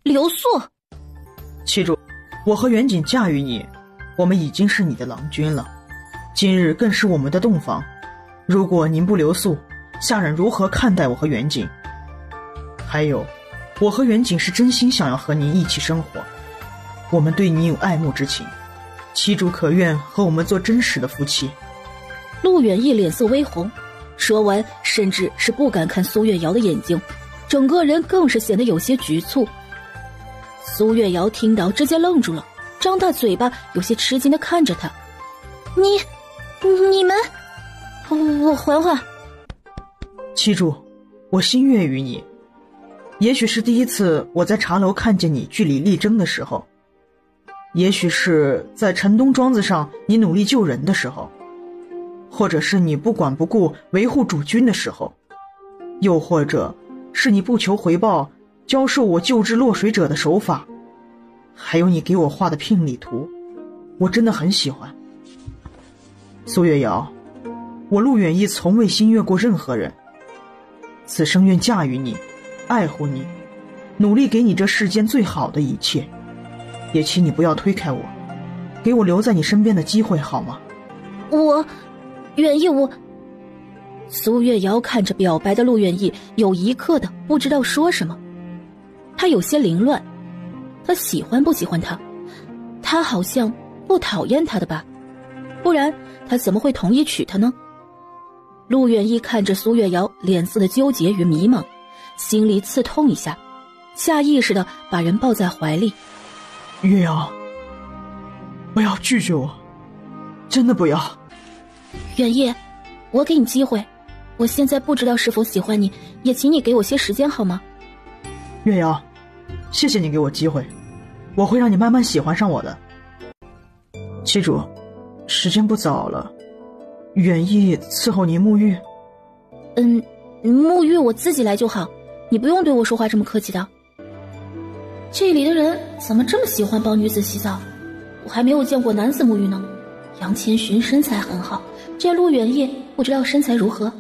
留宿。七主，我和远景驾驭你，我们已经是你的郎君了，今日更是我们的洞房。如果您不留宿，下人如何看待我和远景？还有，我和远景是真心想要和您一起生活，我们对您有爱慕之情，七主可愿和我们做真实的夫妻？陆远义脸色微红，说完甚至是不敢看苏月瑶的眼睛，整个人更是显得有些局促。苏月瑶听到直接愣住了，张大嘴巴有些吃惊地看着他。你们，我缓缓。七主，我心悦于你，也许是第一次我在茶楼看见你据理力争的时候，也许是在城东庄子上你努力救人的时候，或者是你不管不顾维护主君的时候，又或者是你不求回报教授我救治落水者的手法，还有你给我画的聘礼图，我真的很喜欢。苏月瑶，我陆远义从未心悦过任何人，此生愿驾驭你，爱护你，努力给你这世间最好的一切，也请你不要推开我，给我留在你身边的机会好吗？远义苏月瑶看着表白的陆远义，有一刻的不知道说什么。他有些凌乱，他喜欢不喜欢他？他好像不讨厌他的吧，不然他怎么会同意娶她呢？陆远义看着苏月瑶脸色的纠结与迷茫，心里刺痛一下，下意识的把人抱在怀里。月瑶，不要拒绝我，真的不要。远义，我给你机会，我现在不知道是否喜欢你，也请你给我些时间好吗？月瑶，谢谢你给我机会，我会让你慢慢喜欢上我的。七主，时间不早了，远义伺候您沐浴。沐浴我自己来就好，你不用对我说话这么客气的。这里的人怎么这么喜欢帮女子洗澡？我还没有见过男子沐浴呢。杨千寻身材很好，这陆远义不知道身材如何，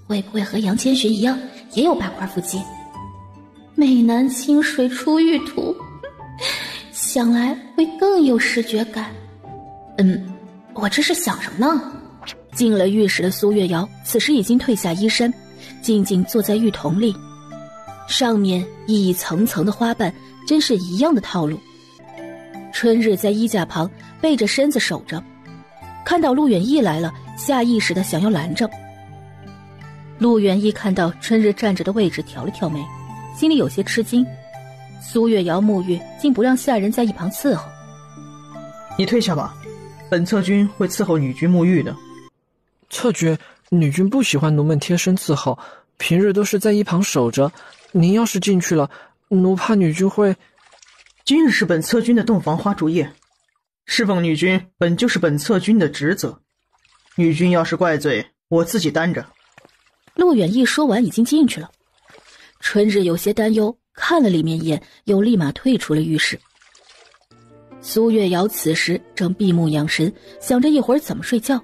会不会和杨千寻一样也有8块腹肌？美男清水出浴图，想来会更有视觉感。我这是想什么呢？进了浴室的苏月瑶此时已经褪下衣衫，静静坐在浴桶里，上面一层层的花瓣，真是一样的套路。春日在衣架旁背着身子守着，看到陆远义来了，下意识的想要拦着。陆远义看到春日站着的位置，挑了挑眉，心里有些吃惊。苏月瑶沐浴竟不让下人在一旁伺候。你退下吧，本侧君会伺候女君沐浴的。侧君，女君不喜欢奴们贴身伺候，平日都是在一旁守着，您要是进去了，奴怕女君会……今日是本侧君的洞房花烛夜，侍奉女君本就是本侧君的职责，女君要是怪罪，我自己担着。陆远义说完已经进去了。春日有些担忧，看了里面一眼，又立马退出了浴室。苏月瑶此时正闭目养神，想着一会儿怎么睡觉。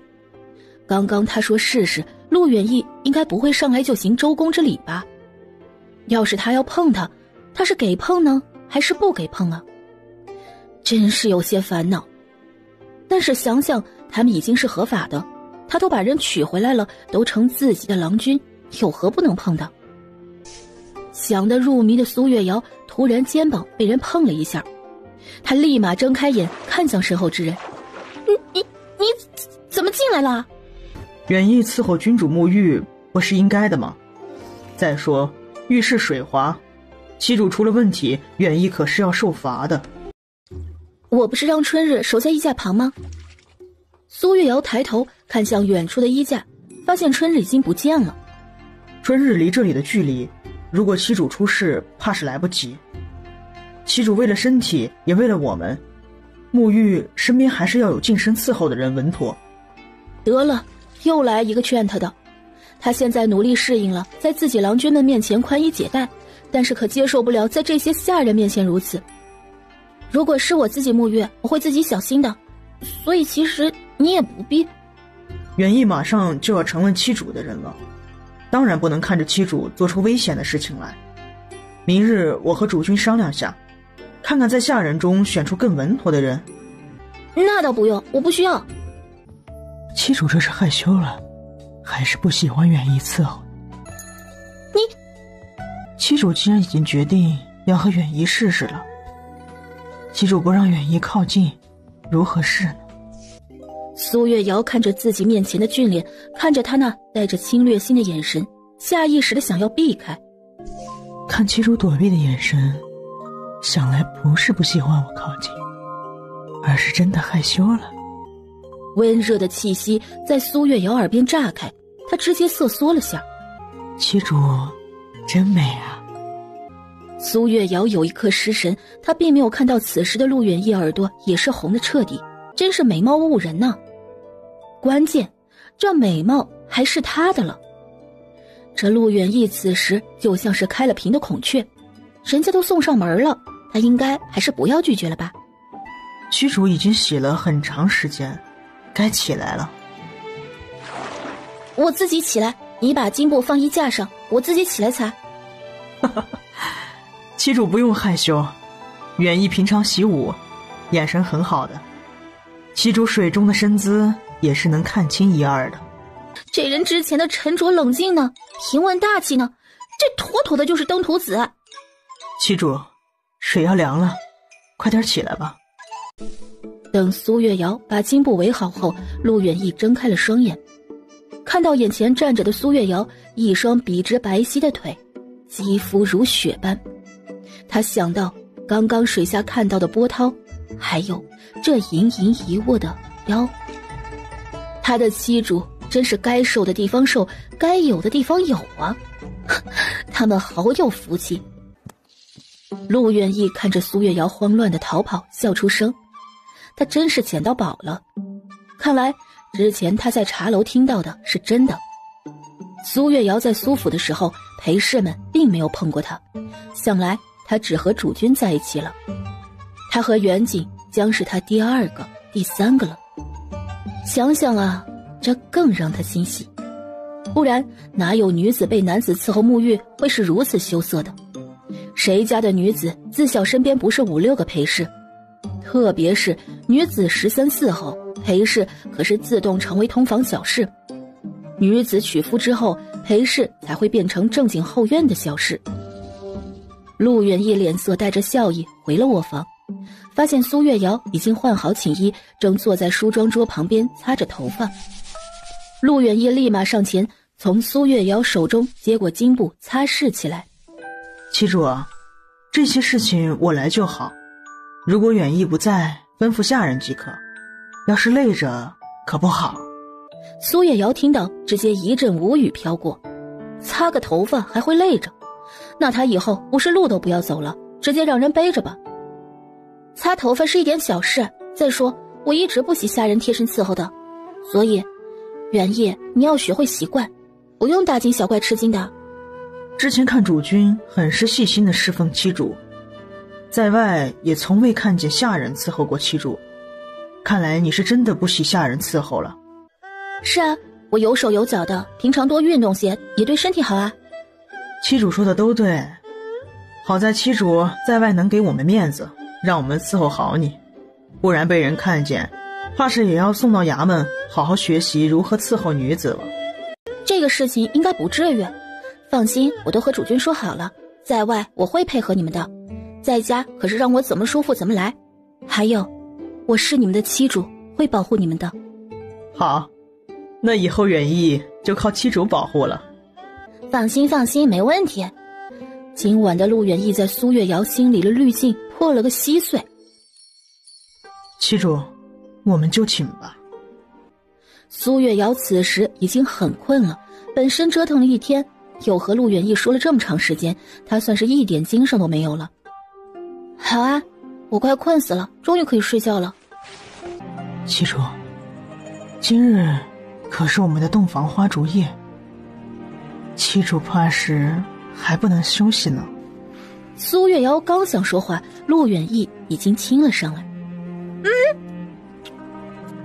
刚刚他说试试，陆远义应该不会上来就行周公之礼吧？要是他要碰他，他是给碰呢，还是不给碰啊？真是有些烦恼。但是想想他们已经是合法的，他都把人娶回来了，都成自己的郎君，有何不能碰的？想得入迷的苏月瑶突然肩膀被人碰了一下，他立马睁开眼看向身后之人。你怎么进来了？远义伺候君主沐浴不是应该的吗？再说浴室水滑，七主出了问题，远义可是要受罚的。我不是让春日守在衣架旁吗？苏月瑶抬头看向远处的衣架，发现春日已经不见了。春日离这里的距离，如果七主出事，怕是来不及。七主为了身体，也为了我们，沐浴身边还是要有近身伺候的人稳妥。得了，又来一个劝他的。他现在努力适应了在自己郎君们面前宽衣解带，但是可接受不了在这些下人面前如此。如果是我自己沐浴，我会自己小心的，所以其实你也不必。远义马上就要成为七主的人了，当然不能看着七主做出危险的事情来。明日我和主君商量下，看看在下人中选出更稳妥的人。那倒不用，我不需要。妻主这是害羞了，还是不喜欢远意伺候？你，妻主既然已经决定要和远意试试了，妻主不让远意靠近，如何是呢？苏月瑶看着自己面前的俊脸，看着他那带着侵略性的眼神，下意识的想要避开。看妻主躲避的眼神，想来不是不喜欢我靠近，而是真的害羞了。温热的气息在苏月瑶耳边炸开，她直接瑟缩了下。妻主真美啊。苏月瑶有一刻失神，她并没有看到此时的陆远义耳朵也是红的彻底，真是美貌误人呢。关键这美貌还是她的了。这陆远义此时就像是开了屏的孔雀，人家都送上门了，他应该还是不要拒绝了吧。妻主已经洗了很长时间，该起来了。我自己起来，你把巾布放衣架上，我自己起来擦。妻主不用害羞，远意平常习武，眼神很好的，妻主水中的身姿也是能看清一二的。这人之前的沉着冷静呢，平稳大气呢，这妥妥的就是登徒子。妻主，水要凉了，快点起来吧。等苏月瑶把巾布围好后，陆远义睁开了双眼，看到眼前站着的苏月瑶，一双笔直白皙的腿，肌肤如雪般。他想到刚刚水下看到的波涛，还有这盈盈一握的腰。他的妻主真是该受的地方受，该有的地方有啊，他们好有福气。陆远义看着苏月瑶慌乱的逃跑，笑出声。他真是捡到宝了，看来之前他在茶楼听到的是真的。苏月瑶在苏府的时候，陪侍们并没有碰过他，想来他只和主君在一起了。他和远景将是他第二个、第三个了。想想啊，这更让他欣喜。不然哪有女子被男子伺候沐浴会是如此羞涩的？谁家的女子自小身边不是5-6个陪侍？特别是女子13、14后，陪侍可是自动成为通房小事。女子娶夫之后，陪侍才会变成正经后院的小事。陆远义脸色带着笑意回了卧房，发现苏月瑶已经换好寝衣，正坐在梳妆桌旁边擦着头发。陆远义立马上前，从苏月瑶手中接过巾布擦拭起来。妻主啊，这些事情我来就好，如果远意不在，吩咐下人即可，要是累着可不好。苏月瑶听到直接一阵无语飘过，擦个头发还会累着，那他以后不是路都不要走了，直接让人背着吧。擦头发是一点小事，再说我一直不喜下人贴身伺候的，所以远意你要学会习惯，不用大惊小怪吃惊的。之前看主君很是细心的侍奉妻主，在外也从未看见下人伺候过妻主，看来你是真的不喜下人伺候了。是啊，我有手有脚的，平常多运动些也对身体好啊。妻主说的都对，好在妻主在外能给我们面子，让我们伺候好你，不然被人看见，怕是也要送到衙门好好学习如何伺候女子了。这个事情应该不至于，放心，我都和主君说好了，在外我会配合你们的，在家可是让我怎么舒服怎么来。还有，我是你们的妻主，会保护你们的。好，那以后远意就靠妻主保护了。放心放心，没问题。今晚的陆远义在苏月瑶心里的滤镜破了个稀碎。妻主，我们就寝吧。苏月瑶此时已经很困了，本身折腾了一天，又和陆远义说了这么长时间，她算是一点精神都没有了。好啊，我快困死了，终于可以睡觉了。妻主，今日可是我们的洞房花烛夜，妻主怕是还不能休息呢。苏月瑶刚想说话，陆远义已经亲了上来。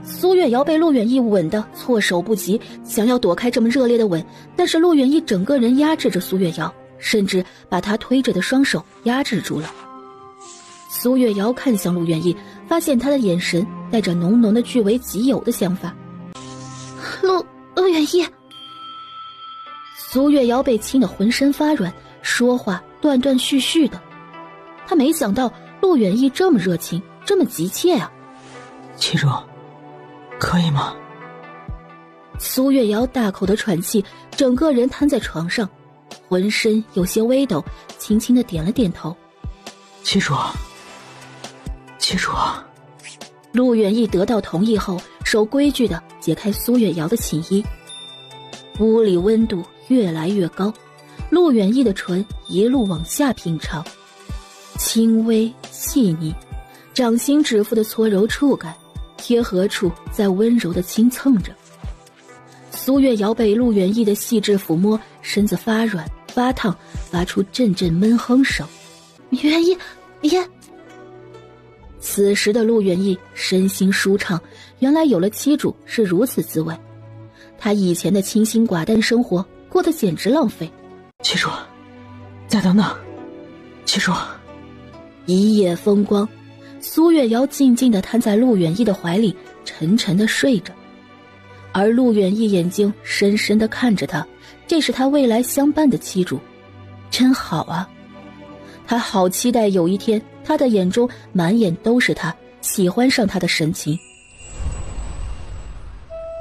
苏月瑶被陆远义吻得措手不及，想要躲开这么热烈的吻，但是陆远义整个人压制着苏月瑶，甚至把她推着的双手压制住了。苏月瑶看向陆远义，发现他的眼神带着浓浓的据为己有的想法。陆远义。苏月瑶被亲得浑身发软，说话断断续续的。他没想到陆远义这么热情，这么急切啊。七主，可以吗？苏月瑶大口的喘气，整个人瘫在床上，浑身有些微抖，轻轻的点了点头。七主。陆远义得到同意后，守规矩的解开苏月瑶的寝衣。屋里温度越来越高，陆远义的唇一路往下品尝，轻微细腻，掌心指腹的搓揉触感，贴合处在温柔的轻蹭着。苏月瑶被陆远义的细致抚摸，身子发软发烫，发出阵阵闷哼声。远义，别！此时的陆远义身心舒畅，原来有了妻主是如此滋味。他以前的清心寡淡生活过得简直浪费。七主，再等等。七主。一夜风光，苏月瑶静静地瘫在陆远义的怀里，沉沉地睡着。而陆远义眼睛深深地看着他，这是他未来相伴的妻主，真好啊。他好期待有一天他的眼中满眼都是他，喜欢上他的神情。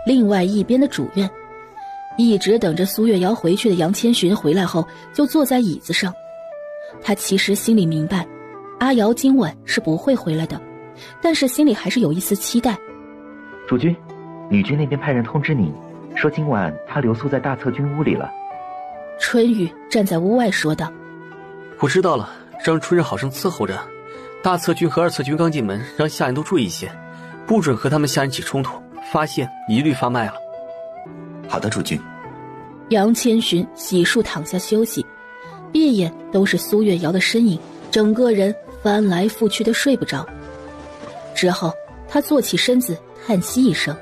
另外一边的主院，一直等着苏月瑶回去的杨千寻回来后就坐在椅子上。他其实心里明白阿瑶今晚是不会回来的，但是心里还是有一丝期待。主君，女君那边派人通知你，说今晚她留宿在大侧君屋里了。春雨站在屋外说道。我知道了，让春日好生伺候着。大侧君和二侧君刚进门，让下人都注意一些，不准和他们下人起冲突，发现一律发卖了。好的，主君。杨千寻洗漱躺下休息，闭眼都是苏月瑶的身影，整个人翻来覆去的睡不着。之后他坐起身子，叹息一声，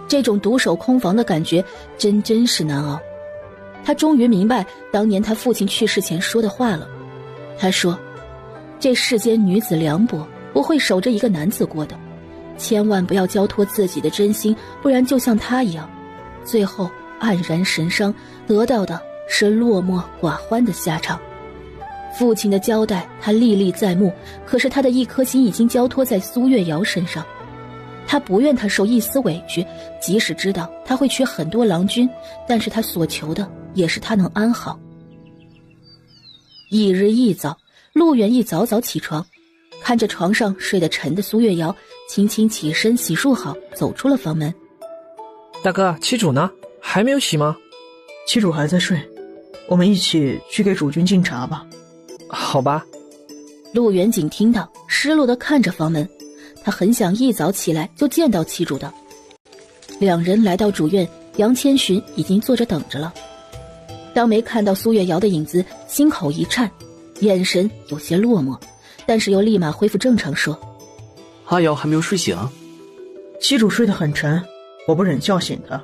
这种独守空房的感觉真是难熬。他终于明白当年他父亲去世前说的话了。他说，这世间女子凉薄，不会守着一个男子过的，千万不要交托自己的真心，不然就像他一样，最后黯然神伤，得到的是落寞寡欢的下场。父亲的交代他历历在目，可是他的一颗心已经交托在苏月瑶身上。他不愿他受一丝委屈，即使知道他会娶很多郎君，但是他所求的也是他能安好。一日一早，陆远义早早起床，看着床上睡得沉的苏月瑶，轻轻起身洗漱好，走出了房门。大哥，妻主呢？还没有洗吗？妻主还在睡，我们一起去给主君敬茶吧。好吧。陆远景听到，失落地看着房门，他很想一早起来就见到妻主的。两人来到主院，杨千寻已经坐着等着了。当没看到苏月瑶的影子，心口一颤，眼神有些落寞，但是又立马恢复正常说：阿瑶还没有睡醒。妻主睡得很沉，我不忍叫醒她。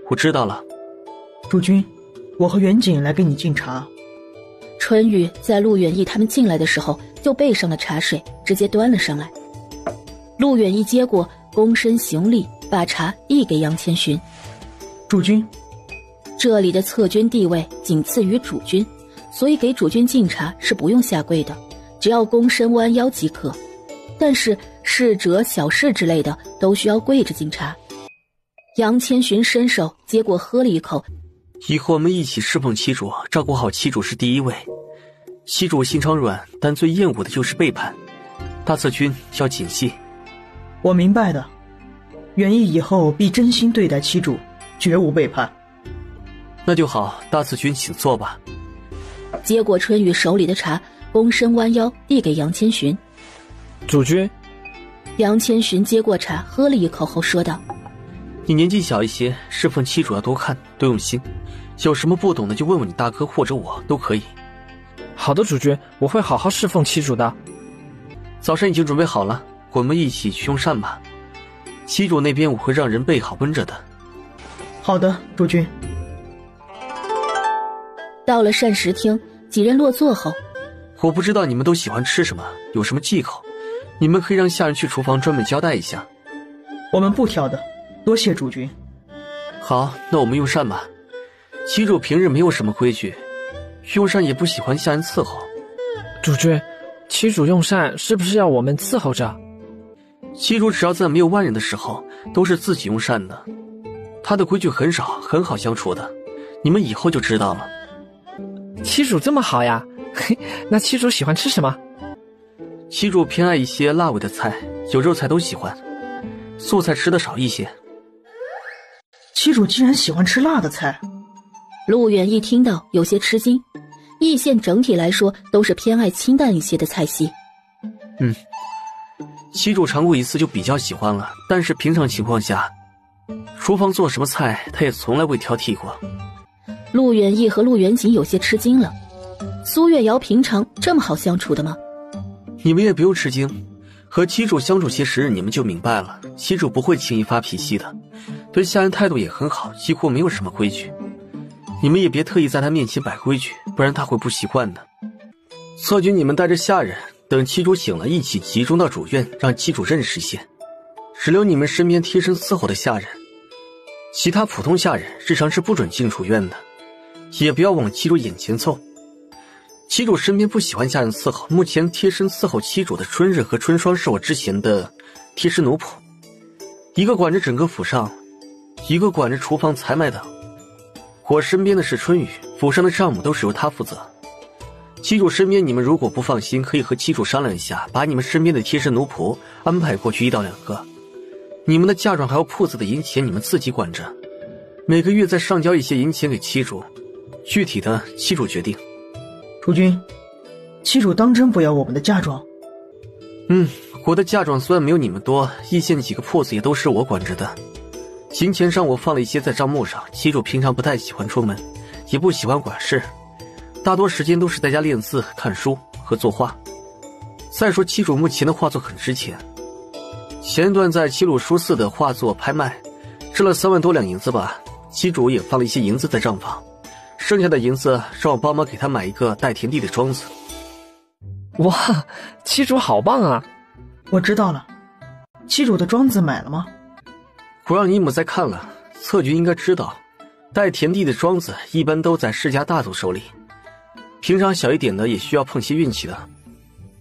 我知道了。主君，我和远景来给你敬茶。春雨在陆远义他们进来的时候就备上了茶水，直接端了上来。陆远义接过，躬身行礼，把茶递给杨千寻。主君，这里的侧君地位仅次于主君，所以给主君敬茶是不用下跪的，只要躬身弯腰即可。但是侍者、小事之类的都需要跪着敬茶。杨千寻伸手接过喝了一口。以后我们一起侍奉妻主，照顾好妻主是第一位。妻主心肠软，但最厌恶的就是背叛，大侧君要谨记。我明白的，远义以后必真心对待妻主，绝无背叛。那就好，大侧君请坐吧。接过春雨手里的茶，躬身弯腰递给杨千寻。主君。杨千寻接过茶，喝了一口后说道：你年纪小一些，侍奉妻主要多看多用心，有什么不懂的就问问你大哥或者我都可以。好的，主君，我会好好侍奉妻主的。早餐已经准备好了，我们一起去用膳吧。妻主那边我会让人备好温着的。好的，主君。到了膳食厅，几人落座后，我不知道你们都喜欢吃什么，有什么忌口，你们可以让下人去厨房专门交代一下。我们不挑的，多谢主君。好，那我们用膳吧。妻主平日没有什么规矩，用膳也不喜欢下人伺候。主君，妻主用膳是不是要我们伺候着？妻主只要在没有外人的时候，都是自己用膳的。她的规矩很少，很好相处的，你们以后就知道了。妻主这么好呀？嘿，那妻主喜欢吃什么？妻主偏爱一些辣味的菜，有肉菜都喜欢，素菜吃的少一些。妻主竟然喜欢吃辣的菜。陆远一听到有些吃惊，义县整体来说都是偏爱清淡一些的菜系。妻主尝过一次就比较喜欢了，但是平常情况下，厨房做什么菜他也从来未挑剔过。陆远义和陆远锦有些吃惊了，苏月瑶平常这么好相处的吗？你们也不用吃惊，和妻主相处些时日你们就明白了，妻主不会轻易发脾气的，对下人态度也很好，几乎没有什么规矩。你们也别特意在他面前摆规矩，不然他会不习惯的。策军，你们带着下人，等妻主醒了一起集中到主院，让妻主认识些。只留你们身边贴身伺候的下人，其他普通下人日常是不准进主院的，也不要往妻主眼前凑。妻主身边不喜欢下人伺候，目前贴身伺候妻主的春日和春霜是我之前的贴身奴仆，一个管着整个府上，一个管着厨房采买等。我身边的是春雨，府上的账目都是由他负责。妻主身边你们如果不放心，可以和妻主商量一下，把你们身边的贴身奴仆安排过去1到2个。你们的嫁妆还有铺子的银钱你们自己管着，每个月再上交一些银钱给妻主，具体的妻主决定。主君，妻主当真不要我们的嫁妆？我的嫁妆虽然没有你们多，义县几个铺子也都是我管着的。金钱上我放了一些在账目上，妻主平常不太喜欢出门，也不喜欢管事，大多时间都是在家练字、看书和作画。再说妻主目前的画作很值钱，前一段在齐鲁书寺的画作拍卖，值了3万多两银子吧，妻主也放了一些银子在账房，剩下的银子让我帮忙给他买一个带田地的庄子。哇，妻主好棒啊！我知道了，妻主的庄子买了吗？我让尼姆再看了，策军应该知道，带田地的庄子一般都在世家大族手里，平常小一点的也需要碰些运气的。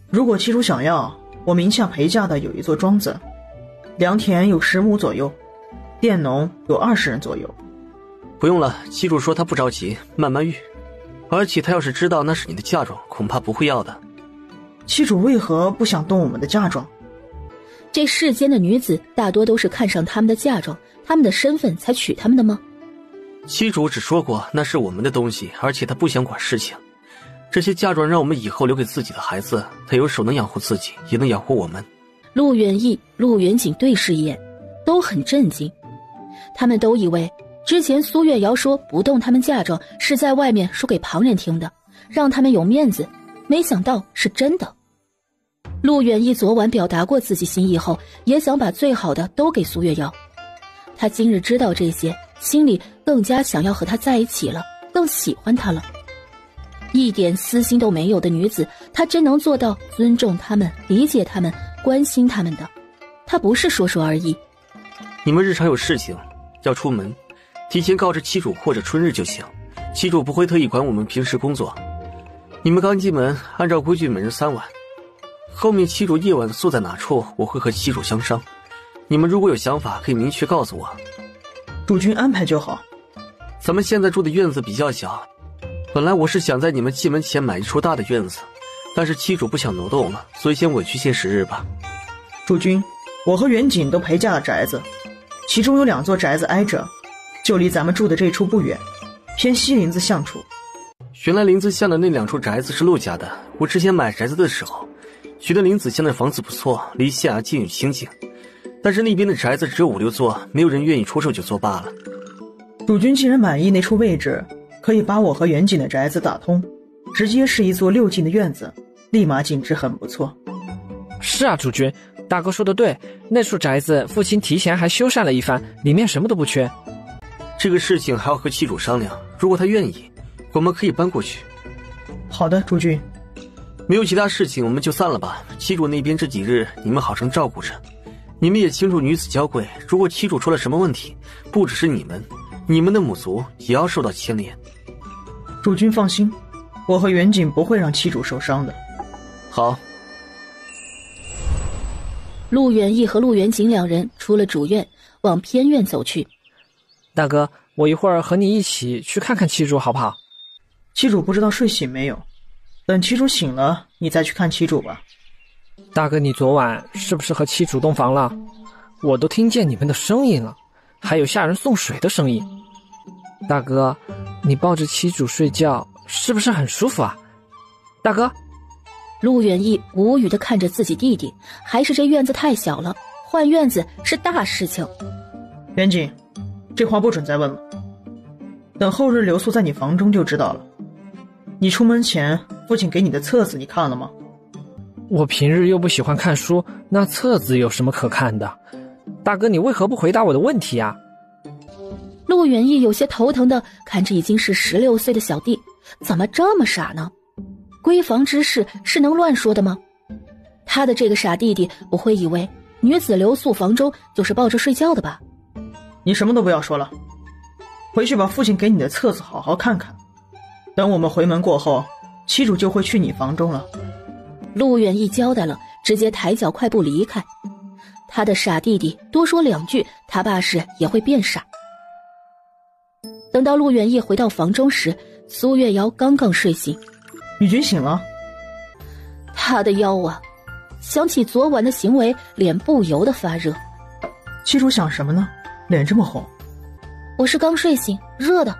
如果妻主想要，我名下陪嫁的有一座庄子，良田有10亩左右，佃农有20人左右。不用了，妻主说她不着急，慢慢育，而且她要是知道那是你的嫁妆，恐怕不会要的。妻主为何不想动我们的嫁妆？这世间的女子大多都是看上他们的嫁妆、他们的身份才娶他们的吗？妻主只说过那是我们的东西，而且她不想管事情。这些嫁妆让我们以后留给自己的孩子，她有手能养活自己，也能养活我们。陆远义、陆远景对视一眼，都很震惊。他们都以为之前苏月瑶说不动他们嫁妆是在外面说给旁人听的，让他们有面子，没想到是真的。陆远义昨晚表达过自己心意后，也想把最好的都给苏月瑶。他今日知道这些，心里更加想要和他在一起了，更喜欢他了。一点私心都没有的女子，她真能做到尊重他们、理解他们、关心他们的。她不是说说而已。你们日常有事情要出门，提前告知妻主或者春日就行，妻主不会特意管我们平时工作。你们刚进门，按照规矩每人3晚，后面妻主夜晚宿在哪处，我会和妻主相商。你们如果有想法，可以明确告诉我。主君安排就好。咱们现在住的院子比较小，本来我是想在你们进门前买一处大的院子，但是妻主不想挪动了，所以先委屈些时日吧。主君，我和远景都陪嫁了宅子，其中有2座宅子挨着，就离咱们住的这处不远，偏西林子巷处。原来林子巷的那2处宅子是陆家的，我之前买宅子的时候觉得林子巷的房子不错，离县衙近有清静，但是那边的宅子只有5、6座，没有人愿意出售就作罢了。主君既然满意那处位置，可以把我和远景的宅子打通，直接是一座6进的院子，立马景致很不错。是啊，主君，大哥说的对，那处宅子父亲提前还修缮了一番，里面什么都不缺。这个事情还要和妻主商量，如果他愿意，我们可以搬过去。好的，主君。没有其他事情，我们就散了吧。妻主那边这几日你们好生照顾着。你们也清楚女子娇贵，如果妻主出了什么问题，不只是你们的母族也要受到牵连。主君放心，我和远景不会让妻主受伤的。好。陆远义和陆远景两人出了主院，往偏院走去。大哥，我一会儿和你一起去看看妻主好不好？妻主不知道睡醒没有，等妻主醒了，你再去看妻主吧。大哥，你昨晚是不是和妻主洞房了？我都听见你们的声音了，还有下人送水的声音。大哥，你抱着妻主睡觉是不是很舒服啊？大哥。陆远义无语地看着自己弟弟，还是这院子太小了，换院子是大事情。远景，这话不准再问了，等后日留宿在你房中就知道了。你出门前父亲给你的册子你看了吗？我平日又不喜欢看书，那册子有什么可看的？大哥，你为何不回答我的问题啊？陆远义有些头疼地看着已经是16岁的小弟，怎么这么傻呢？闺房之事是能乱说的吗？他的这个傻弟弟不会以为女子留宿房中就是抱着睡觉的吧？你什么都不要说了，回去把父亲给你的册子好好看看。等我们回门过后，妻主就会去你房中了。陆远义交代了，直接抬脚快步离开。他的傻弟弟多说2句，他爸是也会变傻。等到陆远义回到房中时，苏月瑶刚刚睡醒。女君醒了。他的腰啊，想起昨晚的行为，脸不由得发热。妻主想什么呢？脸这么红。我是刚睡醒，热的。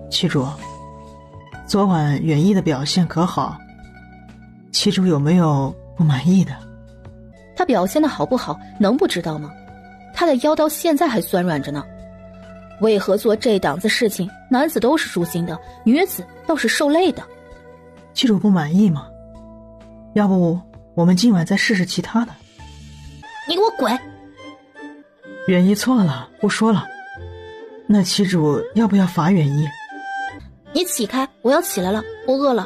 妻主，昨晚远义的表现可好？妻主有没有不满意的？他表现的好不好，能不知道吗？他的腰到现在还酸软着呢。为何做这档子事情，男子都是舒心的，女子倒是受累的？妻主不满意吗？要不我们今晚再试试其他的。你给我滚！远义错了，不说了。那妻主要不要罚远义？你起开，我要起来了，我饿了。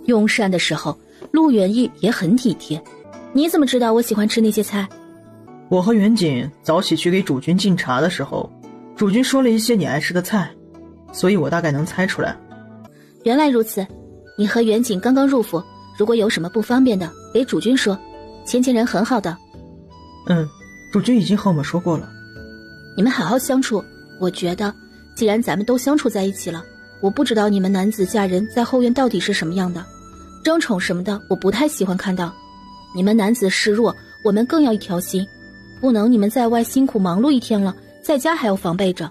用膳的时候，陆远义也很体贴。你怎么知道我喜欢吃那些菜？我和远景早起去给主君敬茶的时候，主君说了一些你爱吃的菜，所以我大概能猜出来。原来如此，你和远景刚刚入府，如果有什么不方便的，给主君说。芊芊人很好的。主君已经和我们说过了。你们好好相处。我觉得既然咱们都相处在一起了，我不知道你们男子嫁人在后院到底是什么样的，争宠什么的我不太喜欢看到。你们男子示弱，我们更要一条心，不能你们在外辛苦忙碌一天了，在家还要防备着。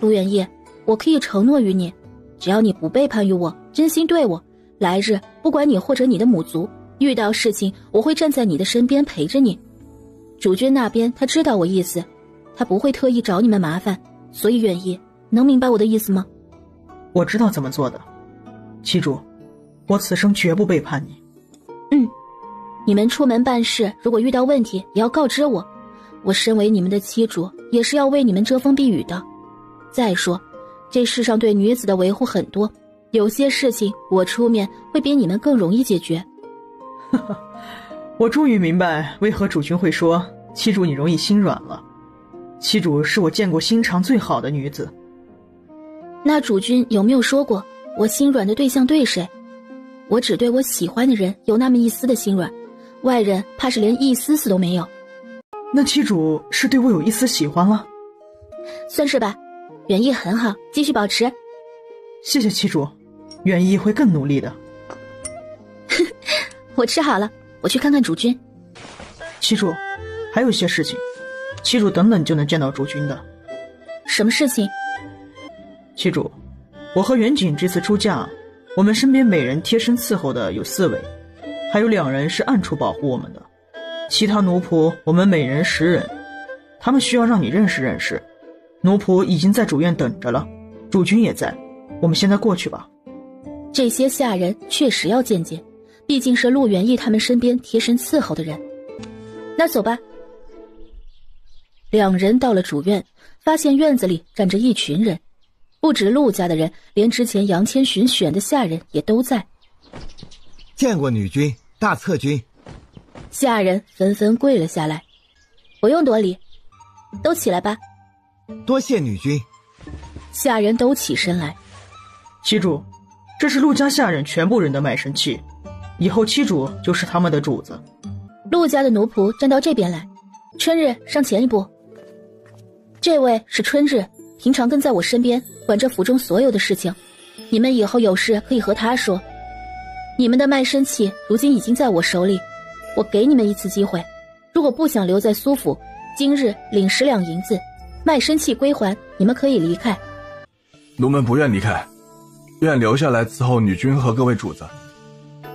陆远义，我可以承诺于你，只要你不背叛于我，真心对我，来日不管你或者你的母族遇到事情，我会站在你的身边陪着你。主君那边他知道我意思，他不会特意找你们麻烦，所以远义，能明白我的意思吗？我知道怎么做的。妻主，我此生绝不背叛你。你们出门办事，如果遇到问题也要告知我，我身为你们的妻主，也是要为你们遮风避雨的。再说这世上对女子的维护很多，有些事情我出面会比你们更容易解决。我终于明白为何主君会说妻主你容易心软了。妻主是我见过心肠最好的女子。那主君有没有说过我心软的对象对谁？我只对我喜欢的人有那么一丝的心软，外人怕是连一丝丝都没有。那妻主是对我有一丝喜欢了？算是吧。远义很好，继续保持。谢谢妻主，远义会更努力的。我吃好了，我去看看主君。妻主，还有一些事情，妻主等等就能见到主君的。什么事情？妻主，我和远景这次出嫁，我们身边每人贴身伺候的有4位，还有2人是暗处保护我们的，其他奴仆我们每人10人，他们需要让你认识认识。奴仆已经在主院等着了，主君也在，我们现在过去吧。这些下人确实要见见，毕竟是陆远义他们身边贴身伺候的人。那走吧。2人到了主院，发现院子里站着一群人，不止陆家的人，连之前杨千寻选的下人也都在。见过女君、大策君。下人纷纷跪了下来。不用多礼，都起来吧。多谢女君。下人都起身来。七主，这是陆家下人全部人的卖身契，以后七主就是他们的主子。陆家的奴仆站到这边来。春日上前一步。这位是春日，平常跟在我身边，管着府中所有的事情。你们以后有事可以和他说。你们的卖身契如今已经在我手里，我给你们一次机会，如果不想留在苏府，今日领10两银子，卖身契归还，你们可以离开。奴们不愿离开，愿留下来伺候女君和各位主子。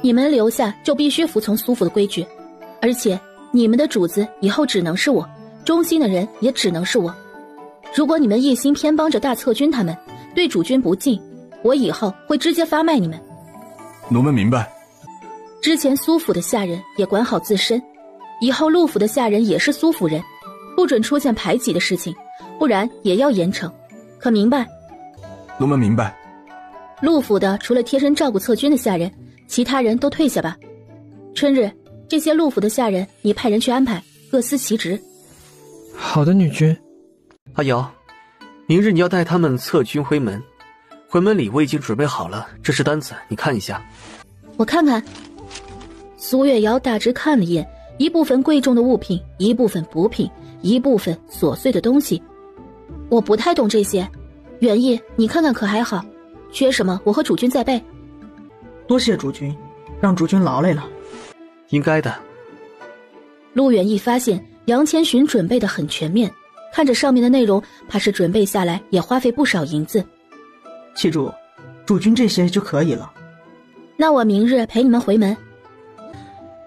你们留下就必须服从苏府的规矩，而且你们的主子以后只能是我，忠心的人也只能是我。如果你们一心偏帮着大策军他们，对主君不敬，我以后会直接发卖你们。奴们明白。之前苏府的下人也管好自身，以后陆府的下人也是苏府人，不准出现排挤的事情，不然也要严惩，可明白？奴们明白。陆府的除了贴身照顾策军的下人，其他人都退下吧。春日，这些陆府的下人你派人去安排，各司其职。好的，女君。阿瑶，明日你要带他们策军回门，回门礼我已经准备好了，这是单子，你看一下。我看看。苏月瑶大致看了一眼，一部分贵重的物品，一部分补品，一部分琐碎的东西。我不太懂这些，远义你看看可还好，缺什么我和主君再备。多谢主君，让主君劳累了。应该的。陆远义发现杨千寻准备得很全面，看着上面的内容，怕是准备下来也花费不少银子。七主，主君这些就可以了。那我明日陪你们回门。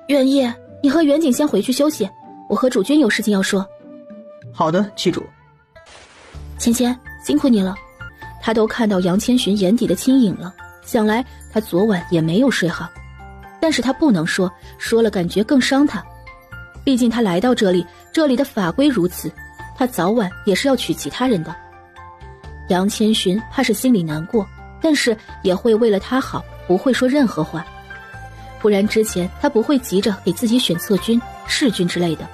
远义，你和远景先回去休息，我和主君有事情要说。好的，七主。芊芊，辛苦你了。他都看到杨千寻眼底的轻影了，想来他昨晚也没有睡好，但是他不能说，说了感觉更伤他。毕竟他来到这里，这里的法规如此，他早晚也是要娶其他人的。杨千寻怕是心里难过，但是也会为了他好，不会说任何话。不然之前他不会急着给自己选策军、侍军之类的。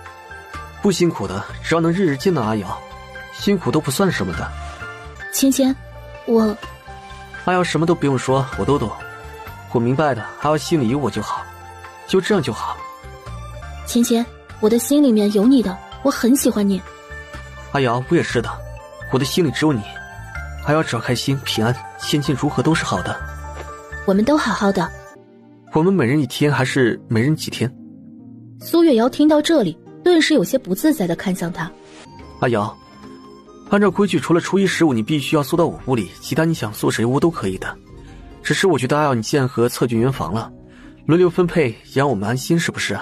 不辛苦的，只要能日日见到阿瑶，辛苦都不算什么的。芊芊，阿瑶什么都不用说，我都懂。我明白的，阿瑶心里有我就好，就这样就好。芊芊，我的心里面有你的，我很喜欢你。阿瑶，我也是的，我的心里只有你。阿瑶只要开心、平安，千金如何都是好的。我们都好好的。我们每人1天还是每人几天？苏月瑶听到这里，顿时有些不自在地看向他。阿瑶，按照规矩，除了初一15你必须要宿到我屋里，其他你想宿谁屋都可以的。只是我觉得阿瑶你既然和策军圆房了，轮流分配也让我们安心，是不是？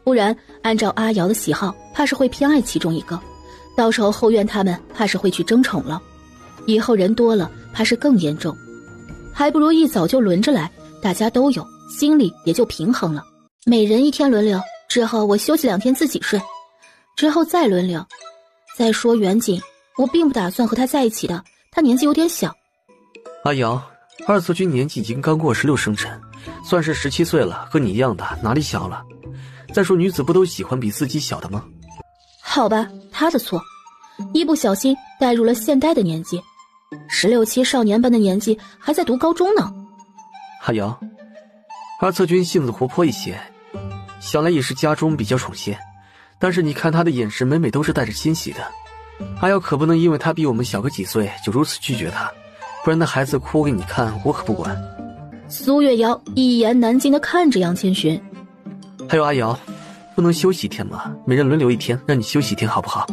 不然按照阿瑶的喜好，怕是会偏爱其中一个，到时候后院他们怕是会去争宠了，以后人多了怕是更严重。还不如一早就轮着来，大家都有，心里也就平衡了。每人1天轮流，之后我休息2天自己睡，之后再轮流。再说远景，我并不打算和他在一起的，他年纪有点小。阿瑶，二策军年纪已经刚过16生辰，算是17岁了，和你一样的，哪里小了？再说女子不都喜欢比自己小的吗？好吧，他的错，一不小心带入了现代的年纪，16、17少年般的年纪，还在读高中呢。阿瑶，二策军性子活泼一些，想来也是家中比较宠些，但是你看他的眼神每每都是带着欣喜的。阿瑶可不能因为他比我们小个几岁就如此拒绝他，不然那孩子哭给你看，我可不管。苏月瑶一言难尽地看着杨千寻。还有阿瑶，不能休息1天吗？每人轮流1天，让你休息1天好不好？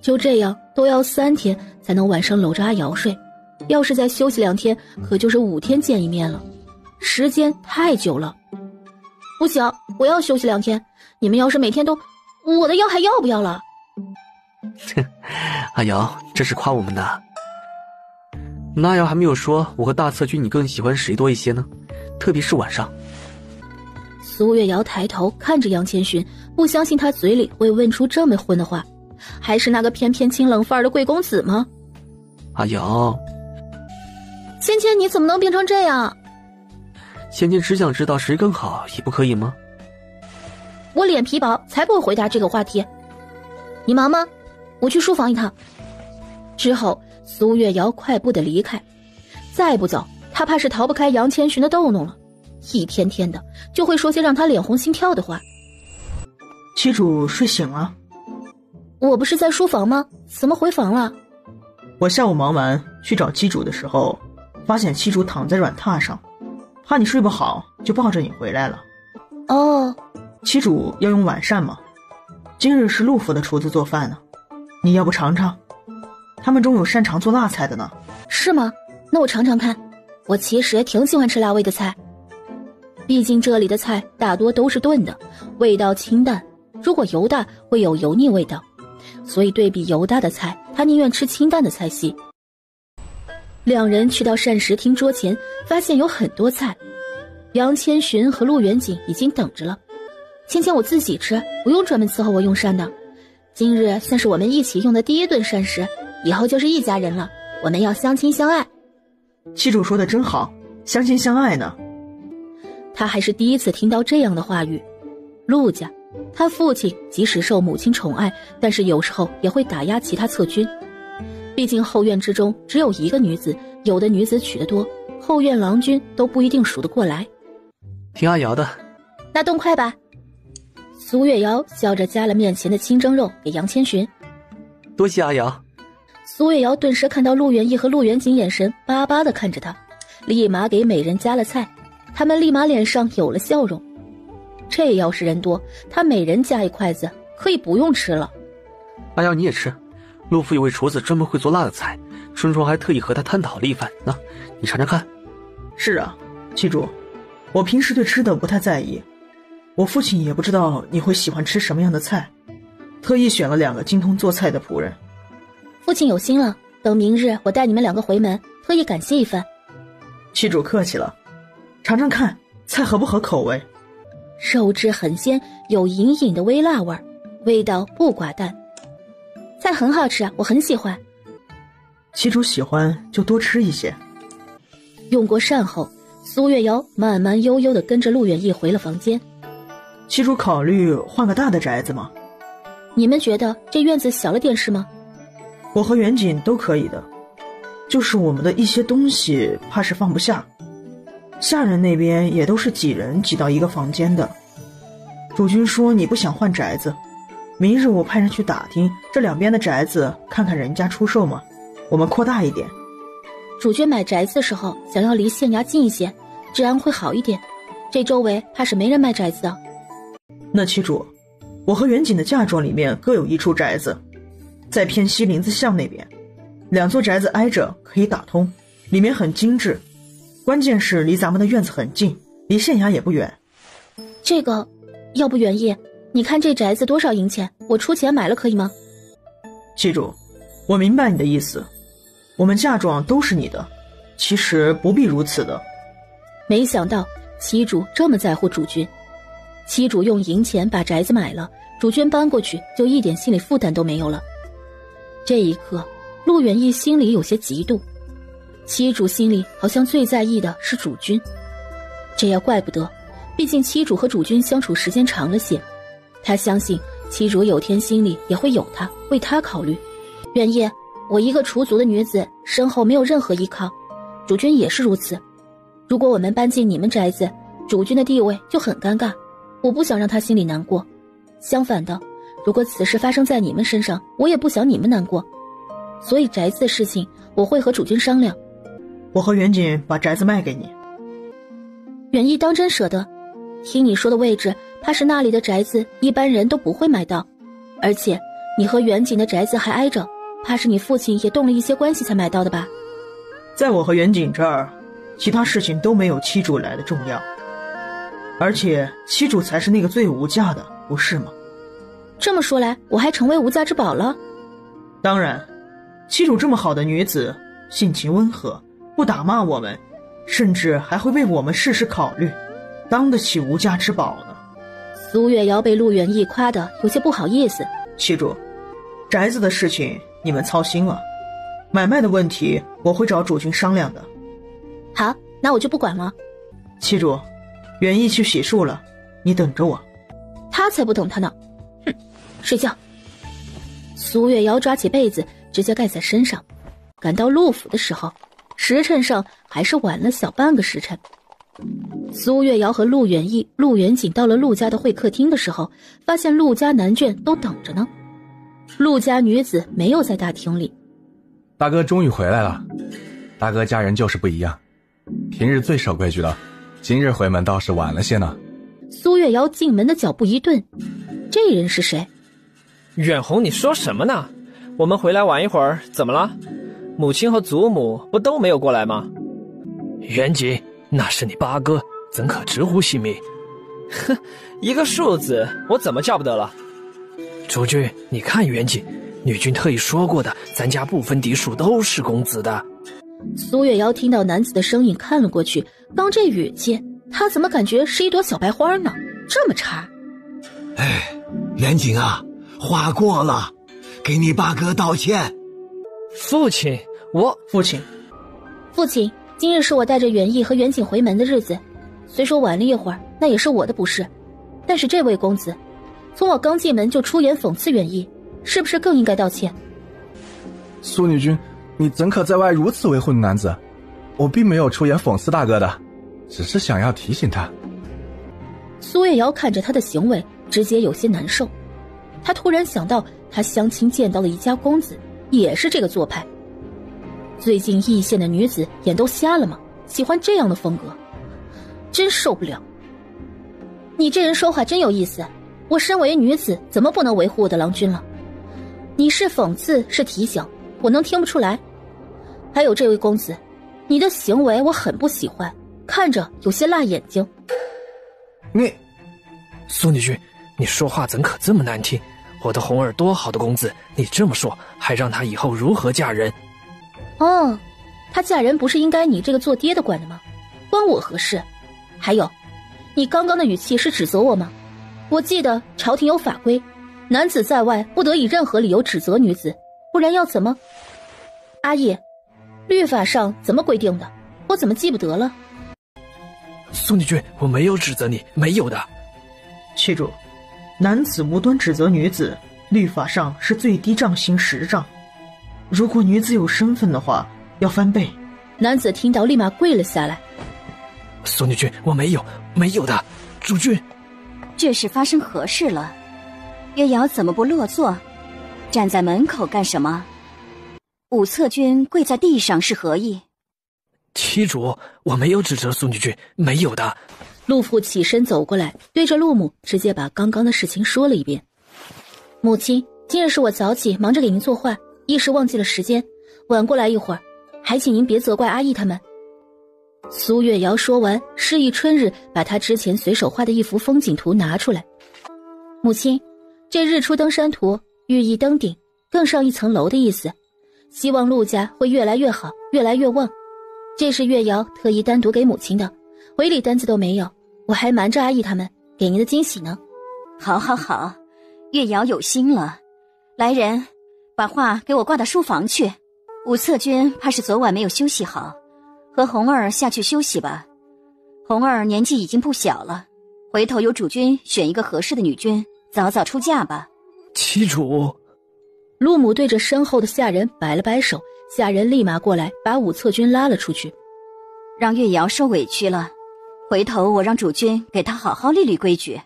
就这样都要3天才能晚上搂着阿瑶睡，要是再休息2天，可就是5天见一面了，时间太久了。不行，我要休息2天，你们要是每天都，我的腰还要不要了？阿瑶，这是夸我们的。那阿瑶还没有说我和大策军你更喜欢谁多一些呢？特别是晚上。苏月瑶抬头看着杨千寻，不相信他嘴里会问出这么荤的话，还是那个翩翩清冷范儿的贵公子吗？阿瑶，芊芊，你怎么能变成这样？仙姬只想知道谁更好，也不可以吗？我脸皮薄，才不会回答这个话题。你忙吗？我去书房一趟。之后，苏月瑶快步的离开，再不走，她怕是逃不开杨千寻的逗弄了，一天天的就会说些让她脸红心跳的话。妻主睡醒了？我不是在书房吗？怎么回房了？我下午忙完去找妻主的时候，发现妻主躺在软榻上，怕你睡不好，就抱着你回来了。哦，妻主要用晚膳吗？今日是陆府的厨子做饭呢，你要不尝尝？他们中有擅长做辣菜的呢。是吗？那我尝尝看。我其实挺喜欢吃辣味的菜，毕竟这里的菜大多都是炖的，味道清淡，如果油大会有油腻味道，所以对比油大的菜，他宁愿吃清淡的菜系。两人去到膳食厅桌前，发现有很多菜，杨千寻和陆远景已经等着了。芊芊我自己吃，不用专门伺候我用膳的。今日算是我们一起用的第一顿膳食，以后就是一家人了，我们要相亲相爱。妻主说的真好，相亲相爱呢。他还是第一次听到这样的话语。陆家，他父亲即使受母亲宠爱，但是有时候也会打压其他侧军。毕竟后院之中只有一个女子，有的女子娶得多，后院郎君都不一定数得过来。听阿瑶的。那动快吧。苏月瑶笑着夹了面前的清蒸肉给杨千寻。多谢阿瑶。苏月瑶顿时看到陆远义和陆远景眼神巴巴地看着他，立马给每人夹了菜，他们立马脸上有了笑容。这要是人多，他每人夹一筷子，可以不用吃了。阿瑶你也吃，陆府有位厨子专门会做辣的菜，春霜还特意和他探讨了一番呢，你尝尝看。是啊，妻主，我平时对吃的不太在意，我父亲也不知道你会喜欢吃什么样的菜，特意选了2个精通做菜的仆人。父亲有心了，等明日我带你们2个回门，特意感谢一番。妻主客气了，尝尝看菜合不合口味。肉质很鲜，有隐隐的微辣味，味道不寡淡。菜很好吃，我很喜欢。妻主喜欢就多吃一些。用过膳后，苏月瑶慢慢悠悠地跟着陆远义回了房间。妻主考虑换个大的宅子吗？你们觉得这院子小了点是吗？我和远景都可以的，就是我们的一些东西怕是放不下。下人那边也都是几人挤到一个房间的。主君说你不想换宅子，明日我派人去打听这2边的宅子，看看人家出售吗？我们扩大一点。主君买宅子的时候想要离县衙近一些，治安会好一点，这周围怕是没人卖宅子的。那妻主，我和远景的嫁妆里面各有一处宅子，在偏西林子巷那边，2座宅子挨着可以打通，里面很精致，关键是离咱们的院子很近，离县衙也不远。这个要不远义，你看这宅子多少银钱，我出钱买了可以吗？妻主，我明白你的意思，我们嫁妆都是你的，其实不必如此的。没想到妻主这么在乎主君。妻主用银钱把宅子买了，主君搬过去就一点心理负担都没有了。这一刻，陆远义心里有些嫉妒，妻主心里好像最在意的是主君。这也怪不得，毕竟妻主和主君相处时间长了些，他相信妻主有天心里也会有他，为他考虑。远义，我一个除族的女子，身后没有任何依靠，主君也是如此。如果我们搬进你们宅子，主君的地位就很尴尬，我不想让他心里难过。相反的，如果此事发生在你们身上，我也不想你们难过。所以宅子的事情我会和主君商量。我和远景把宅子卖给你。远义当真舍得？听你说的位置，怕是那里的宅子一般人都不会买到，而且你和远景的宅子还挨着，怕是你父亲也动了一些关系才买到的吧？在我和远景这儿，其他事情都没有妻主来的重要，而且妻主才是那个最无价的，不是吗？这么说来，我还成为无价之宝了？当然，妻主这么好的女子，性情温和，不打骂我们，甚至还会为我们事事考虑，当得起无价之宝呢。苏月瑶被陆远义夸得有些不好意思。妻主，宅子的事情你们操心了，买卖的问题我会找主君商量的。好，那我就不管了。七主，远义去洗漱了，你等着我。他才不等他呢，哼，睡觉。苏月瑶抓起被子直接盖在身上。赶到陆府的时候，时辰上还是晚了小半个时辰。苏月瑶和陆远义、陆远景到了陆家的会客厅的时候，发现陆家男眷都等着呢。陆家女子没有在大厅里。大哥终于回来了，大哥家人就是不一样，平日最守规矩的，今日回门倒是晚了些呢。苏月瑶进门的脚步一顿，这人是谁？远红，你说什么呢？我们回来晚一会儿，怎么了？母亲和祖母不都没有过来吗？远景，那是你八哥，怎可直呼其名？哼，一个数字，我怎么叫不得了？主君，你看远景，女君特意说过的，咱家不分嫡庶，都是公子的。苏月瑶听到男子的声音，看了过去，刚这语气，她怎么感觉是一朵小白花呢？这么差。哎，远景啊，话过了，给你八哥道歉。父亲，父亲，今日是我带着远义和远景回门的日子，虽说晚了一会儿，那也是我的不是。但是这位公子，从我刚进门就出言讽刺远义，是不是更应该道歉？苏女君，你怎可在外如此为混男子？我并没有出言讽刺大哥的，只是想要提醒他。苏月瑶看着他的行为，直接有些难受。他突然想到，他相亲见到了一家公子，也是这个做派。最近义县的女子眼都瞎了吗？喜欢这样的风格，真受不了。你这人说话真有意思，我身为女子，怎么不能维护我的郎君了？你是讽刺是提醒，我能听不出来？还有这位公子，你的行为我很不喜欢，看着有些辣眼睛。苏女君，你说话怎可这么难听？我的红儿多好的公子，你这么说，还让他以后如何嫁人？哦，她嫁人不是应该你这个做爹的管的吗？关我何事？还有，你刚刚的语气是指责我吗？我记得朝廷有法规，男子在外不得以任何理由指责女子，不然要怎么？阿义，律法上怎么规定的？我怎么记不得了？苏女君，我没有指责你，没有的。七主，男子无端指责女子，律法上是最低杖刑10杖。如果女子有身份的话，要翻倍。男子听到立马跪了下来。苏女君，我没有的，主君。这是发生何事了？月瑶怎么不落座？站在门口干什么？武策军跪在地上是何意？七主，我没有指责苏女君，没有的。陆父起身走过来，对着陆母直接把刚刚的事情说了一遍。母亲，今日是我早起忙着给您作画，一时忘记了时间，晚过来一会儿，还请您别责怪阿义他们。苏月瑶说完，示意春日把他之前随手画的一幅风景图拿出来。母亲，这日出登山图寓意登顶，更上一层楼的意思，希望陆家会越来越好，越来越旺。这是月瑶特意单独给母亲的，回礼单子都没有，我还瞒着阿义他们给您的惊喜呢。好好好，月瑶有心了。来人，把画给我挂到书房去。武策军怕是昨晚没有休息好，和红儿下去休息吧。红儿年纪已经不小了，回头由主君选一个合适的女君，早早出嫁吧。七主。陆母对着身后的下人摆了摆手，下人立马过来把武策军拉了出去。让月瑶受委屈了，回头我让主君给她好好立立规矩。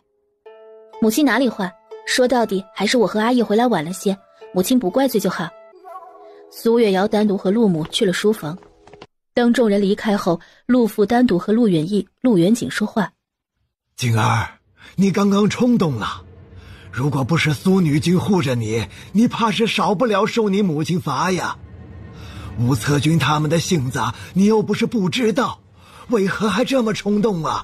母亲哪里话，说到底还是我和阿义回来晚了些，母亲不怪罪就好。苏月瑶单独和陆母去了书房。当众人离开后，陆父单独和陆远义、陆远景说话。景儿，你刚刚冲动了，如果不是苏女君护着你，你怕是少不了受你母亲罚呀。武策军他们的性子你又不是不知道，为何还这么冲动啊？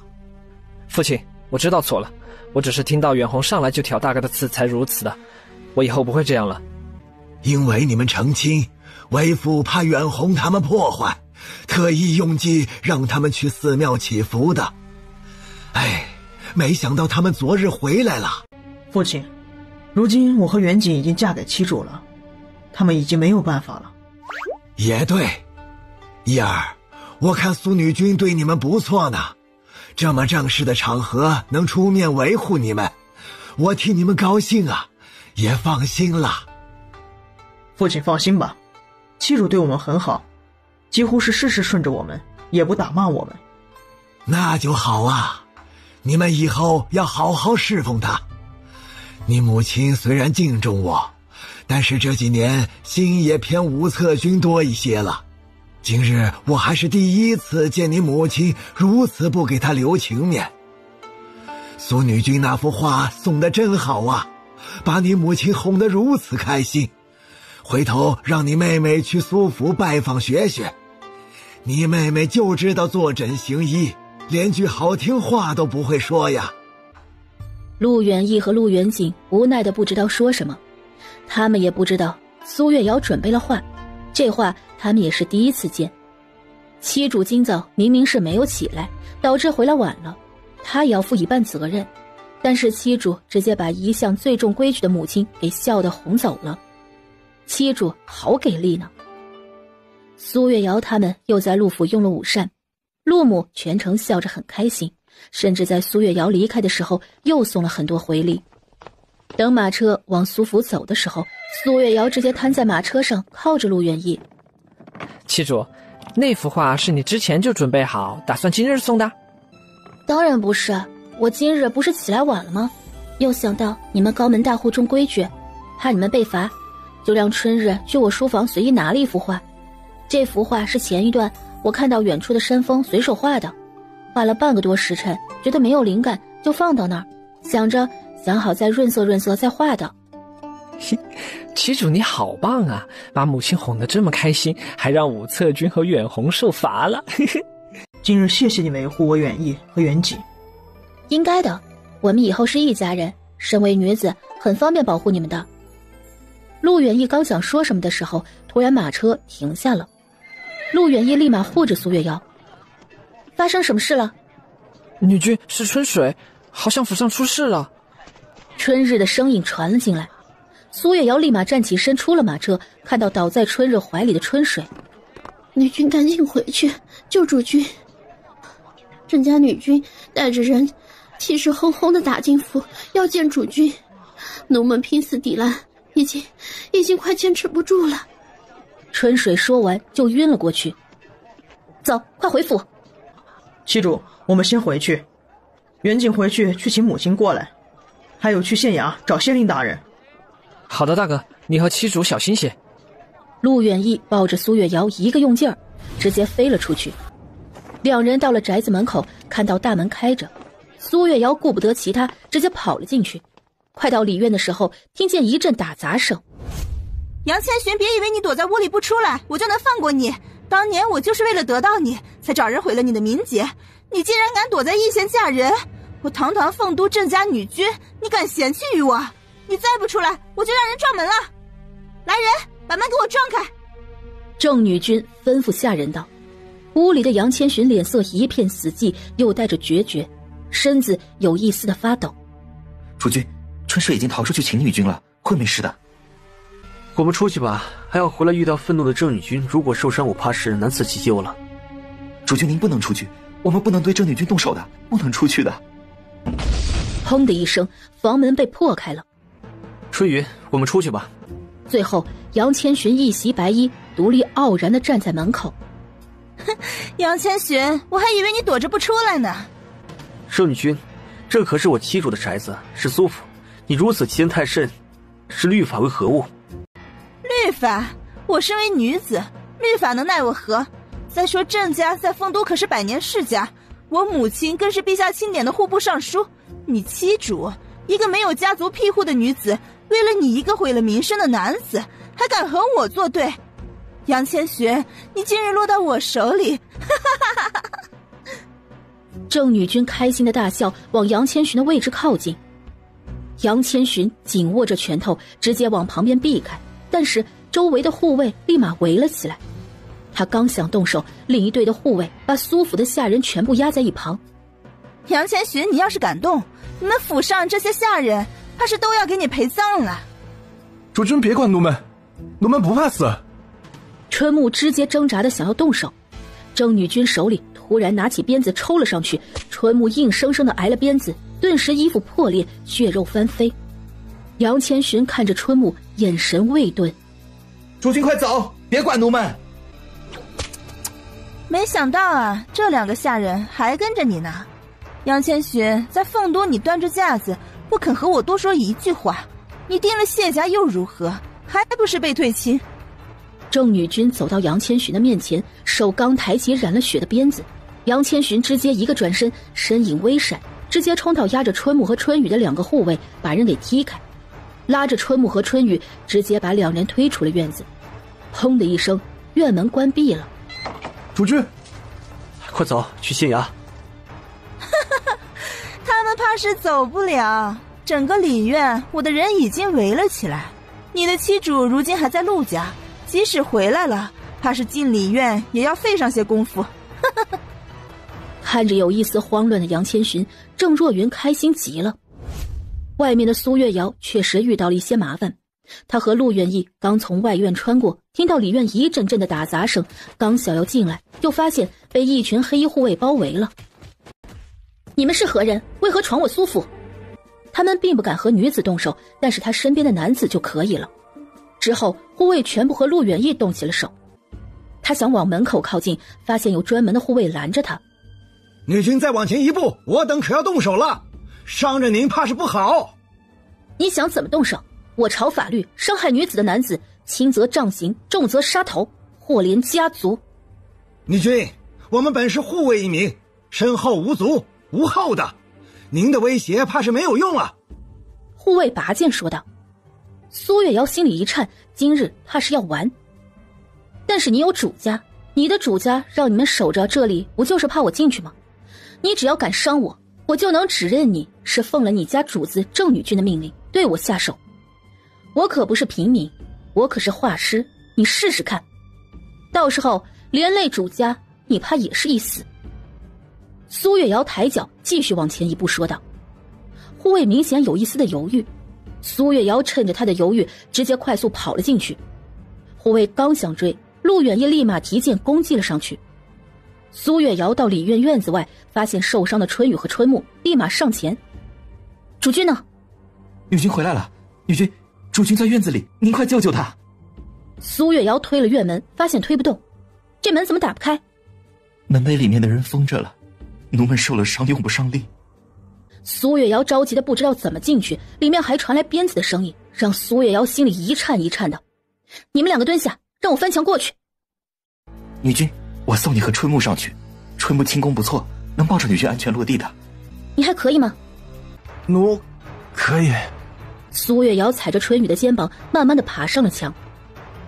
父亲，我知道错了，我只是听到远红上来就挑大哥的刺才如此的，我以后不会这样了。因为你们成亲，为父怕远红他们破坏，特意用计让他们去寺庙祈福的。哎，没想到他们昨日回来了。父亲，如今我和远景已经嫁给七主了，他们已经没有办法了。也对，一儿，我看苏女君对你们不错呢，这么正式的场合能出面维护你们，我替你们高兴啊，也放心了。父亲放心吧，妻主对我们很好，几乎是事事顺着我们，也不打骂我们。那就好啊，你们以后要好好侍奉她。你母亲虽然敬重我，但是这几年心也偏武策军多一些了。今日我还是第一次见你母亲如此不给她留情面。苏女君那幅画送得真好啊，把你母亲哄得如此开心。回头让你妹妹去苏府拜访学学，你妹妹就知道坐诊行医，连句好听话都不会说呀。陆远义和陆远景无奈的不知道说什么，他们也不知道苏月瑶准备了画，这画他们也是第一次见。妻主今早明明是没有起来，导致回来晚了，他也要负一半责任，但是妻主直接把一向最重规矩的母亲给笑得哄走了。妻主好给力呢。苏月瑶他们又在陆府用了午膳，陆母全程笑着很开心，甚至在苏月瑶离开的时候又送了很多回礼。等马车往苏府走的时候，苏月瑶直接瘫在马车上靠着陆远义。妻主，那幅画是你之前就准备好打算今日送的？当然不是，我今日不是起来晚了吗？又想到你们高门大户重规矩，怕你们被罚，就让春日去我书房随意拿了一幅画。这幅画是前一段我看到远处的山峰随手画的，画了半个多时辰，觉得没有灵感就放到那儿，想好再润色润色再画的。妻主你好棒啊，把母亲哄得这么开心，还让武策军和远红受罚了。今日谢谢你维护我远义和远景。应该的，我们以后是一家人，身为女子很方便保护你们的。陆远义刚想说什么的时候，突然马车停下了。陆远义立马护着苏月瑶。发生什么事了？女君，是春水，好像府上出事了。春日的声音传了进来。苏月瑶立马站起身出了马车，看到倒在春日怀里的春水。女君赶紧回去救主君。郑家女君带着人气势轰轰地打进府，要见主君。奴们拼死抵拦，已经快坚持不住了。春水说完就晕了过去。走，快回府。妻主，我们先回去。远景回去请母亲过来，还有去县衙找县令大人。好的，大哥，你和妻主小心些。陆远义抱着苏月瑶一个用劲儿，直接飞了出去。两人到了宅子门口，看到大门开着，苏月瑶顾不得其他，直接跑了进去。快到里院的时候，听见一阵打砸声。杨千寻，别以为你躲在屋里不出来，我就能放过你。当年我就是为了得到你，才找人毁了你的名节。你竟然敢躲在义县嫁人，我堂堂凤都郑家女君，你敢嫌弃于我？你再不出来，我就让人撞门了。来人，把门给我撞开。郑女君吩咐下人道。屋里的杨千寻脸色一片死寂，又带着决绝，身子有一丝的发抖。主君，春水已经逃出去请女君了，会没事的。我们出去吧，还要回来遇到愤怒的郑女君，如果受伤，我怕是难辞其咎了。主君您不能出去，我们不能对郑女君动手的，不能出去的。砰的一声，房门被破开了。春雨，我们出去吧。最后杨千寻一袭白衣，独立傲然地站在门口。杨千寻，我还以为你躲着不出来呢。郑女君，这可是我妻主的宅子，是苏府，你如此欺人太甚，视律法为何物？律法？我身为女子，律法能奈我何？再说郑家在丰都可是百年世家，我母亲更是陛下钦点的户部尚书，你妻主一个没有家族庇护的女子，为了你一个毁了名声的男子，还敢和我作对？杨千寻，你今日落到我手里，郑女君开心的大笑，往杨千寻的位置靠近。杨千寻紧握着拳头，直接往旁边避开，但是周围的护卫立马围了起来。他刚想动手，另一队的护卫把苏府的下人全部压在一旁。杨千寻，你要是敢动，你们府上这些下人怕是都要给你陪葬了。主君别管奴们，奴们不怕死。春木直接挣扎的想要动手，郑女君手里突然拿起鞭子抽了上去，春木硬生生地挨了鞭子，顿时衣服破裂，血肉翻飞。杨千寻看着春木，眼神未顿。主君快走，别管奴们。没想到啊，这2个下人还跟着你呢。杨千寻，在凤都你端着架子，不肯和我多说一句话，你定了谢家又如何？还不是被退亲？郑女君走到杨千寻的面前，手刚抬起染了血的鞭子，杨千寻直接一个转身，身影微闪，直接冲到压着春木和春雨的2个护卫，把人给踢开，拉着春木和春雨直接把2人推出了院子。砰的一声，院门关闭了。主君，快走去县衙。他们怕是走不了，整个里院我的人已经围了起来。你的妻主如今还在陆家，即使回来了，怕是进里院也要费上些功夫。看着有一丝慌乱的杨千寻，郑若云开心极了。外面的苏月瑶确实遇到了一些麻烦，他和陆远义刚从外院穿过，听到里院一阵阵的打杂声，刚想要进来，就发现被一群黑衣护卫包围了。你们是何人？为何闯我苏府？他们并不敢和女子动手，但是他身边的男子就可以了。之后护卫全部和陆远义动起了手。他想往门口靠近，发现有专门的护卫拦着他。女君再往前一步，我等可要动手了，伤着您怕是不好。你想怎么动手？我朝法律，伤害女子的男子，轻则杖刑，重则杀头，祸连家族。女君，我们本是护卫一名，身后无足无后的，您的威胁怕是没有用了。护卫拔剑说道。苏月瑶心里一颤，今日他是要完。但是你有主家，你的主家让你们守着这里，不就是怕我进去吗？你只要敢伤我，我就能指认你是奉了你家主子郑女君的命令对我下手。我可不是平民，我可是画师，你试试看，到时候连累主家，你怕也是一死。苏月瑶抬脚继续往前一步说道。护卫明显有一丝的犹豫，苏月瑶趁着他的犹豫，直接快速跑了进去。护卫刚想追，陆远义立马提剑攻击了上去。苏月瑶到里院院子外，发现受伤的春雨和春木，立马上前。主君呢？女君回来了，女君，主君在院子里，您快救救他。苏月瑶推了院门，发现推不动，这门怎么打不开？门被里面的人封着了，奴们受了伤，用不上力。苏月瑶着急的不知道怎么进去，里面还传来鞭子的声音，让苏月瑶心里一颤一颤的。你们2个蹲下，让我翻墙过去。女君，我送你和春木上去，春木轻功不错，能抱着女君安全落地的。你还可以吗？奴可以。苏月瑶踩着春雨的肩膀，慢慢的爬上了墙。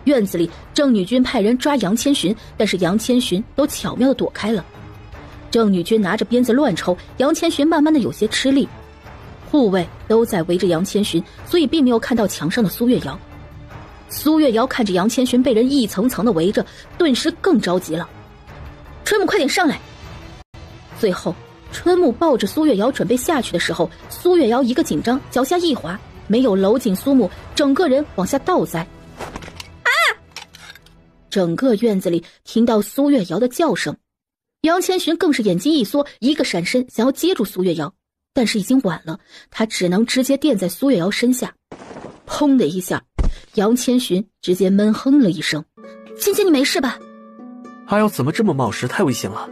院子里，郑女君派人抓杨千寻，但是杨千寻都巧妙的躲开了。郑女君拿着鞭子乱抽，杨千寻慢慢的有些吃力。护卫都在围着杨千寻，所以并没有看到墙上的苏月瑶。苏月瑶看着杨千寻被人一层层的围着，顿时更着急了。春木，快点上来！最后春木抱着苏月瑶准备下去的时候，苏月瑶一个紧张，脚下一滑，没有搂紧苏木，整个人往下倒栽。啊！整个院子里听到苏月瑶的叫声，杨千寻更是眼睛一缩，一个闪身想要接住苏月瑶，但是已经晚了，他只能直接垫在苏月瑶身下。砰的一下，杨千寻直接闷哼了一声。芊芊，你没事吧？阿瑶怎么这么冒失，太危险了。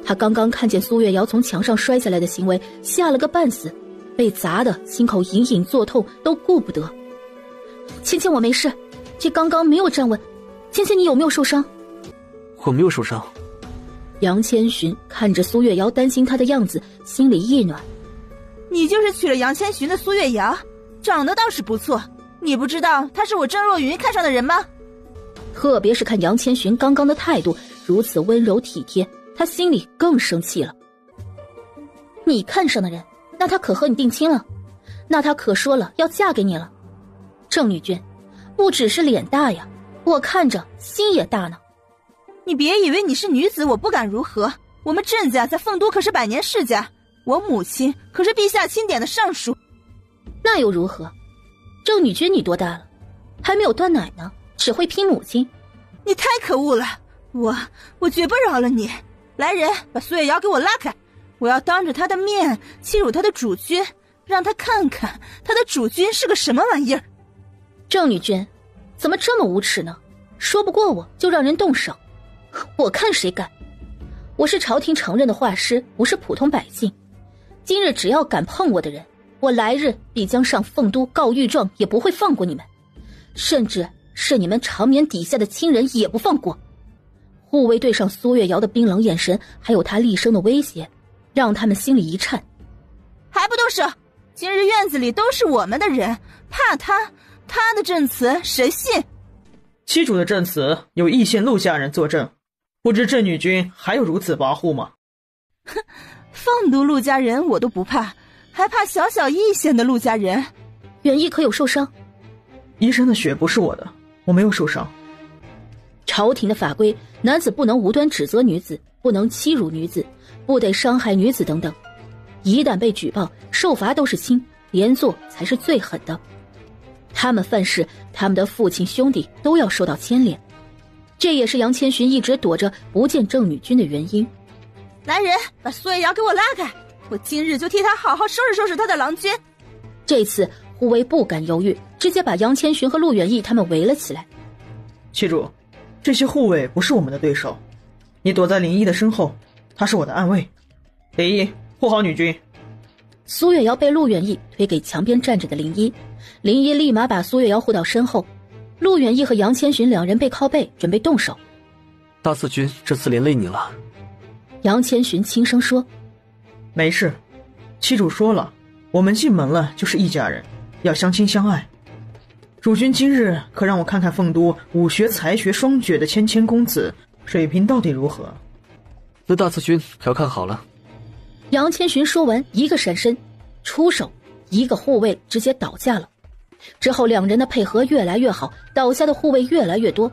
他刚刚看见苏月瑶从墙上摔下来的行为，吓了个半死，被砸的心口隐隐作痛，都顾不得。芊芊，我没事，这刚刚没有站稳。芊芊，你有没有受伤？我没有受伤。杨千寻看着苏月瑶担心他的样子，心里一暖。你就是娶了杨千寻的苏月瑶，长得倒是不错，你不知道她是我郑若云看上的人吗？特别是看杨千寻刚刚的态度如此温柔体贴，他心里更生气了。你看上的人，那他可和你定亲了，那他可说了要嫁给你了。郑女君，不只是脸大呀，我看着心也大呢。你别以为你是女子我不敢如何，我们郑家在凤都可是百年世家，我母亲可是陛下钦点的尚书。那又如何？郑女君你多大了？还没有断奶呢，只会拼母亲。你太可恶了，我绝不饶了你。来人，把苏月瑶给我拉开！我要当着他的面欺辱他的主君，让他看看他的主君是个什么玩意儿。郑女君，怎么这么无耻呢？说不过我就让人动手，我看谁敢！我是朝廷承认的画师，不是普通百姓。今日只要敢碰我的人，我来日必将上凤都告御状，也不会放过你们，甚至是你们长眠底下的亲人也不放过。护卫对上苏月瑶的冰冷眼神，还有他厉声的威胁，让他们心里一颤。还不动手！今日院子里都是我们的人，怕他的证词谁信？七主的证词有义县陆家人作证，不知郑女君还有如此跋扈吗？哼，凤都陆家人我都不怕，还怕小小义县的陆家人？远义可有受伤？医生的血不是我的，我没有受伤。朝廷的法规，男子不能无端指责女子，不能欺辱女子，不得伤害女子等等。一旦被举报，受罚都是轻，连坐才是最狠的。他们犯事，他们的父亲兄弟都要受到牵连。这也是杨千寻一直躲着不见郑女君的原因。来人，把苏月瑶给我拉开！我今日就替他好好收拾收拾他的郎君。这次护卫不敢犹豫，直接把杨千寻和陆远义他们围了起来。七主，这些护卫不是我们的对手，你躲在林一的身后，他是我的暗卫。林一，护好女君。苏月瑶被陆远义推给墙边站着的林一，林一立马把苏月瑶护到身后。陆远义和杨千寻两人背靠背，准备动手。大四君这次连累你了。杨千寻轻声说：没事，七主说了，我们进门了就是一家人，要相亲相爱。主君今日可让我看看凤都武学才学双绝的谦公子水平到底如何。那大四君可要看好了。杨千寻说完，一个闪身出手，一个护卫直接倒下了。之后两人的配合越来越好，倒下的护卫越来越多。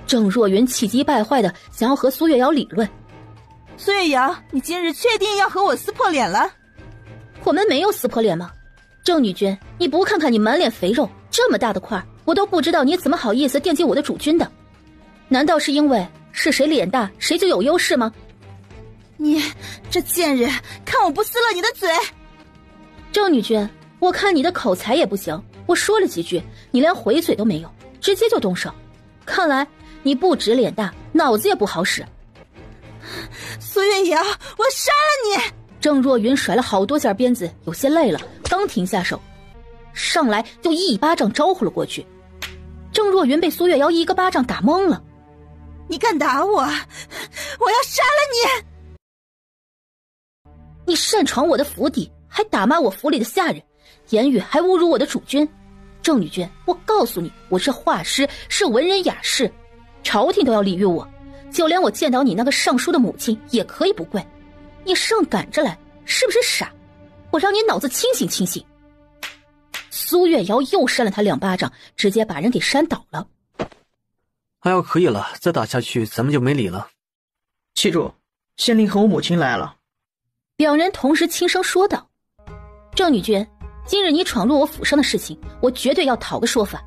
郑若云气急败坏的想要和苏月瑶理论。苏月瑶，你今日确定要和我撕破脸了？我们没有撕破脸吗？郑女君，你不看看你满脸肥肉，这么大的块，我都不知道你怎么好意思惦记我的主君的。难道是因为是谁脸大谁就有优势吗？你这贱人，看我不撕了你的嘴！郑女君，我看你的口才也不行，我说了几句，你连回嘴都没有，直接就动手。看来你不止脸大，脑子也不好使。苏月瑶，我杀了你！郑若云甩了好多下鞭子，有些累了，刚停下手，上来就一巴掌招呼了过去。郑若云被苏月瑶一个巴掌打懵了。你敢打我，我要杀了你！你擅闯我的府邸，还打骂我府里的下人，言语还侮辱我的主君。郑女君，我告诉你，我是画师，是文人雅士，朝廷都要礼遇我，就连我见到你那个尚书的母亲也可以不跪。你上赶着来，是不是傻？我让你脑子清醒清醒。苏月瑶又扇了他2巴掌，直接把人给扇倒了。哎呦，可以了，再打下去咱们就没理了。七主，县令和我母亲来了。两人同时轻声说道：郑女君，今日你闯入我府上的事情，我绝对要讨个说法。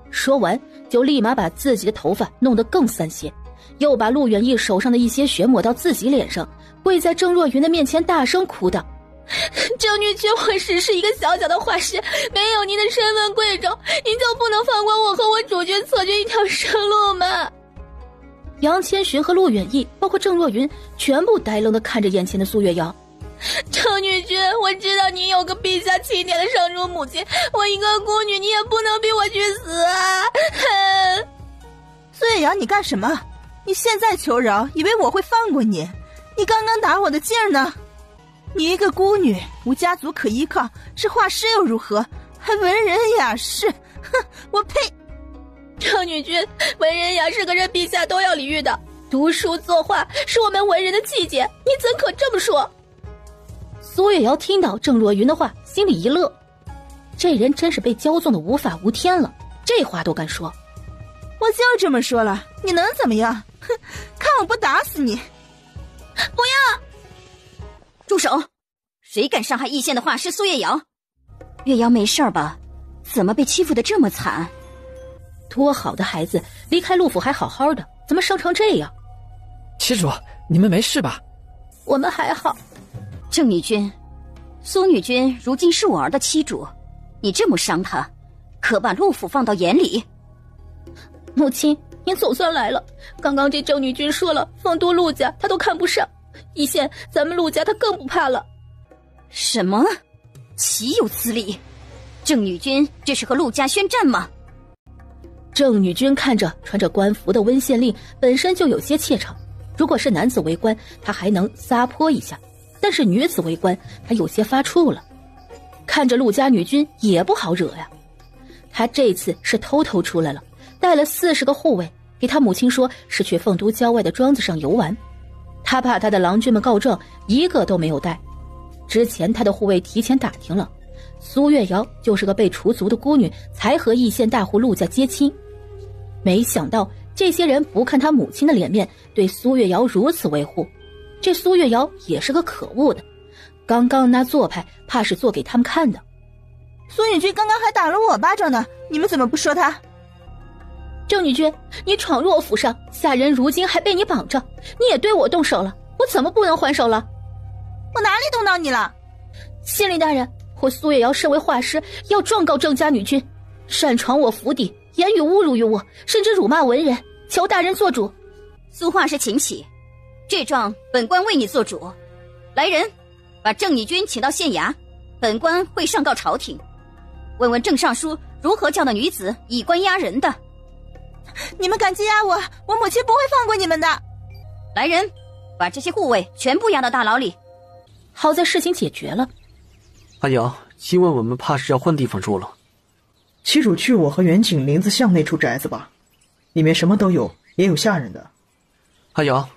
说完就立马把自己的头发弄得更散些，又把陆远义手上的一些血抹到自己脸上，跪在郑若云的面前大声哭道：郑女君，我只是一个小小的画师，没有您的身份贵重，您就不能放过我和我主君策军一条生路吗？杨千寻和陆远义包括郑若云全部呆愣地看着眼前的苏月瑶。郑女君，我知道你有个陛下钦点的尚书母亲，我一个孤女，你也不能逼我去死啊！苏月瑶，你干什么？你现在求饶，以为我会放过你？你刚刚打我的劲儿呢？你一个孤女，无家族可依靠，是画师又如何？还文人雅士，哼，我呸！郑女君，文人雅士跟着陛下都要礼遇的，读书作画是我们文人的气节，你怎可这么说？苏月瑶听到郑若云的话，心里一乐，这人真是被骄纵的无法无天了，这话都敢说。我就这么说了，你能怎么样？哼，看我不打死你！不要！住手！谁敢伤害义县的画师苏月瑶？月瑶没事吧？怎么被欺负得这么惨？多好的孩子，离开陆府还好好的，怎么伤成这样？七主，你们没事吧？我们还好。郑女君，苏女君如今是我儿的妻主，你这么伤她，可把陆府放到眼里？母亲，您总算来了。刚刚这郑女君说了，丰都陆家她都看不上，一线咱们陆家她更不怕了。什么？岂有此理！郑女君这是和陆家宣战吗？郑女君看着穿着官服的温县令，本身就有些怯场。如果是男子为官，她还能撒泼一下，但是女子为官，她有些发怵了。看着陆家女君也不好惹呀。她这次是偷偷出来了，带了40个护卫，给她母亲说是去凤都郊外的庄子上游玩。她怕她的郎君们告状，一个都没有带。之前她的护卫提前打听了，苏月瑶就是个被除族的孤女，才和义县大户陆家结亲。没想到这些人不看她母亲的脸面，对苏月瑶如此维护。这苏月瑶也是个可恶的，刚刚那做派怕是做给他们看的。苏女君刚刚还打了我巴掌呢，你们怎么不说她？郑女君，你闯入我府上，下人如今还被你绑着，你也对我动手了，我怎么不能还手了？我哪里动到你了？县令大人，我苏月瑶身为画师，要状告郑家女君擅闯我府邸，言语侮辱于我，甚至辱骂文人，求大人做主。苏画师请起，这状本官为你做主。来人，把郑女君请到县衙，本官会上告朝廷。问问郑尚书如何叫那女子以官压人的。你们敢羁押我，我母亲不会放过你们的。来人，把这些护卫全部押到大牢里。好在事情解决了。阿瑶，今晚我们怕是要换地方住了。妻主去我和远景林子巷那处宅子吧，里面什么都有，也有下人的。阿瑶，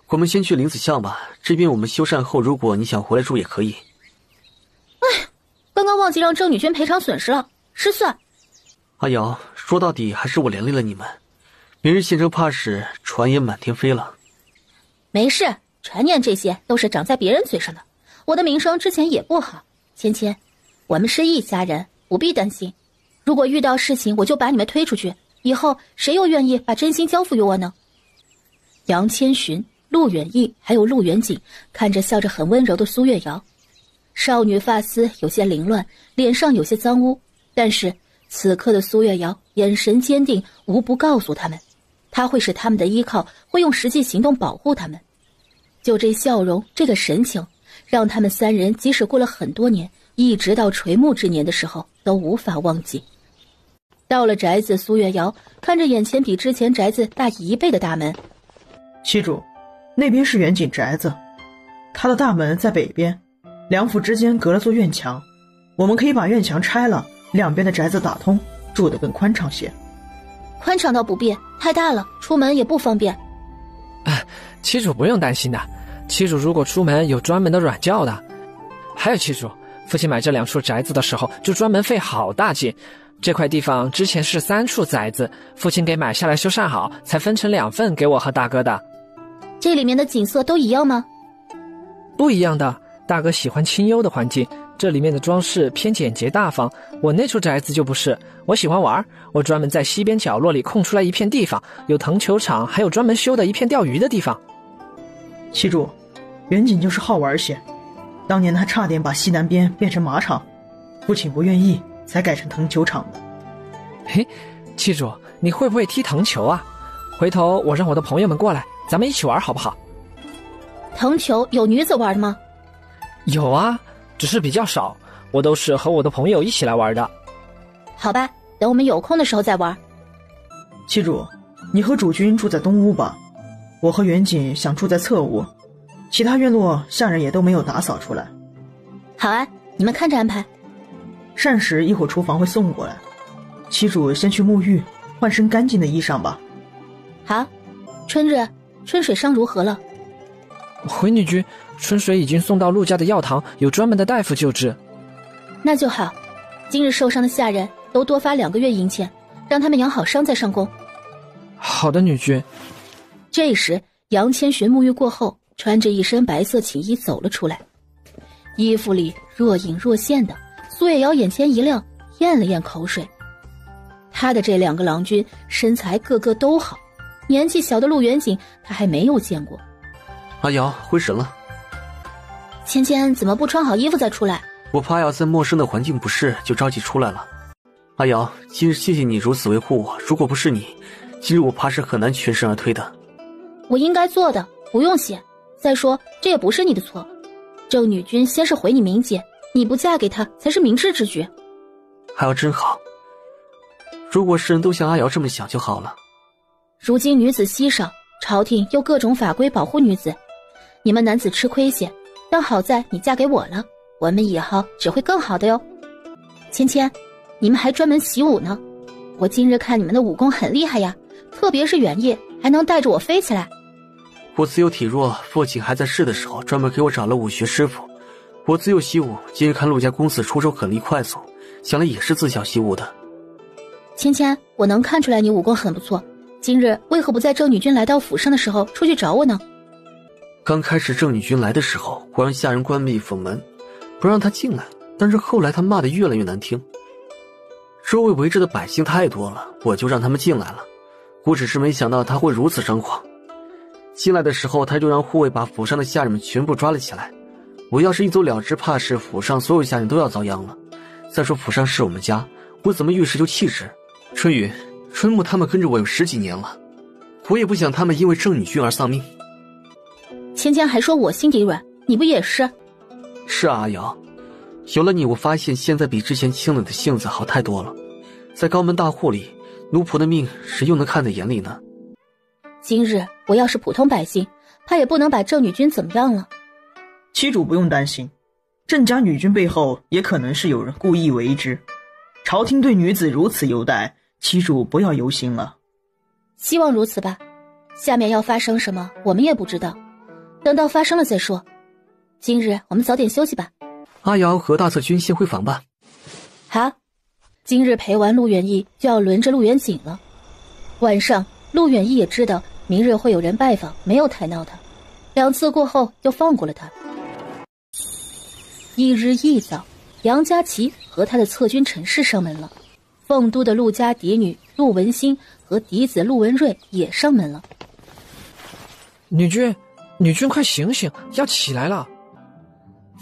我们先去林子巷吧，这边我们修缮后，如果你想回来住也可以。哎，刚刚忘记让郑女君赔偿损失了，失算。阿瑶，说到底还是我连累了你们，明日县城怕是传言满天飞了。没事，传言这些都是长在别人嘴上的，我的名声之前也不好。芊芊，我们是一家人，不必担心。如果遇到事情，我就把你们推出去，以后谁又愿意把真心交付于我呢？杨千寻、陆远义还有陆远景看着笑着很温柔的苏月瑶，少女发丝有些凌乱，脸上有些脏污，但是此刻的苏月瑶眼神坚定，无不告诉他们，她会是他们的依靠，会用实际行动保护他们。就这笑容，这个神情，让他们三人即使过了很多年，一直到垂暮之年的时候都无法忘记。到了宅子，苏月瑶看着眼前比之前宅子大1倍的大门。妻主，那边是远景宅子，他的大门在北边，两府之间隔了座院墙，我们可以把院墙拆了，两边的宅子打通，住得更宽敞些。宽敞倒不必，太大了，出门也不方便。妻主不用担心的，妻主如果出门有专门的软轿的。还有妻主，父亲买这2处宅子的时候就专门费好大劲，这块地方之前是3处宅子，父亲给买下来修缮好，才分成2份给我和大哥的。这里面的景色都一样吗？不一样的，大哥喜欢清幽的环境，这里面的装饰偏简洁大方，我那处宅子就不是，我喜欢玩，我专门在西边角落里空出来一片地方，有藤球场，还有专门修的一片钓鱼的地方。妻主，远景就是好玩些，当年他差点把西南边变成马场，父亲不愿意才改成藤球场的。嘿，妻主，你会不会踢藤球啊？回头我让我的朋友们过来，咱们一起玩好不好？藤球有女子玩的吗？有啊，只是比较少，我都是和我的朋友一起来玩的。好吧，等我们有空的时候再玩。妻主，你和主君住在东屋吧，我和远景想住在侧屋，其他院落下人也都没有打扫出来。好啊，你们看着安排。膳食一会儿厨房会送过来，妻主先去沐浴，换身干净的衣裳吧。好，春日，春水伤如何了？回女君，春水已经送到陆家的药堂，有专门的大夫救治。那就好，今日受伤的下人都多发2个月银钱，让他们养好伤再上工。好的，女君。这时杨千寻沐浴过后，穿着一身白色寝衣走了出来，衣服里若隐若现的，苏月瑶眼前一亮，咽了咽口水。他的这2个郎君身材个个都好，年纪小的陆远景他还没有见过，阿瑶，回神了。芊芊怎么不穿好衣服再出来？我怕阿瑶在陌生的环境不适，就着急出来了。阿瑶，今日谢谢你如此维护我，如果不是你，今日我怕是很难全身而退的。我应该做的，不用谢。再说，这也不是你的错。郑女君先是毁你名节，你不嫁给他才是明智之举。阿瑶真好，如果世人都像阿瑶这么想就好了。如今女子稀少，朝廷又各种法规保护女子，你们男子吃亏些，但好在你嫁给我了，我们以后只会更好的哟。芊芊，你们还专门习武呢，我今日看你们的武功很厉害呀，特别是远夜还能带着我飞起来。我自幼体弱，父亲还在世的时候专门给我找了武学师傅。我自幼习武，今日看陆家公子出手狠厉快速，想来也是自小习武的。芊芊，我能看出来你武功很不错，今日为何不在郑女君来到府上的时候出去找我呢？刚开始郑女君来的时候，我让下人关闭府门，不让她进来，但是后来她骂得越来越难听。周围围着的百姓太多了，我就让他们进来了。我只是没想到她会如此张狂。进来的时候，他就让护卫把府上的下人们全部抓了起来。我要是一走了之，怕是府上所有下人都要遭殃了。再说府上是我们家，我怎么遇事就弃之？春雨、春木他们跟着我有10几年了，我也不想他们因为郑女君而丧命。芊芊还说我心底软，你不也是？是啊，阿瑶，有了你，我发现现在比之前清冷的性子好太多了。在高门大户里，奴仆的命谁又能看在眼里呢？今日我要是普通百姓，怕也不能把郑女君怎么样了。妻主不用担心，郑家女君背后也可能是有人故意为之。朝廷对女子如此优待，妻主不要忧心了。希望如此吧。下面要发生什么，我们也不知道，等到发生了再说。今日我们早点休息吧。阿瑶和大策军先回房吧。好，今日陪完陆远义，就要轮着陆远景了。晚上陆远义也知道明日会有人拜访，没有太闹他，2次过后就放过了他。一日一早，杨佳琪和他的侧军陈氏上门了，凤都的陆家嫡女陆文馨和嫡子陆文瑞也上门了。女君快醒醒，要起来了。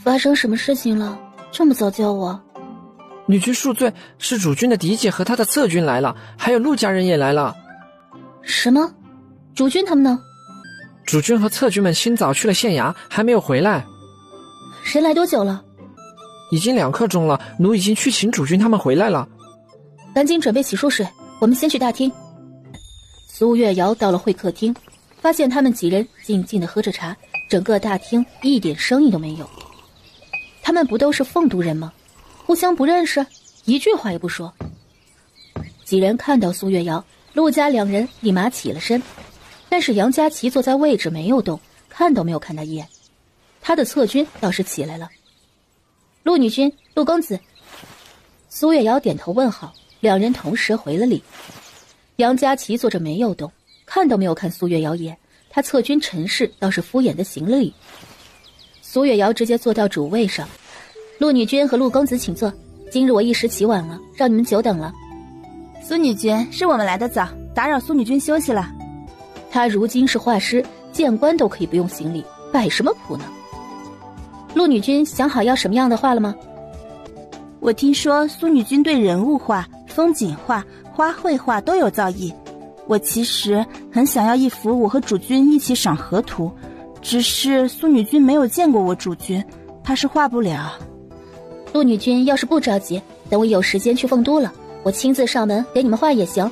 发生什么事情了？这么早叫我？女君恕罪，是主君的嫡姐和他的侧军来了，还有陆家人也来了。什么？主君他们呢？主君和侧军们清早去了县衙，还没有回来。人来多久了？已经2刻钟了，奴已经去请主君他们回来了。赶紧准备洗漱水，我们先去大厅。苏月瑶到了会客厅，发现他们几人静静地喝着茶，整个大厅一点声音都没有。他们不都是凤都人吗？互相不认识，一句话也不说。几人看到苏月瑶，陆家2人立马起了身，但是杨佳琪坐在位置没有动，看都没有看他一眼。他的侧军倒是起来了。陆女君、陆公子。苏月瑶点头问好，2人同时回了礼。杨佳琪坐着没有动，看都没有看苏月瑶一眼，他侧军陈氏倒是敷衍地行了礼。苏月瑶直接坐到主位上。陆女君和陆公子请坐，今日我一时起晚了，让你们久等了。苏女君，是我们来得早，打扰苏女君休息了。他如今是画师，见官都可以不用行礼，摆什么谱呢？陆女君想好要什么样的画了吗？我听说苏女君对人物画、风景画、花卉画都有造诣，我其实很想要一幅我和主君一起赏荷图，只是苏女君没有见过我主君，她是画不了。陆女君要是不着急，等我有时间去凤都了，我亲自上门给你们画也行。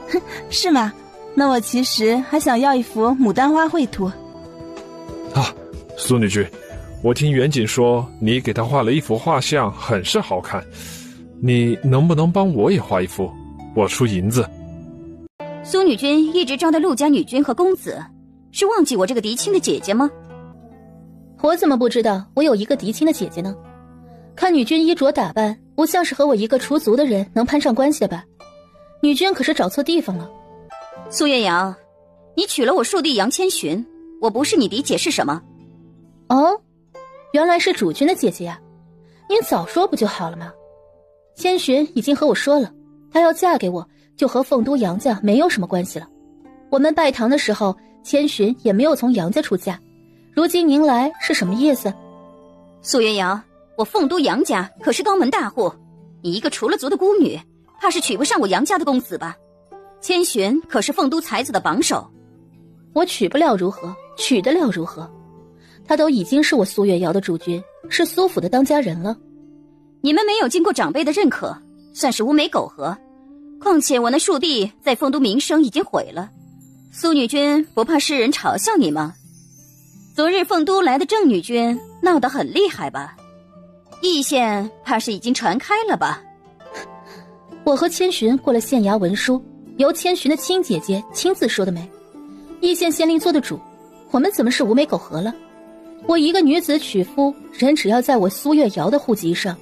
哼，是吗？那我其实还想要一幅牡丹花绘图。啊，苏女君，我听远景说你给他画了一幅画像，很是好看，你能不能帮我也画一幅？我出银子。苏女君一直招待陆家女君和公子，是忘记我这个嫡亲的姐姐吗？我怎么不知道我有一个嫡亲的姐姐呢？看女君衣着打扮，不像是和我一个出族的人能攀上关系的吧？女君可是找错地方了。苏月瑶，你娶了我庶弟杨千寻，我不是你嫡姐是什么？哦，原来是主君的姐姐呀，您早说不就好了吗？千寻已经和我说了，她要嫁给我，就和凤都杨家没有什么关系了。我们拜堂的时候，千寻也没有从杨家出嫁，如今您来是什么意思？苏月瑶，我凤都杨家可是高门大户，你一个除了族的孤女，怕是娶不上我杨家的公子吧？千寻可是凤都才子的榜首，我娶不了如何，娶得了如何？他都已经是我苏月瑶的主君，是苏府的当家人了。你们没有经过长辈的认可，算是无媒苟合。况且我那庶弟在凤都名声已经毁了，苏女君不怕世人嘲笑你吗？昨日凤都来的郑女君闹得很厉害吧？义县怕是已经传开了吧？我和千寻过了县衙文书，由千寻的亲姐姐亲自说的媒，义县县令做的主，我们怎么是无媒苟合了？我一个女子娶夫，人只要在我苏月瑶的户籍上，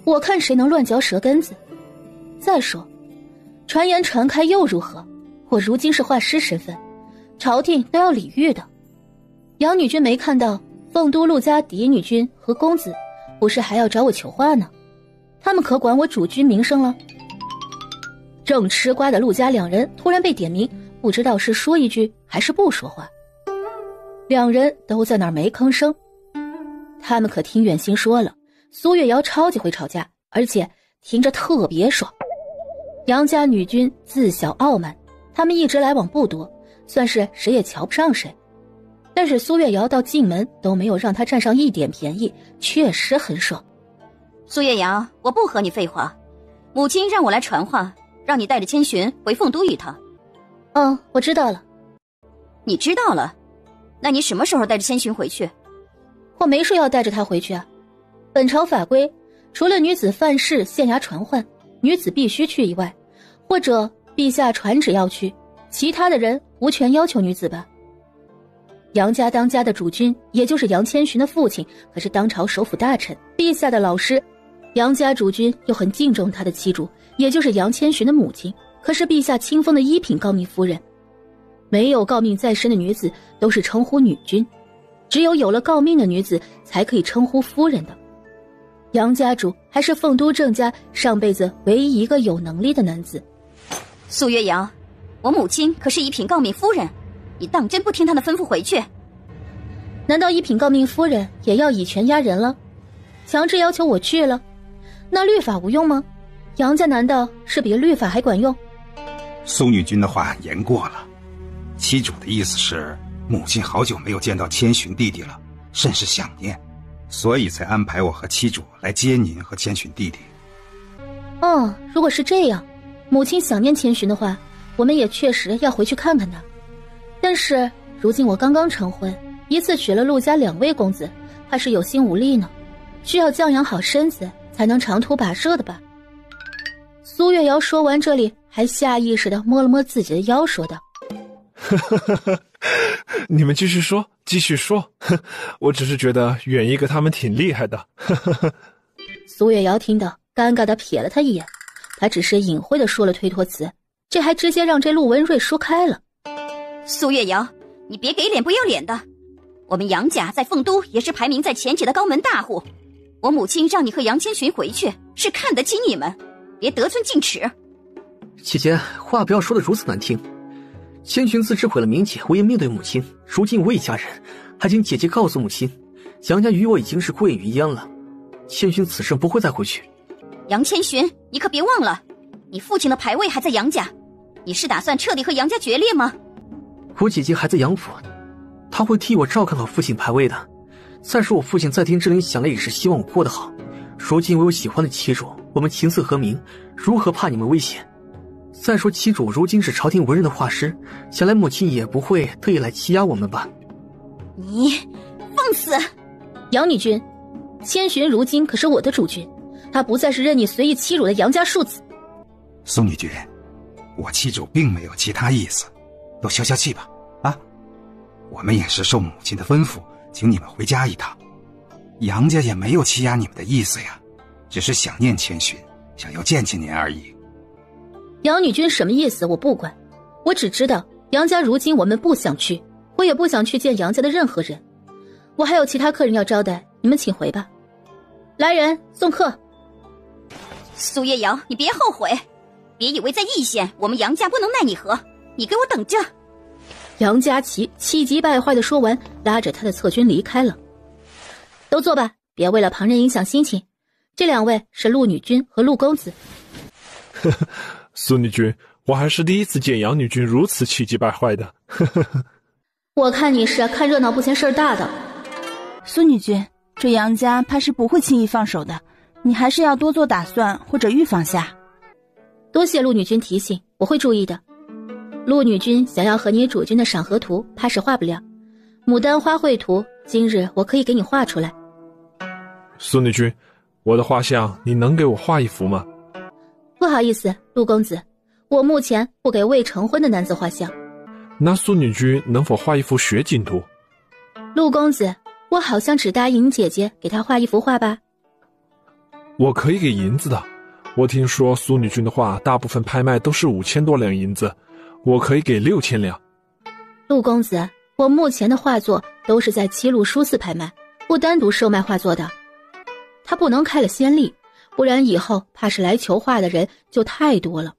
我看谁能乱嚼舌根子。再说传言传开又如何？我如今是画师身份，朝廷都要礼遇的。杨女君没看到凤都陆家嫡女君和公子不是还要找我求话呢？他们可管我主君名声了？正吃瓜的陆家两人突然被点名，不知道是说一句还是不说话。两人都在那儿没吭声。他们可听远心说了，苏月瑶超级会吵架，而且听着特别爽。杨家女君自小傲慢，他们一直来往不多，算是谁也瞧不上谁。但是苏月瑶到进门都没有让她占上一点便宜，确实很爽。苏月瑶，我不和你废话，母亲让我来传话，让你带着千寻回凤都一趟。我知道了。你知道了？那你什么时候带着千寻回去？我没说要带着她回去啊。本朝法规，除了女子犯事县衙传唤，女子必须去以外，或者陛下传旨要去，其他的人无权要求女子吧。杨家当家的主君，也就是杨千寻的父亲，可是当朝首辅大臣，陛下的老师。杨家主君又很敬重他的妻主，也就是杨千寻的母亲，可是陛下亲封的一品诰命夫人。没有诰命在身的女子都是称呼女君，只有有了诰命的女子才可以称呼夫人的。杨家主还是凤都郑家上辈子唯一一个有能力的男子。苏月瑶，我母亲可是一品诰命夫人，你当真不听她的吩咐回去？难道一品诰命夫人也要以权压人了？强制要求我去了？那律法无用吗？杨家难道是比律法还管用？苏女君的话言过了，妻主的意思是母亲好久没有见到千寻弟弟了，甚是想念，所以才安排我和妻主来接您和千寻弟弟。如果是这样，母亲想念千寻的话，我们也确实要回去看看他。但是如今我刚刚成婚，一次娶了陆家2位公子，怕是有心无力呢，需要降养好身子才能长途跋涉的吧。苏月瑶说完这里，还下意识地摸了摸自己的腰，说道：你们继续说，继续说，我只是觉得远一个他们挺厉害的。苏月瑶听到，尴尬地瞥了他一眼，他只是隐晦地说了推脱词，这还直接让这陆文瑞说开了。苏月瑶，你别给脸不要脸的，我们杨家在凤都也是排名在前几的高门大户，我母亲让你和杨千寻回去，是看得起你们，别得寸进尺。姐姐，话不要说得如此难听。千寻自知毁了名节，无颜面对母亲，如今我已嫁人，还请姐姐告诉母亲，杨家与我已经是过眼云烟了，千寻此生不会再回去。杨千寻，你可别忘了，你父亲的牌位还在杨家，你是打算彻底和杨家决裂吗？我姐姐还在杨府，她会替我照看好父亲牌位的。再说我父亲在天之灵想来也是希望我过得好，如今我有喜欢的妻主，我们琴瑟和鸣，如何怕你们危险？再说妻主如今是朝廷文人的画师，想来母亲也不会特意来欺压我们吧？你放肆！杨女君，千寻如今可是我的主君，她不再是任你随意欺辱的杨家庶子。苏女君，我妻主并没有其他意思，都消消气吧。我们也是受母亲的吩咐，请你们回家一趟。杨家也没有欺压你们的意思呀，只是想念千寻，想要见见您而已。杨女君什么意思我不管，我只知道杨家如今我们不想去，我也不想去见杨家的任何人，我还有其他客人要招待，你们请回吧。来人，送客。苏月瑶，你别后悔，别以为在义县我们杨家不能奈你何，你给我等着。杨佳琪气急败坏地说完，拉着他的侧军离开了。都坐吧，别为了旁人影响心情。这2位是陆女君和陆公子。呵呵，苏女君，我还是第一次见杨女君如此气急败坏的。呵呵呵。我看你是看热闹不嫌事儿大的。苏女君，这杨家怕是不会轻易放手的，你还是要多做打算或者预防下。多谢陆女君提醒，我会注意的。陆女君想要和你主君的赏荷图，怕是画不了。牡丹花卉图，今日我可以给你画出来。苏女君，我的画像你能给我画一幅吗？不好意思，陆公子，我目前不给未成婚的男子画像。那苏女君能否画一幅雪景图？陆公子，我好像只答应你姐姐给她画一幅画吧。我可以给银子的，我听说苏女君的画大部分拍卖都是5000多两银子，我可以给6000两。陆公子，我目前的画作都是在七路书肆拍卖，不单独售卖画作的。他不能开了先例，不然以后怕是来求画的人就太多了，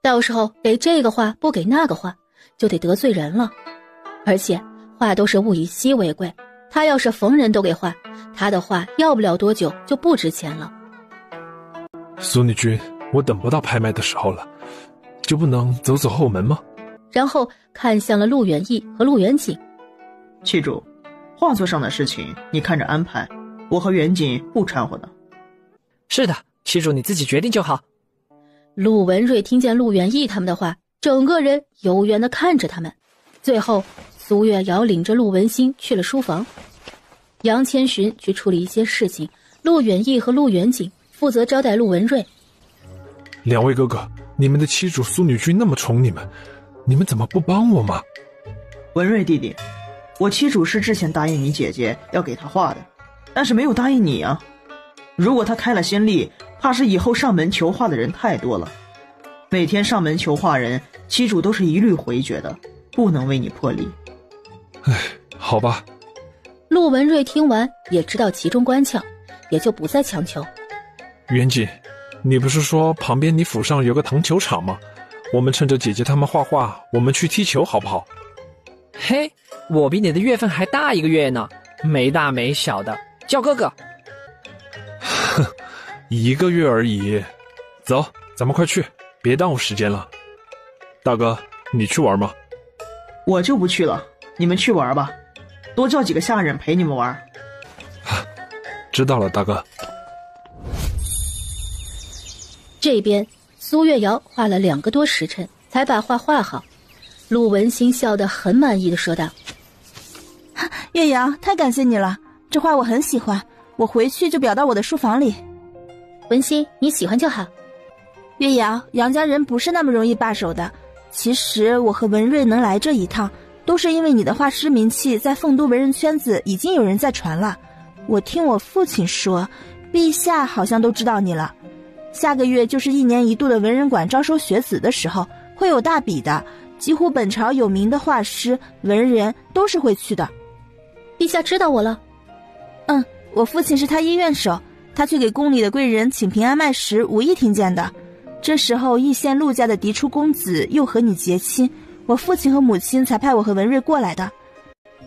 到时候给这个画不给那个画，就得得罪人了。而且画都是物以稀为贵，他要是逢人都给画，他的画要不了多久就不值钱了。苏女君，我等不到拍卖的时候了，就不能走走后门吗？然后看向了陆远义和陆远景。七主，画作上的事情你看着安排，我和远景不掺和的。是的，七主你自己决定就好。陆文瑞听见陆远义他们的话，整个人幽怨地看着他们。最后苏月瑶领着陆文馨去了书房，杨千寻去处理一些事情，陆远义和陆远景负责招待陆文瑞。2位哥哥，你们的妻主苏女君那么宠你们，你们怎么不帮我吗？文瑞弟弟，我妻主是之前答应你姐姐要给她画的，但是没有答应你啊。如果她开了先例，怕是以后上门求画的人太多了。每天上门求画人，妻主都是一律回绝的，不能为你破例。唉，好吧。陆文瑞听完也知道其中关窍，也就不再强求。远景，你不是说旁边你府上有个糖球场吗？我们趁着姐姐他们画画，我们去踢球好不好？嘿，我比你的月份还大1个月呢，没大没小的，叫哥哥。哼，1个月而已。走，咱们快去，别耽误时间了。大哥，你去玩吗？我就不去了，你们去玩吧，多叫几个下人陪你们玩。知道了，大哥。这边苏月瑶画了2个多时辰才把画画好，陆文馨笑得很满意的说道：月瑶，太感谢你了，这画我很喜欢，我回去就裱到我的书房里。文馨，你喜欢就好。月瑶，杨家人不是那么容易罢手的，其实我和文瑞能来这一趟，都是因为你的画师名气在凤都文人圈子已经有人在传了。我听我父亲说，陛下好像都知道你了。下个月就是1年1度的文人馆招收学子的时候，会有大比的，几乎本朝有名的画师、文人都是会去的。陛下知道我了？我父亲是他医院手，他去给宫里的贵人请平安脉时无意听见的。这时候义县陆家的嫡出公子又和你结亲，我父亲和母亲才派我和文瑞过来的。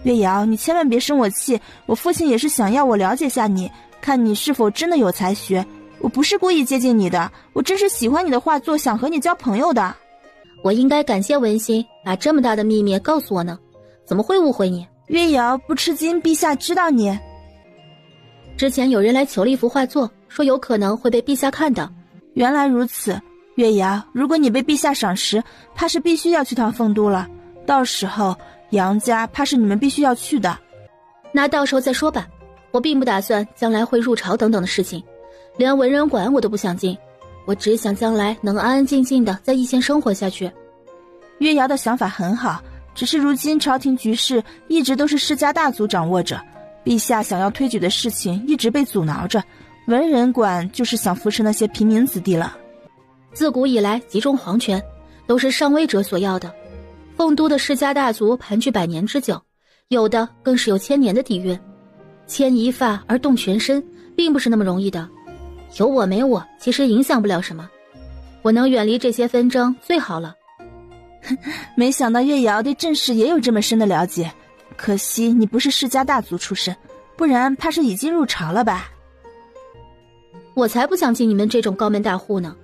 月瑶，你千万别生我气，我父亲也是想要我了解下你，看你是否真的有才学。我不是故意接近你的，我真是喜欢你的画作，想和你交朋友的。我应该感谢文馨把这么大的秘密告诉我呢，怎么会误会你？月瑶，不吃惊，陛下知道你。之前有人来求了一幅画作，说有可能会被陛下看到。原来如此，月瑶，如果你被陛下赏识，怕是必须要去趟凤都了，到时候杨家怕是你们必须要去的。那到时候再说吧，我并不打算将来会入朝等等的事情，连文人馆我都不想进，我只想将来能安安静静的在一线生活下去。月瑶的想法很好，只是如今朝廷局势一直都是世家大族掌握着，陛下想要推举的事情一直被阻挠着，文人馆就是想扶持那些平民子弟了。自古以来集中皇权都是上位者所要的，凤都的世家大族盘踞100年之久，有的更是有1000年的底蕴，牵一发而动全身并不是那么容易的。有我没我其实影响不了什么，我能远离这些纷争最好了。没想到月瑶对正事也有这么深的了解，可惜你不是世家大族出身，不然怕是已经入朝了吧？我才不想进你们这种高门大户呢。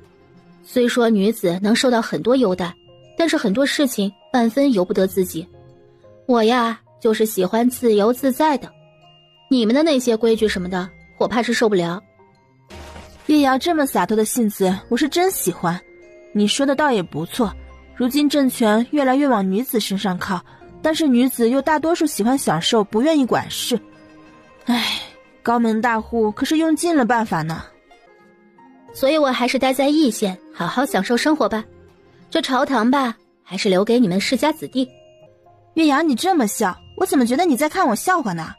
虽说女子能受到很多优待，但是很多事情半分由不得自己。我呀，就是喜欢自由自在的。你们的那些规矩什么的，我怕是受不了。月瑶这么洒脱的性子，我是真喜欢。你说的倒也不错，如今政权越来越往女子身上靠，但是女子又大多数喜欢享受，不愿意管事。唉，高门大户可是用尽了办法呢。所以我还是待在义县，好好享受生活吧。这朝堂吧，还是留给你们世家子弟。月瑶，你这么笑，我怎么觉得你在看我笑话呢？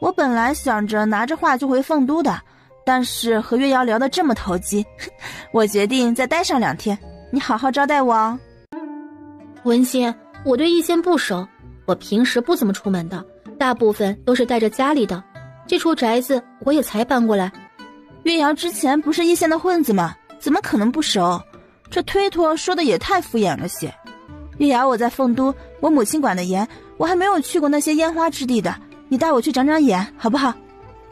我本来想着拿着话就回凤都的，但是和月瑶聊得这么投机，我决定再待上2天。你好好招待我哦。文心，我对义县不熟，我平时不怎么出门的，大部分都是带着家里的。这处宅子我也才搬过来。月瑶之前不是义县的混子吗？怎么可能不熟？这推脱说的也太敷衍了些。月瑶，我在凤都，我母亲管得严，我还没有去过那些烟花之地的，你带我去长长眼好不好？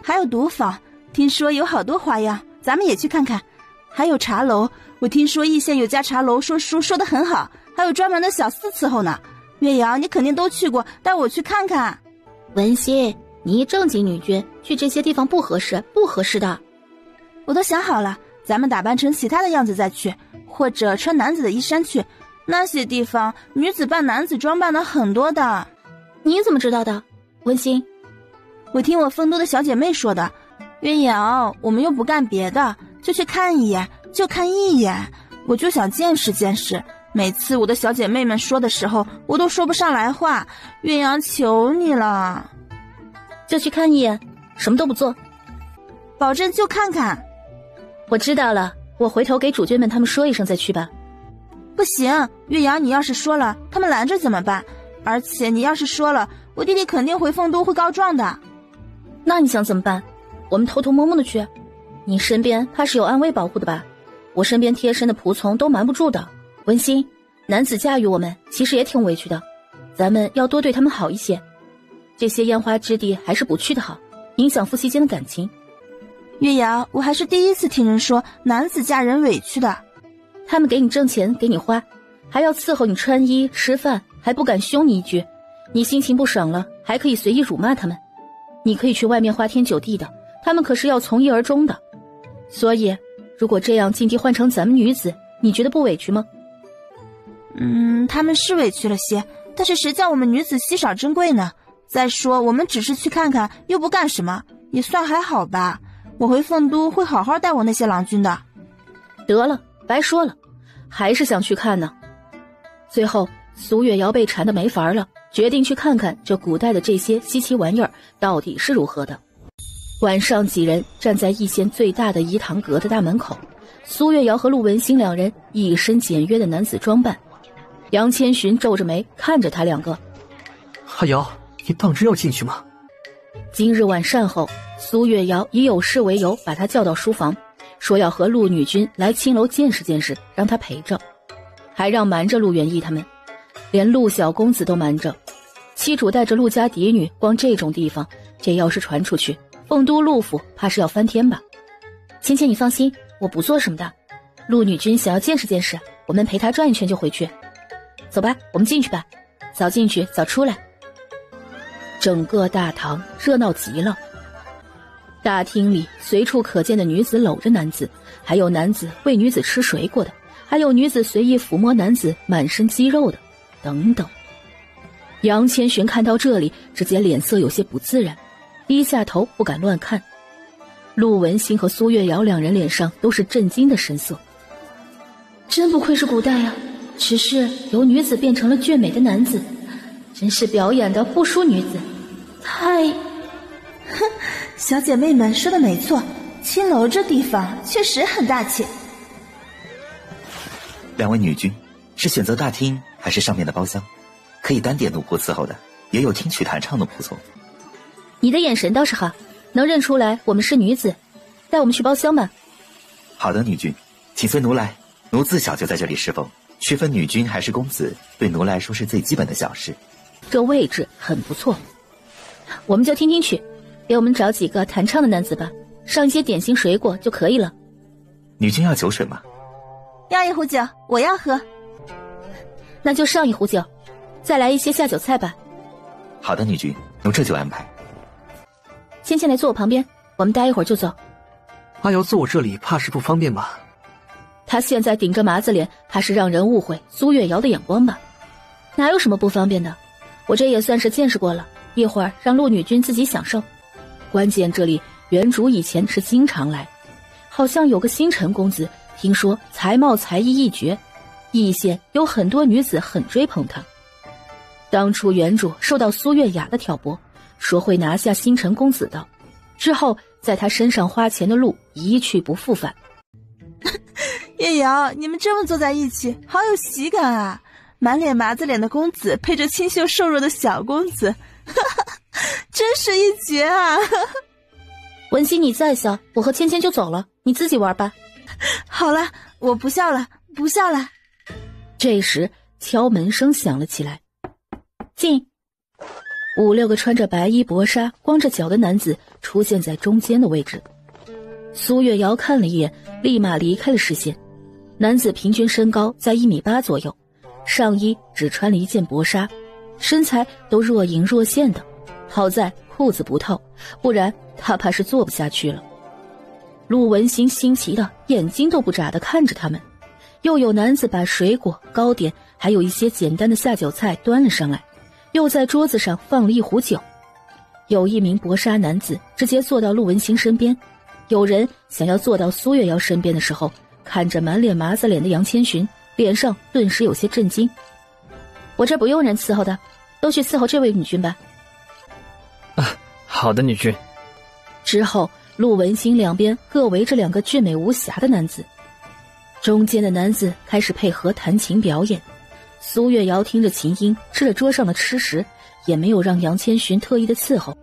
还有毒坊，听说有好多花样，咱们也去看看。还有茶楼，我听说义县有家茶楼说书说得很好，还有专门的小厮伺候呢。月瑶，你肯定都去过，带我去看看。文心，你一正经女君，去这些地方不合适，不合适的。我都想好了，咱们打扮成其他的样子再去，或者穿男子的衣衫去。那些地方女子扮男子装扮的很多的。你怎么知道的？文心，我听我丰都的小姐妹说的。月瑶，我们又不干别的，就去看一眼，就看一眼，我就想见识见识。每次我的小姐妹们说的时候，我都说不上来话。月瑶，求你了。就去看一眼，什么都不做，保证就看看。我知道了，我回头给主君们他们说一声再去吧。不行，月瑶，你要是说了，他们拦着怎么办？而且你要是说了，我弟弟肯定回凤都会告状的。那你想怎么办？我们偷偷摸摸的去？你身边怕是有暗卫保护的吧？我身边贴身的仆从都瞒不住的。文心，男子驾驭我们其实也挺委屈的，咱们要多对他们好一些。这些烟花之地还是不去的好，影响夫妻间的感情。月瑶，我还是第一次听人说男子嫁人委屈的。他们给你挣钱，给你花，还要伺候你穿衣吃饭，还不敢凶你一句。你心情不爽了，还可以随意辱骂他们。你可以去外面花天酒地的，他们可是要从一而终的。所以，如果这样境地换成咱们女子，你觉得不委屈吗？他们是委屈了些，但是谁叫我们女子稀少珍贵呢？再说我们只是去看看，又不干什么，也算还好吧。我回凤都会好好带我那些郎君的。得了，白说了，还是想去看呢。最后苏月瑶被缠得没法了，决定去看看这古代的这些稀奇玩意儿到底是如何的。晚上几人站在义县最大的颐堂阁的大门口，苏月瑶和陆文兴两人一身简约的男子装扮。杨千寻皱着眉看着他两个。阿瑶，你当真要进去吗？今日晚膳后，苏月瑶以有事为由把他叫到书房，说要和陆女君来青楼见识见识，让他陪着，还让瞒着陆元义他们，连陆小公子都瞒着。妻主带着陆家嫡女逛这种地方，这要是传出去，凤都陆府怕是要翻天吧。芊芊你放心，我不做什么的。陆女君想要见识见识，我们陪她转一圈就回去。走吧，我们进去吧，早进去早出来。整个大堂热闹极了，大厅里随处可见的女子搂着男子，还有男子喂女子吃水果的，还有女子随意抚摸男子满身肌肉的，等等。杨千寻看到这里，直接脸色有些不自然，低下头不敢乱看。陆文兴和苏月瑶两人脸上都是震惊的神色。真不愧是古代啊，只是由女子变成了俊美的男子，真是表演的不输女子，太……小姐妹们说的没错，青楼这地方确实很大气。两位女君是选择大厅还是上面的包厢？可以单点奴仆伺候的，也有听曲弹唱的仆从。你的眼神倒是好，能认出来我们是女子，带我们去包厢吧。好的，女君，请随奴来，奴自小就在这里侍奉，区分女君还是公子，对奴来说是最基本的小事。这位置很不错，我们就听听去，给我们找几个弹唱的男子吧，上一些点心水果就可以了。女君要酒水吗？要一壶酒，我要喝。那就上一壶酒，再来一些下酒菜吧。好的，女君，奴这就安排。芊芊来坐我旁边，我们待一会儿就走。阿瑶坐我这里，怕是不方便吧？他现在顶着麻子脸，怕是让人误会苏月瑶的眼光吧？哪有什么不方便的？我这也算是见识过了，一会儿让陆女君自己享受。关键这里原主以前是经常来，好像有个星辰公子，听说才貌才艺一绝，义县有很多女子很追捧他。当初原主受到苏月雅的挑拨，说会拿下星辰公子的，之后在他身上花钱的路一去不复返。月瑶，你们这么坐在一起，好有喜感啊！满脸麻子脸的公子配着清秀瘦弱的小公子，真是一绝啊！文熙你在笑，我和芊芊就走了，你自己玩吧。好了，我不笑了，不笑了。这时敲门声响了起来，进5、6个穿着白衣薄纱、光着脚的男子出现在中间的位置。苏月瑶看了一眼，立马离开了视线。男子平均身高在1.8米左右，上衣只穿了一件薄纱，身材都若隐若现的，好在裤子不透，不然他怕是坐不下去了。陆文星新奇的眼睛都不眨地看着他们，又有男子把水果、糕点还有一些简单的下酒菜端了上来，又在桌子上放了一壶酒。有一名薄纱男子直接坐到陆文星身边，有人想要坐到苏月瑶身边的时候，看着满脸麻子脸的杨千寻，脸上顿时有些震惊。我这不用人伺候的，都去伺候这位女君吧。好的，女君。之后陆文星两边各围着2个俊美无瑕的男子，中间的男子开始配合弹琴表演。苏月瑶听着琴音，吃着桌上的吃食，也没有让杨千寻特意的伺候。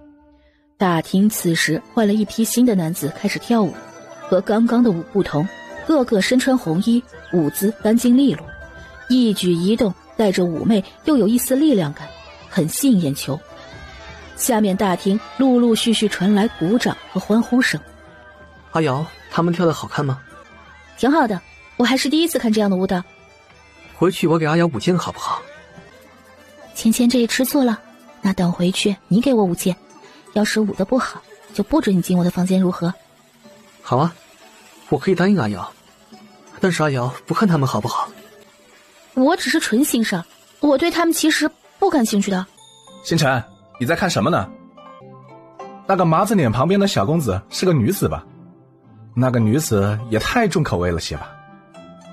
大厅此时换了一批新的男子开始跳舞，和刚刚的舞不同，个个身穿红衣，舞姿干净利落，一举一动带着妩媚又有一丝力量感，很吸引眼球。下面大厅陆陆续续传来鼓掌和欢呼声。阿瑶，他们跳得好看吗？挺好的，我还是第一次看这样的舞蹈。回去我给阿瑶舞剑好不好？芊芊这里吃醋了，那等回去你给我舞剑，要是舞得不好，就不准你进我的房间，如何？好啊，我可以答应阿瑶，但是阿瑶不看他们好不好？我只是纯欣赏，我对他们其实不感兴趣的。星辰，你在看什么呢？那个麻子脸旁边的小公子是个女子吧？那个女子也太重口味了些吧？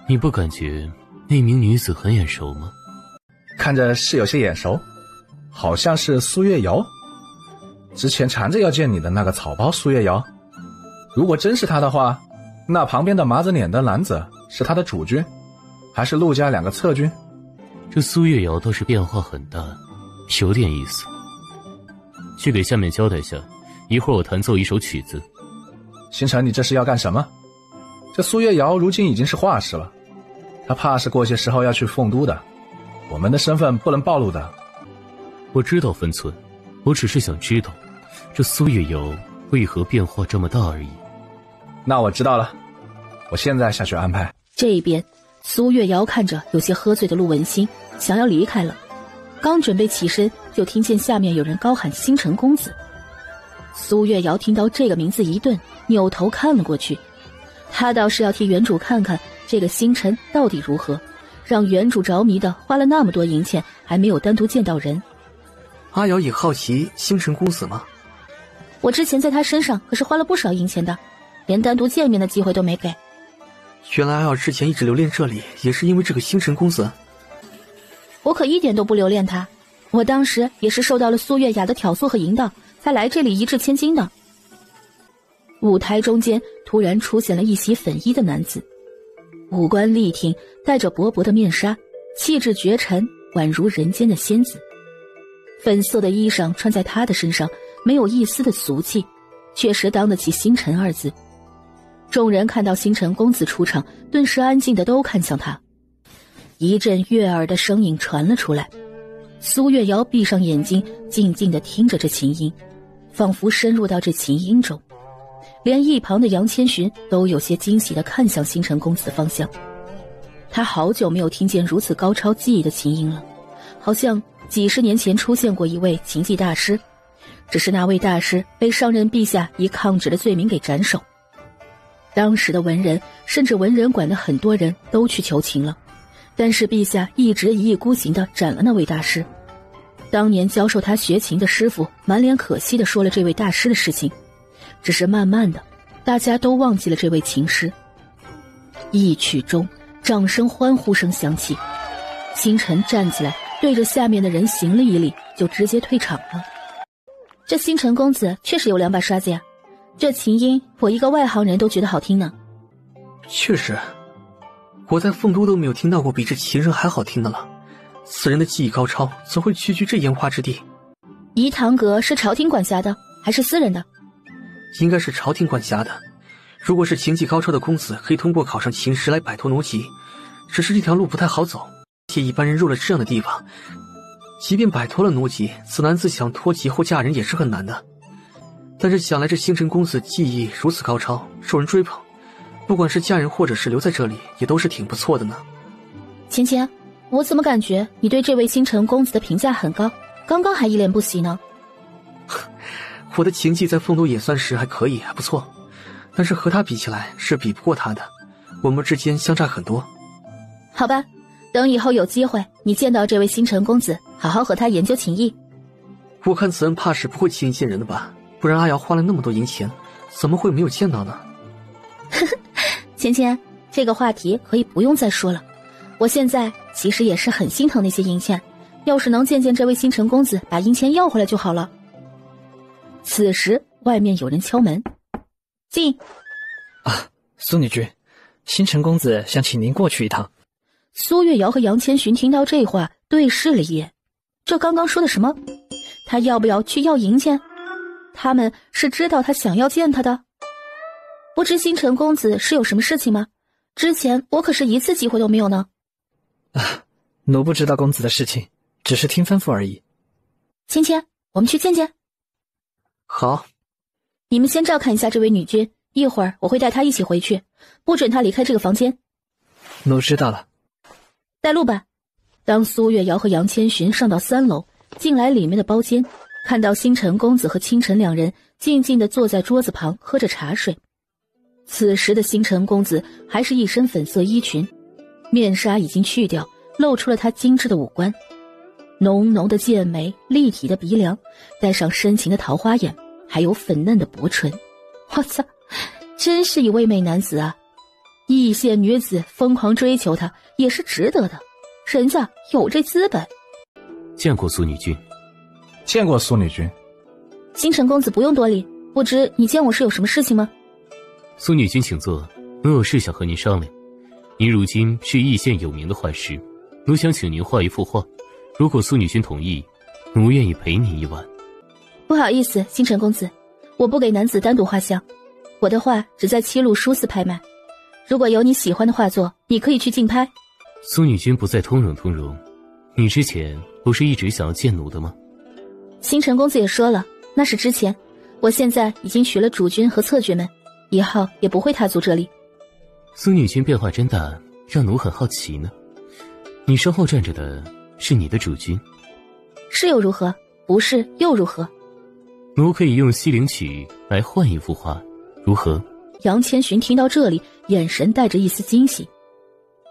你不感觉那名女子很眼熟吗？看着是有些眼熟，好像是苏月瑶，之前缠着要见你的那个草包苏月瑶。如果真是她的话，那旁边的麻子脸的男子是她的主君，还是陆家2个侧君？这苏月瑶倒是变化很大，有点意思。去给下面交代下，一会儿我弹奏一首曲子。星辰，你这是要干什么？这苏月瑶如今已经是画师了，她怕是过些时候要去凤都的，我们的身份不能暴露的。我知道分寸，我只是想知道这苏月瑶为何变化这么大而已。那我知道了，我现在下去安排。这边苏月瑶看着有些喝醉的陆文星，想要离开了，刚准备起身，就听见下面有人高喊星辰公子。苏月瑶听到这个名字一顿，扭头看了过去，他倒是要替原主看看这个星辰到底如何，让原主着迷的花了那么多银钱还没有单独见到人。阿瑶也好奇星辰公子吗？我之前在他身上可是花了不少银钱的，连单独见面的机会都没给。原来阿瑶之前一直留恋这里，也是因为这个星辰公子。我可一点都不留恋他，我当时也是受到了苏月雅的挑唆和引导，才来这里一掷千金的。舞台中间突然出现了一袭粉衣的男子，五官力挺，戴着薄薄的面纱，气质绝尘，宛如人间的仙子。粉色的衣裳穿在他的身上，没有一丝的俗气，确实当得起星辰2字。众人看到星辰公子出场，顿时安静的都看向他。一阵悦耳的声音传了出来。苏月瑶闭上眼睛，静静地听着这琴音，仿佛深入到这琴音中。连一旁的杨千寻都有些惊喜地看向星辰公子的方向。他好久没有听见如此高超技艺的琴音了，好像几十年前出现过一位琴技大师，只是那位大师被上任陛下以抗旨的罪名给斩首。当时的文人甚至文人馆的很多人都去求情了，但是陛下一直一意孤行地斩了那位大师。当年教授他学琴的师傅满脸可惜地说了这位大师的事情，只是慢慢的大家都忘记了这位琴师。一曲中，掌声欢呼声响起，星辰站起来对着下面的人行了一礼，就直接退场了。这星辰公子确实有两把刷子呀，这琴音我一个外行人都觉得好听呢。确实，我在凤都都没有听到过比这琴声还好听的了。此人的技艺高超，怎会屈居这烟花之地？颐堂阁是朝廷管辖的还是私人的？应该是朝廷管辖的。如果是琴技高超的公子，可以通过考上琴师来摆脱奴籍，只是这条路不太好走，而且一般人入了这样的地方，即便摆脱了奴籍，此男子想脱籍后嫁人也是很难的。但是想来这星辰公子技艺如此高超，受人追捧，不管是嫁人或者是留在这里，也都是挺不错的呢。芊芊，我怎么感觉你对这位星辰公子的评价很高，刚刚还一脸不喜呢？我的琴技在凤都也算是还可以，还不错，但是和他比起来是比不过他的，我们之间相差很多。好吧，等以后有机会你见到这位星辰公子，好好和他研究琴艺。我看此人怕是不会轻易见人的吧，不然阿瑶花了那么多银钱，怎么会没有见到呢？芊芊，这个话题可以不用再说了，我现在其实也是很心疼那些银钱，要是能见见这位星辰公子，把银钱要回来就好了。此时外面有人敲门，进。啊，苏女君，星辰公子想请您过去一趟。苏月瑶和杨千寻听到这话对视了一眼，这刚刚说的什么？他要不要去要银钱？他们是知道他想要见他的？不知星辰公子是有什么事情吗？之前我可是一次机会都没有呢。啊，奴不知道公子的事情，只是听吩咐而已。芊芊，我们去见见。好，你们先照看一下这位女君，一会儿我会带她一起回去，不准她离开这个房间。奴知道了。带路吧。当苏月瑶和杨千寻上到3楼，进来里面的包间，看到星辰公子和清晨两人静静地坐在桌子旁喝着茶水。此时的星辰公子还是一身粉色衣裙，面纱已经去掉，露出了他精致的五官，浓浓的剑眉，立体的鼻梁，带上深情的桃花眼，还有粉嫩的薄唇。我操，真是一位美男子啊！一线女子疯狂追求他也是值得的，人家有这资本。见过苏女君。见过苏女君。星辰公子不用多礼，不知你见我是有什么事情吗？苏女君请坐，奴有事想和您商量。您如今是义县有名的画师，奴想请您画一幅画，如果苏女君同意，奴愿意陪您一晚。不好意思，星辰公子，我不给男子单独画像，我的画只在7路书肆拍卖。如果有你喜欢的画作，你可以去竞拍。苏女君不再通融，你之前不是一直想要见奴的吗？星辰公子也说了，那是之前，我现在已经娶了主君和侧君们，以后也不会踏足这里。苏女君变化真大，让奴很好奇呢。你身后站着的是你的主君？是又如何？不是又如何？奴可以用西陵曲来换一幅画，如何？杨千寻听到这里，眼神带着一丝惊喜。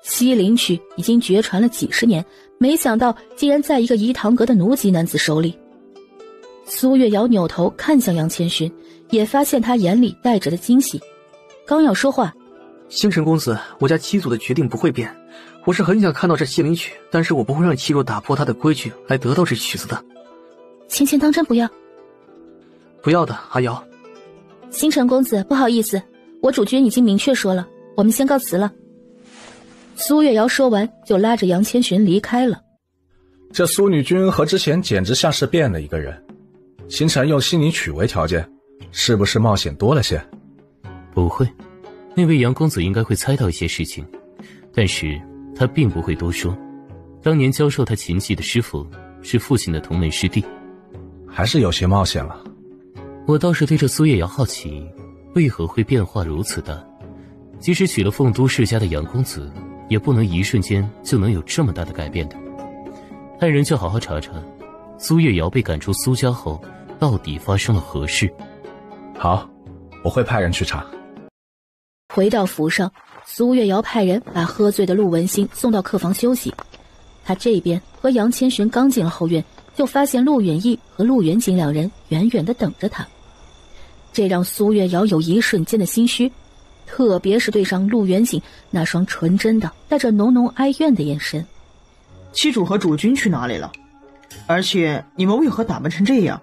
西陵曲已经绝传了几十年，没想到竟然在一个颐堂阁的奴籍男子手里。苏月瑶扭头看向杨千寻，也发现他眼里带着的惊喜，刚要说话。星辰公子，我家七祖的决定不会变，我是很想看到这西陵曲，但是我不会让七主打破他的规矩来得到这曲子的。芊芊当真不要？不要的，阿瑶。星辰公子，不好意思，我主君已经明确说了，我们先告辞了。苏月瑶说完就拉着杨千寻离开了。这苏女君和之前简直像是变了一个人。星辰用西陵曲为条件，是不是冒险多了些？不会，那位杨公子应该会猜到一些事情，但是他并不会多说。当年教授他琴技的师傅是父亲的同门师弟，还是有些冒险了。我倒是对这苏月瑶好奇，为何会变化如此大？即使娶了凤都世家的杨公子，也不能一瞬间就能有这么大的改变的。派人去好好查查，苏月瑶被赶出苏家后，到底发生了何事？好，我会派人去查。回到府上，苏月瑶派人把喝醉的陆文星送到客房休息。他这边和杨千寻刚进了后院，就发现陆远义和陆远景两人远远地等着他，这让苏月瑶有一瞬间的心虚，特别是对上陆远景那双纯真的带着浓浓哀怨的眼神。七主和主君去哪里了？而且你们为何打扮成这样？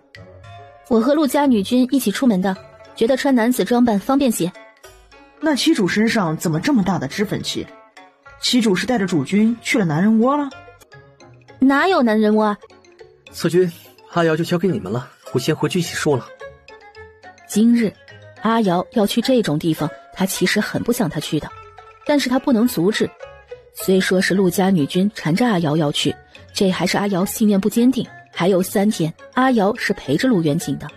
我和陆家女君一起出门的，觉得穿男子装扮方便些。那七主身上怎么这么大的脂粉气？七主是带着主君去了男人窝了？哪有男人窝啊？策君，阿瑶就交给你们了，我先回去洗漱了。今日阿瑶要去这种地方，他其实很不想他去的，但是他不能阻止。虽说是陆家女君缠着阿瑶要去，这还是阿瑶信念不坚定。还有3天，阿瑶是陪着陆远景的，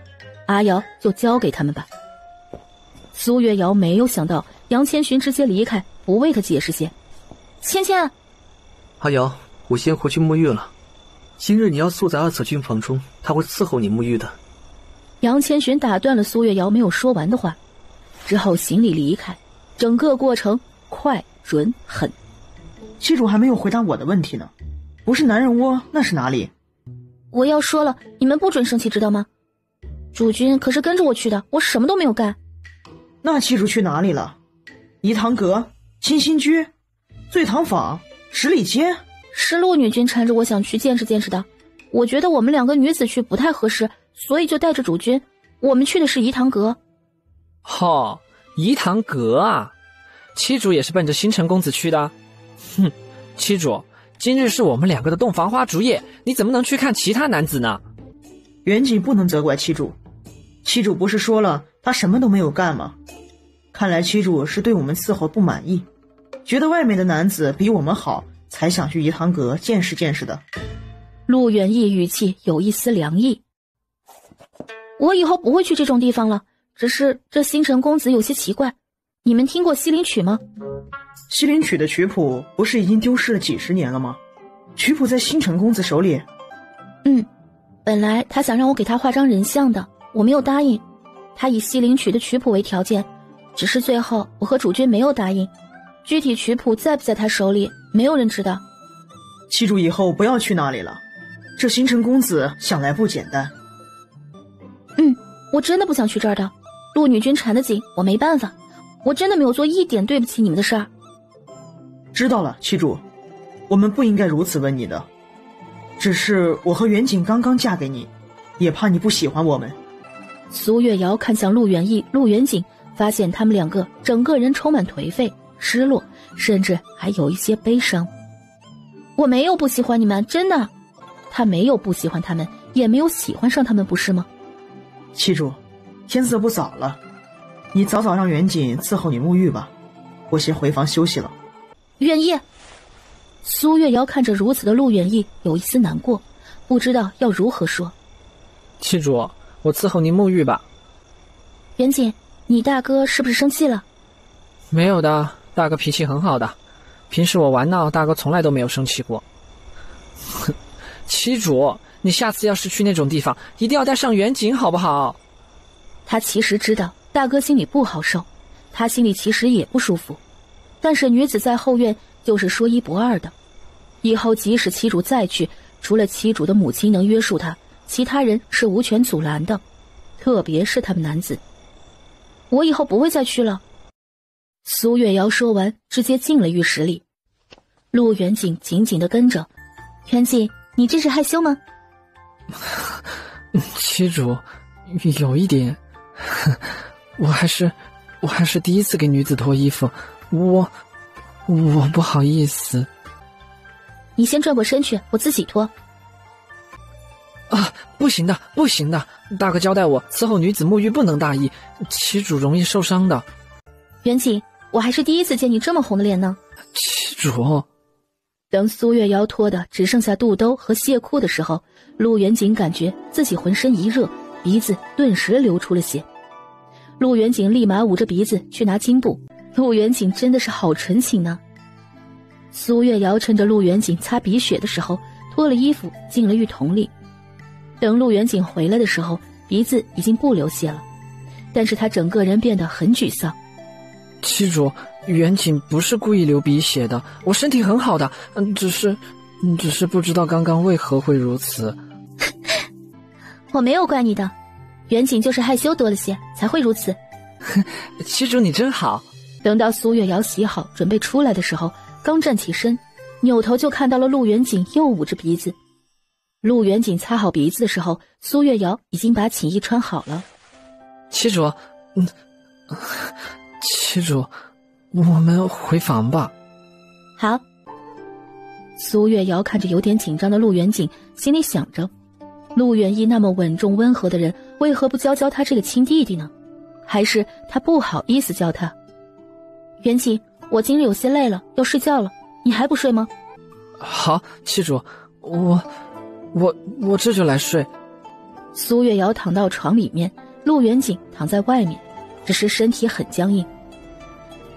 阿瑶就交给他们吧。苏月瑶没有想到杨千寻直接离开，不为他解释些。芊芊，阿瑶，我先回去沐浴了。今日你要宿在阿策军房中，他会伺候你沐浴的。杨千寻打断了苏月瑶没有说完的话，之后行礼离开。整个过程快、准、狠。七主还没有回答我的问题呢，不是男人窝那是哪里？我要说了，你们不准生气知道吗？主君可是跟着我去的，我什么都没有干。那七主去哪里了？颐堂阁、清心居、醉堂坊、十里街？是陆女君缠着我想去见识见识的，我觉得我们2个女子去不太合适，所以就带着主君。我们去的是颐堂阁。颐堂阁啊，七主也是奔着星辰公子去的。哼，七主，今日是我们2个的洞房花烛夜，你怎么能去看其他男子呢？远景不能责怪七主，七主不是说了他什么都没有干吗？看来七主是对我们伺候不满意，觉得外面的男子比我们好，才想去颐堂阁见识见识的。陆远义语气有一丝凉意。我以后不会去这种地方了，只是这星辰公子有些奇怪。你们听过西林曲吗？西林曲的曲谱不是已经丢失了几十年了吗？曲谱在星辰公子手里。本来他想让我给他画张人像的，我没有答应。他以西林曲的曲谱为条件，只是最后我和主君没有答应。具体曲谱在不在他手里，没有人知道。七主以后不要去那里了，这星辰公子想来不简单。我真的不想去这儿的，陆女君缠得紧，我没办法，我真的没有做一点对不起你们的事儿。知道了，七主，我们不应该如此问你的，只是我和远景刚刚嫁给你，也怕你不喜欢我们。苏月瑶看向陆远义、陆远景，发现他们2个整个人充满颓废、失落，甚至还有一些悲伤。我没有不喜欢你们，真的。他没有不喜欢他们，也没有喜欢上他们，不是吗？七主，天色不早了，你早早让远景伺候你沐浴吧，我先回房休息了。远义，苏月瑶看着如此的陆远义，有一丝难过，不知道要如何说。七主，我伺候您沐浴吧。远景，你大哥是不是生气了？没有的，大哥脾气很好的，平时我玩闹，大哥从来都没有生气过。哼，七主，你下次要是去那种地方，一定要带上远景好不好？他其实知道大哥心里不好受，他心里其实也不舒服，但是女子在后院就是说一不二的，以后即使七主再去，除了七主的母亲能约束他，其他人是无权阻拦的，特别是他们男子。我以后不会再去了。苏月瑶说完，直接进了浴室里。陆远景紧紧地跟着。远景，你这是害羞吗？七主，有一点，我还是第一次给女子脱衣服，我不好意思。你先转过身去，我自己脱。不行的，不行的，大哥交代我伺候女子沐浴不能大意，七主容易受伤的。远景，我还是第一次见你这么红的脸呢。七主，等苏月瑶脱的只剩下肚兜和亵裤的时候，陆元景感觉自己浑身一热，鼻子顿时流出了血。陆元景立马捂着鼻子去拿巾布，陆元景真的是好纯情呢。苏月瑶趁着陆元景擦鼻血的时候，脱了衣服进了浴桶里。等陆元景回来的时候，鼻子已经不流血了，但是他整个人变得很沮丧。七主，元景不是故意流鼻血的，我身体很好的，只是不知道刚刚为何会如此。我没有怪你的，元景就是害羞多了些才会如此。七主你真好。等到苏月瑶洗好准备出来的时候，刚站起身，扭头就看到了陆元景又捂着鼻子。陆元景擦好鼻子的时候，苏月瑶已经把寝衣穿好了。七主，七主，我们回房吧。好。苏月瑶看着有点紧张的陆元景，心里想着，陆元义那么稳重温和的人，为何不教教他这个亲弟弟呢？还是他不好意思教他？元景，我今日有些累了，要睡觉了，你还不睡吗？好，七主，我这就来睡。苏月瑶躺到床里面，陆元景躺在外面，只是身体很僵硬。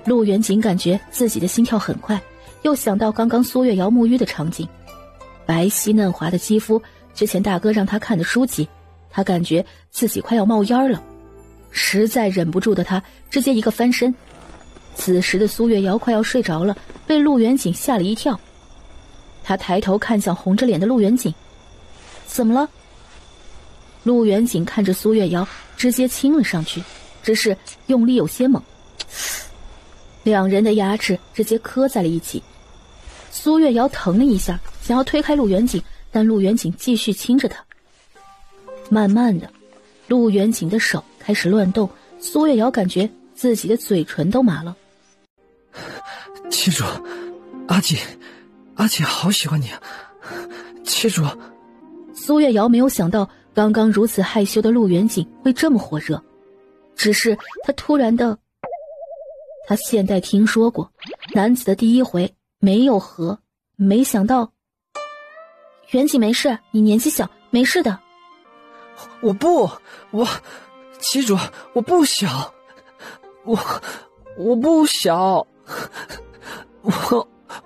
陆元景感觉自己的心跳很快，又想到刚刚苏月瑶沐浴的场景，白皙嫩滑的肌肤，之前大哥让他看的书籍，他感觉自己快要冒烟了，实在忍不住的他直接一个翻身。此时的苏月瑶快要睡着了，被陆元景吓了一跳。他抬头看向红着脸的陆元景，怎么了？陆元景看着苏月瑶，直接亲了上去，只是用力有些猛，两人的牙齿直接磕在了一起。苏月瑶疼了一下，想要推开陆元景，但陆元景继续亲着她。慢慢的，陆元景的手开始乱动，苏月瑶感觉自己的嘴唇都麻了。七主，阿锦好喜欢你啊！七主。苏月瑶没有想到刚刚如此害羞的陆元景会这么火热，只是他突然的，他现在听说过男子的第一回没有和，没想到。元景没事，你年纪小，没事的。七主，我不小，我不小，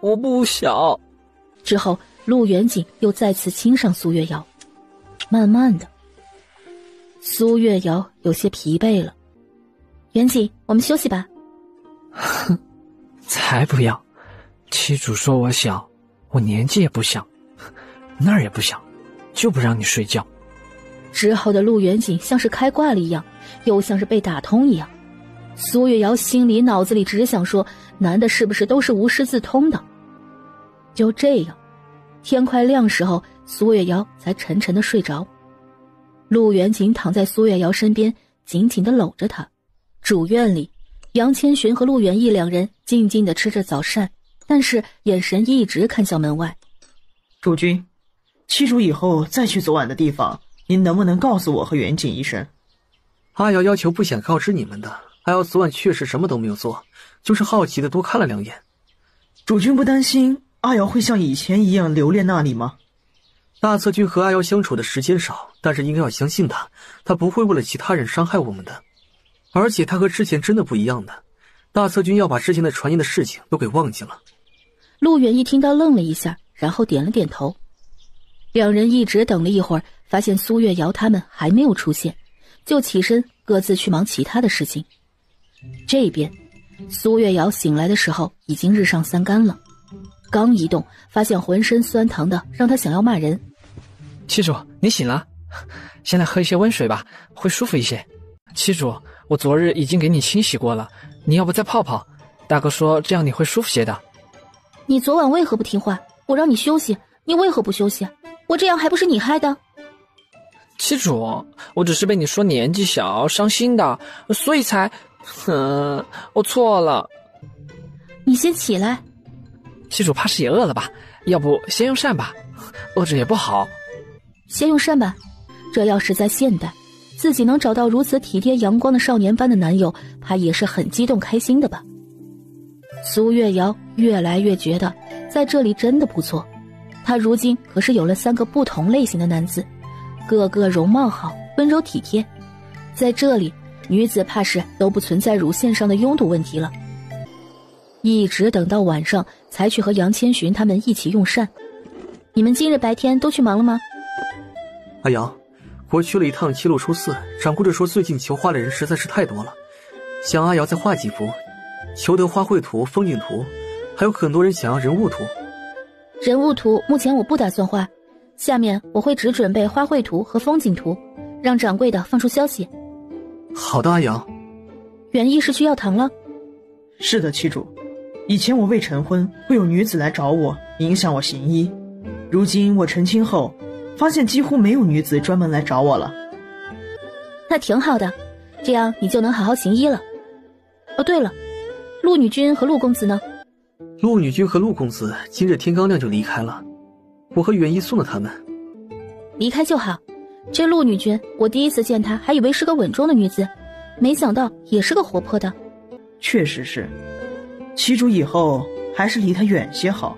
我不小。之后陆元景又再次亲上苏月瑶，慢慢的，苏月瑶有些疲惫了。元景，我们休息吧。哼，才不要！七主说我小，我年纪也不小，那儿也不小，就不让你睡觉。之后的陆元景像是开挂了一样，又像是被打通一样。苏月瑶心里脑子里只想说，男的是不是都是无师自通的？就这样，天快亮时候，苏月瑶才沉沉的睡着。陆元景躺在苏月瑶身边，紧紧的搂着她。主院里，杨千寻和陆元义两人静静的吃着早膳，但是眼神一直看向门外。主君，七主以后再去昨晚的地方，您能不能告诉我和元景一声？阿瑶要求不想告知你们的，阿瑶昨晚确实什么都没有做，就是好奇的多看了两眼。主君不担心阿瑶会像以前一样留恋那里吗？大策军和阿瑶相处的时间少，但是应该要相信他不会为了其他人伤害我们的。而且他和之前真的不一样的，大策军要把之前的传言的事情都给忘记了。陆远一听到愣了一下，然后点了点头。两人一直等了一会儿，发现苏月瑶他们还没有出现，就起身各自去忙其他的事情。这边苏月瑶醒来的时候已经日上三竿了，刚一动发现浑身酸疼的让他想要骂人。七主，你醒了，先来喝一些温水吧，会舒服一些。七主，我昨日已经给你清洗过了，你要不再泡泡？大哥说这样你会舒服些的。你昨晚为何不听话？我让你休息，你为何不休息？我这样还不是你害的？七主，我只是被你说年纪小伤心的，所以才……我错了。你先起来。七主怕是也饿了吧？要不先用膳吧，饿着也不好。先用膳吧，这要是在现代，自己能找到如此体贴阳光的少年般的男友，怕也是很激动开心的吧。苏月瑶越来越觉得在这里真的不错。他如今可是有了3个不同类型的男子，个个容貌好，温柔体贴。在这里，女子怕是都不存在乳腺上的拥堵问题了。一直等到晚上才去和杨千寻他们一起用膳。你们今日白天都去忙了吗？阿阳，我去了一趟七路出寺，掌柜的说最近求花的人实在是太多了，想阿瑶再画几幅，求得花卉图、风景图，还有很多人想要人物图。人物图目前我不打算画，下面我会只准备花卉图和风景图，让掌柜的放出消息。好的，阿阳。元义是去药堂了？是的，七主。以前我未成婚，会有女子来找我，影响我行医。如今我成亲后，发现几乎没有女子专门来找我了。那挺好的，这样你就能好好行医了。哦，对了，陆女君和陆公子呢？陆女君和陆公子今日天刚亮就离开了，我和元义送了他们。离开就好。这陆女君，我第一次见她还以为是个稳重的女子，没想到也是个活泼的。确实是，七主以后还是离她远些好。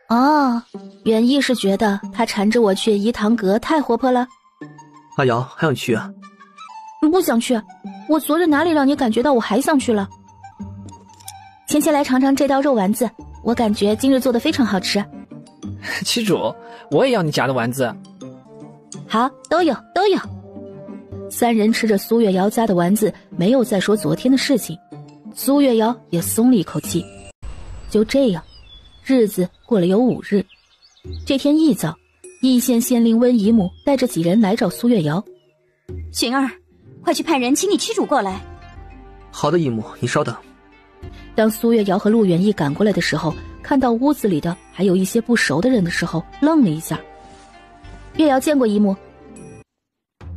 哦，元义是觉得她缠着我去颐堂阁太活泼了。阿瑶还想去啊？不想去，我昨日哪里让你感觉到我还想去了？先来尝尝这道肉丸子，我感觉今日做的非常好吃。七主，我也要你夹的丸子。好，都有。3人吃着苏月瑶家的丸子，没有再说昨天的事情。苏月瑶也松了一口气。就这样，日子过了有5日。这天一早，义县县令温姨母带着几人来找苏月瑶。寻儿，快去派人请你七主过来。好的，姨母，你稍等。当苏月瑶和陆元义赶过来的时候，看到屋子里的还有一些不熟的人的时候，愣了一下。月瑶见过姨母。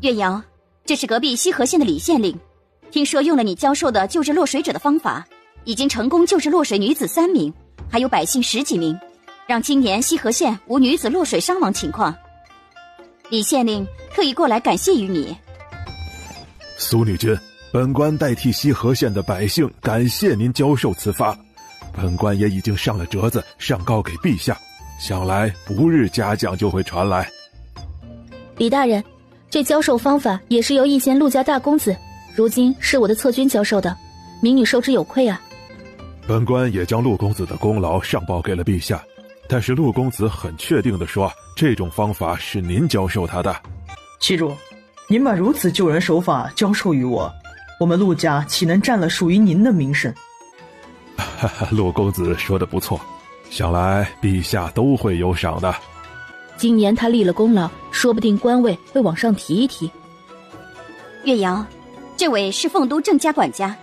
月瑶，这是隔壁西河县的李县令，听说用了你教授的救治落水者的方法，已经成功救治落水女子3名，还有百姓10几名，让今年西河县无女子落水伤亡情况。李县令特意过来感谢于你。苏女君，本官代替西河县的百姓感谢您教授此法，本官也已经上了折子上告给陛下，想来不日嘉奖就会传来。李大人，这教授方法也是由义县陆家大公子，如今是我的侧君教授的，民女受之有愧啊。本官也将陆公子的功劳上报给了陛下，但是陆公子很确定地说，这种方法是您教授他的。七主，您把如此救人手法教授于我，我们陆家岂能占了属于您的名声？陆公子说得不错，想来陛下都会有赏的。今年他立了功劳，说不定官位会往上提一提。月瑶，这位是凤都郑家管家，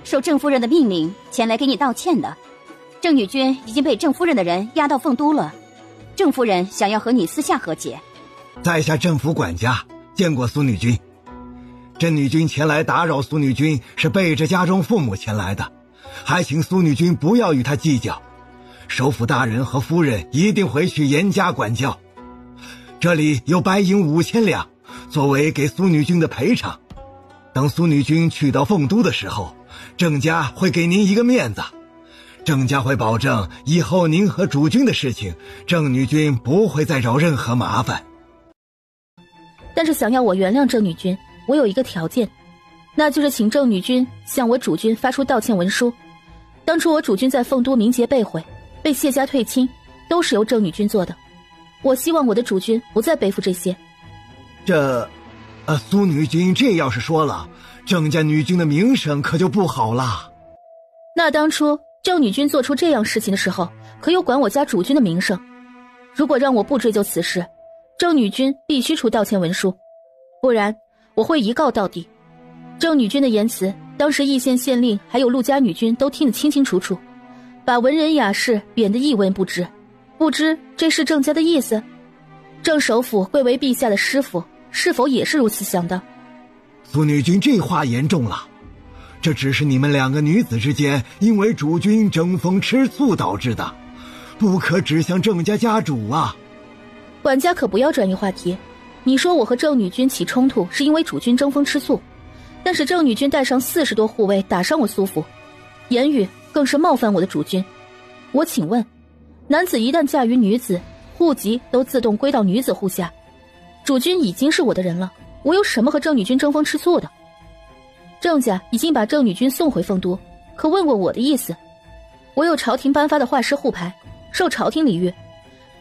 受郑夫人的命令前来给你道歉的。郑女君已经被郑夫人的人押到凤都了，郑夫人想要和你私下和解。在下郑府管家，见过苏女君。郑女君前来打扰苏女君，是背着家中父母前来的，还请苏女君不要与他计较。首府大人和夫人一定回去严加管教。这里有白银5000两，作为给苏女君的赔偿。等苏女君去到凤都的时候，郑家会给您一个面子。郑家会保证以后您和主君的事情，郑女君不会再找任何麻烦。但是想要我原谅郑女君，我有一个条件，那就是请郑女君向我主君发出道歉文书。当初我主君在凤都名节被毁，被谢家退亲，都是由郑女君做的。我希望我的主君不再背负这些。苏女君这要是说了，郑家女君的名声可就不好了。那当初郑女君做出这样事情的时候，可有管我家主君的名声。如果让我不追究此事，郑女君必须出道歉文书，不然我会一告到底。郑女君的言辞，当时义县县令还有陆家女君都听得清清楚楚，把文人雅士贬得一文不值。不知这是郑家的意思？郑首府贵为陛下的师傅，是否也是如此想的？苏女君这话严重了，这只是你们2个女子之间因为主君争风吃醋导致的，不可指向郑家家主啊。管家可不要转移话题。你说我和郑女君起冲突是因为主君争风吃醋，但是郑女君带上40多护卫打伤我苏府，言语更是冒犯我的主君。我请问，男子一旦嫁于女子，户籍都自动归到女子户下。主君已经是我的人了，我有什么和郑女君争风吃醋的？郑家已经把郑女君送回凤都，可问过我的意思。我有朝廷颁发的画师护牌，受朝廷礼遇，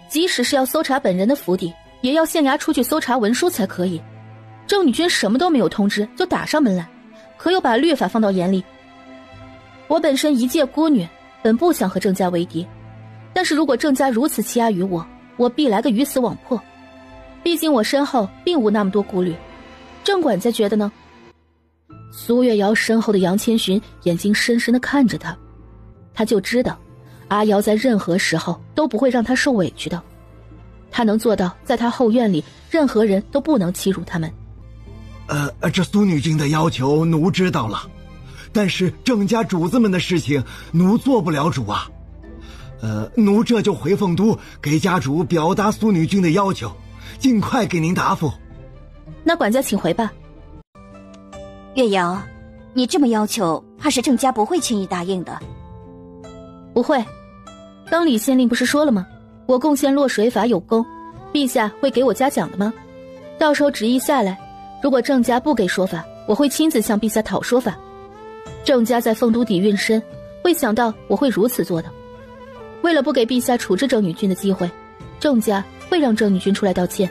即使是要搜查本人的府邸，也要县衙出去搜查文书才可以。郑女君什么都没有通知就打上门来，可有把律法放到眼里？我本身一介孤女，本不想和郑家为敌，但是如果郑家如此欺压于我，我必来个鱼死网破。毕竟我身后并无那么多顾虑。郑管家觉得呢？苏月瑶身后的杨千寻眼睛深深地看着他，他就知道阿瑶在任何时候都不会让他受委屈的，他能做到在他后院里任何人都不能欺辱他们。这苏女君的要求奴知道了，但是郑家主子们的事情奴做不了主啊。奴这就回凤都给家主表达苏女君的要求，尽快给您答复。那管家请回吧。月瑶，你这么要求，怕是郑家不会轻易答应的。不会，刚李县令不是说了吗？我贡献落水法有功，陛下会给我嘉奖的吗？到时候旨意下来，如果郑家不给说法，我会亲自向陛下讨说法。郑家在凤都底蕴深，会想到我会如此做的。为了不给陛下处置郑女君的机会，郑家会让郑女君出来道歉。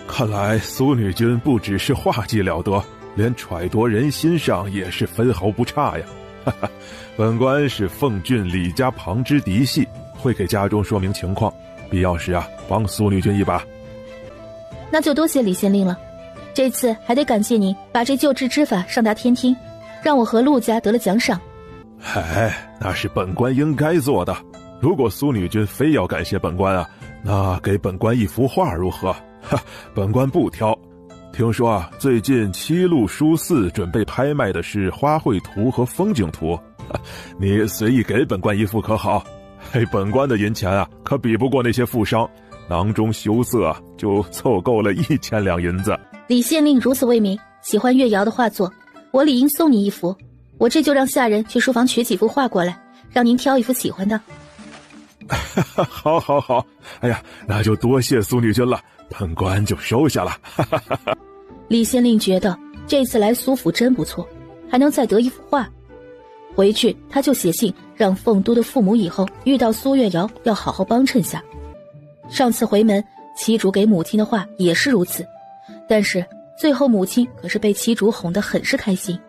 看来苏女君不只是画技了得，连揣度人心上也是分毫不差呀。本官是凤郡李家旁支嫡系，会给家中说明情况，必要时帮苏女君一把。那就多谢李县令了，这次还得感谢您把这救治之法上达天听，让我和陆家得了奖赏。那是本官应该做的。如果苏女君非要感谢本官那给本官一幅画如何？本官不挑。听说最近七路书肆准备拍卖的是花卉图和风景图，你随意给本官一幅可好？本官的银钱可比不过那些富商，囊中羞涩就凑够了1000两银子。李县令如此为民，喜欢月瑶的画作，我理应送你一幅。我这就让下人去书房取几幅画过来，让您挑一幅喜欢的。好，那就多谢苏女君了，本官就收下了。李县令觉得这次来苏府真不错，还能再得一幅画。回去他就写信让凤都的父母以后遇到苏月瑶要好好帮衬下。上次回门，妻主给母亲的话也是如此，但是最后母亲可是被妻主哄得很是开心。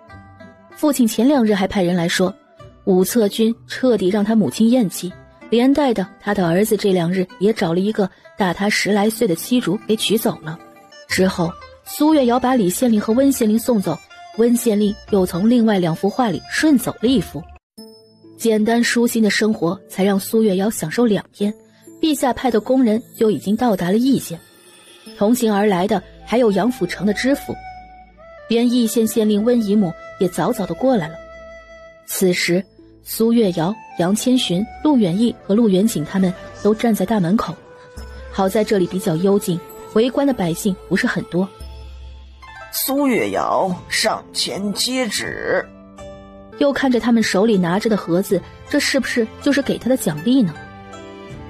父亲前2日还派人来说，武策军彻底让他母亲厌弃，连带的他的儿子这2日也找了一个大他10来岁的妻主给娶走了。之后苏月瑶把李县令和温县令送走，温县令又从另外2幅画里顺走了一幅。简单舒心的生活才让苏月瑶享受2天，陛下派的工人就已经到达了义县，同行而来的还有杨府城的知府，连义县县令温姨母也早早的过来了。此时苏月瑶、杨千寻、陆远义和陆远景他们都站在大门口，好在这里比较幽静，围观的百姓不是很多。苏月瑶上前接旨。又看着他们手里拿着的盒子，这是不是就是给他的奖励呢？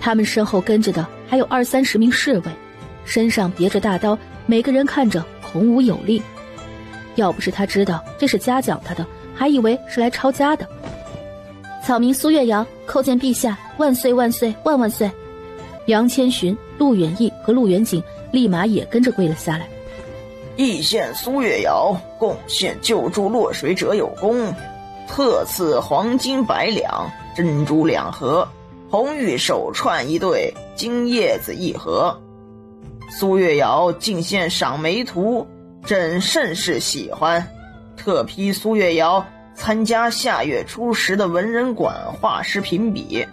他们身后跟着的还有20-30名侍卫，身上别着大刀，每个人看着孔武有力。要不是他知道这是嘉奖他的，还以为是来抄家的。草民苏月瑶叩见陛下，万岁万岁万万岁！杨千寻、陆远义和陆远景立马也跟着跪了下来。义县苏月瑶贡献救助落水者有功，特赐黄金100两、珍珠2盒、红玉手串1对、金叶子1盒。苏月瑶进献赏梅图，朕甚是喜欢，特批苏月瑶参加下月初10的文人馆画师评比，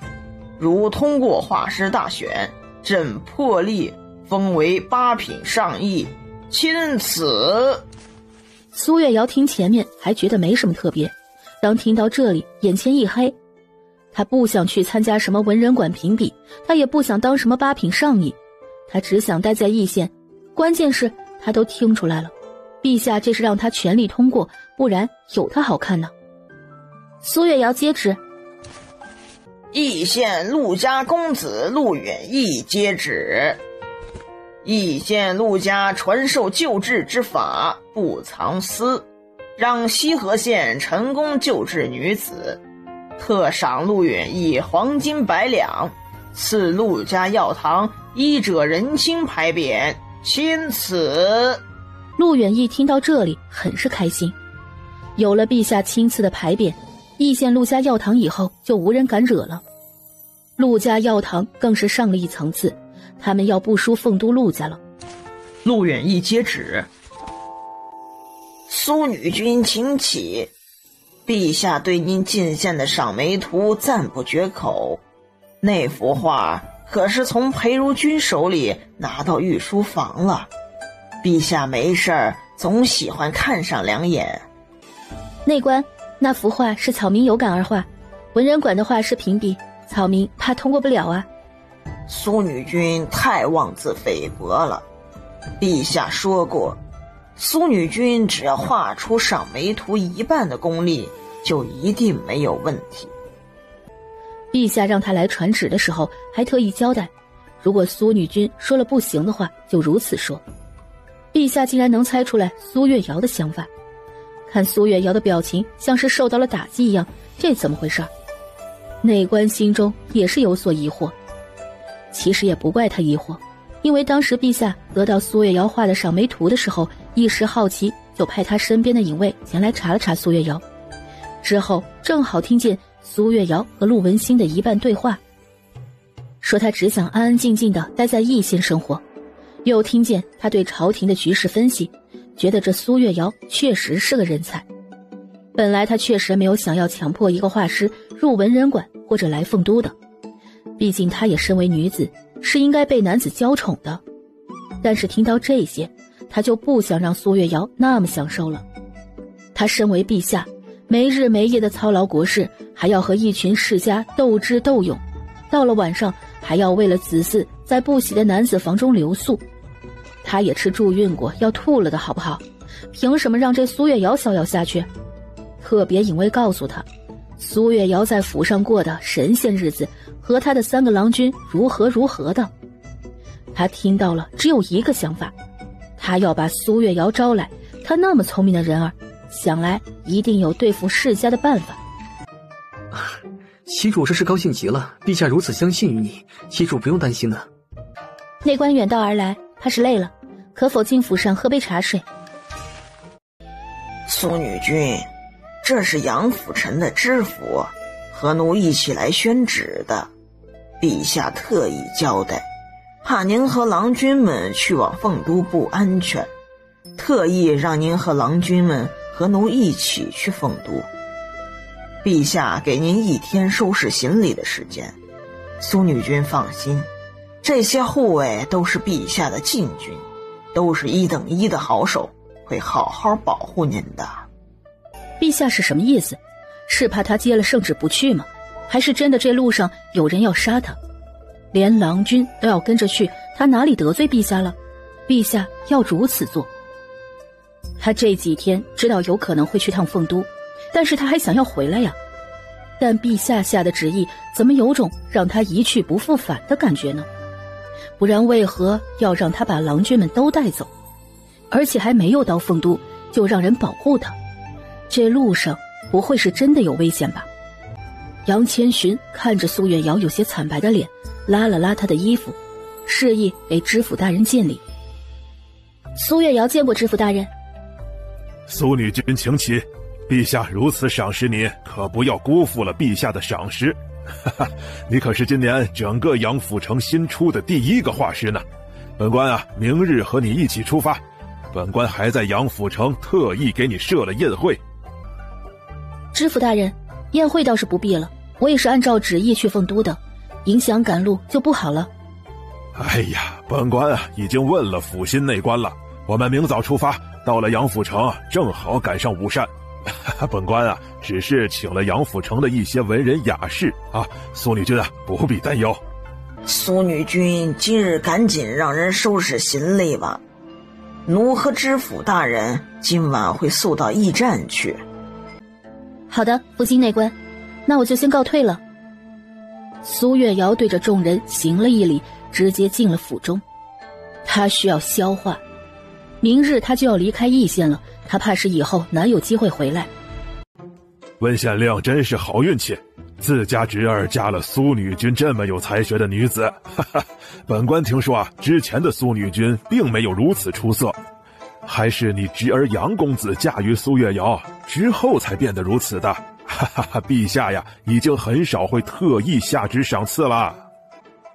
如通过画师大选，朕破例封为8品上邑，钦此。苏月瑶听前面还觉得没什么特别，当听到这里眼前一黑。他不想去参加什么文人馆评比，他也不想当什么8品上邑，他只想待在义县。关键是他都听出来了，陛下这是让他全力通过，不然有他好看呢。苏月瑶接旨。义县陆家公子陆远义接旨。义县陆家传授救治之法，不藏私，让西河县成功救治女子，特赏陆远义黄金100两，赐陆家药堂医者仁亲牌匾，钦此。陆远义听到这里很是开心，有了陛下亲赐的牌匾，义县陆家药堂以后就无人敢惹了。陆家药堂更是上了一层次，他们要不输凤都陆家了。陆远义接旨。苏女君请起，陛下对您进献的赏梅图赞不绝口，那幅画可是从裴如君手里拿到御书房了，陛下没事儿总喜欢看上2眼。内官，那幅画是草民有感而画，文人馆的画是平笔，草民怕通过不了啊。苏女君太妄自菲薄了，陛下说过，苏女君只要画出赏梅图1半的功力，就一定没有问题。陛下让他来传旨的时候还特意交代，如果苏女君说了不行的话就如此说。陛下竟然能猜出来苏月瑶的想法，看苏月瑶的表情像是受到了打击一样，这怎么回事？内官心中也是有所疑惑，其实也不怪他疑惑，因为当时陛下得到苏月瑶画的赏梅图的时候，一时好奇，就派他身边的影卫前来查了查苏月瑶，之后正好听见苏月瑶和陆文馨的一半对话，说他只想安安静静地待在义县生活，又听见他对朝廷的局势分析，觉得这苏月瑶确实是个人才。本来他确实没有想要强迫一个画师入文人馆或者来凤都的，毕竟她也身为女子，是应该被男子娇宠的。但是听到这些，他就不想让苏月瑶那么享受了。他身为陛下，没日没夜的操劳国事，还要和一群世家斗智斗勇，到了晚上还要为了子嗣在不喜的男子房中留宿。他也吃助孕过，要吐了的好不好？凭什么让这苏月瑶逍遥下去？特别隐卫告诉他，苏月瑶在府上过的神仙日子，和他的3个郎君如何的。他听到了，只有一个想法，他要把苏月瑶招来。他那么聪明的人儿，想来一定有对付世家的办法。西主这是高兴极了，陛下如此相信于你，西主不用担心的。内官远道而来，怕是累了，可否进府上喝杯茶水？苏女君，这是杨辅臣的知府，和奴一起来宣旨的，陛下特意交代，怕您和郎君们去往凤都不安全，特意让您和郎君们和奴一起去凤都。陛下给您1天收拾行李的时间，苏女君放心，这些护卫都是陛下的禁军，都是1等1的好手，会好好保护您的。陛下是什么意思？是怕他接了圣旨不去吗？还是真的这路上有人要杀他？连郎君都要跟着去，他哪里得罪陛下了？陛下要如此做。他这几天知道有可能会去趟凤都，但是他还想要回来呀。但陛下下的旨意怎么有种让他一去不复返的感觉呢？不然为何要让他把郎君们都带走，而且还没有到凤都就让人保护他？这路上不会是真的有危险吧？杨千寻看着苏月瑶有些惨白的脸，拉了拉她的衣服，示意给知府大人见礼。苏月瑶见过知府大人。苏女君请起，陛下如此赏识你，可不要辜负了陛下的赏识。你可是今年整个杨府城新出的第1个画师呢。本官啊，明日和你一起出发。本官还在杨府城特意给你设了宴会。知府大人，宴会倒是不必了，我也是按照旨意去凤都的，影响赶路就不好了。哎呀，本官啊已经问了府新内官了，我们明早出发，到了杨府城正好赶上午膳。本官啊只是请了杨府城的一些文人雅士啊，苏女君啊不必担忧。苏女君今日赶紧让人收拾行李吧，奴和知府大人今晚会速到驿站去。好的，府新内官，那我就先告退了。苏月瑶对着众人行了一礼，直接进了府中。她需要消化，明日她就要离开义县了，她怕是以后难有机会回来。温县令真是好运气，自家侄儿嫁了苏女君这么有才学的女子。哈哈，本官听说之前的苏女君并没有如此出色，还是你侄儿杨公子嫁于苏月瑶之后才变得如此的。哈哈，陛下呀，已经很少会特意下旨赏赐了。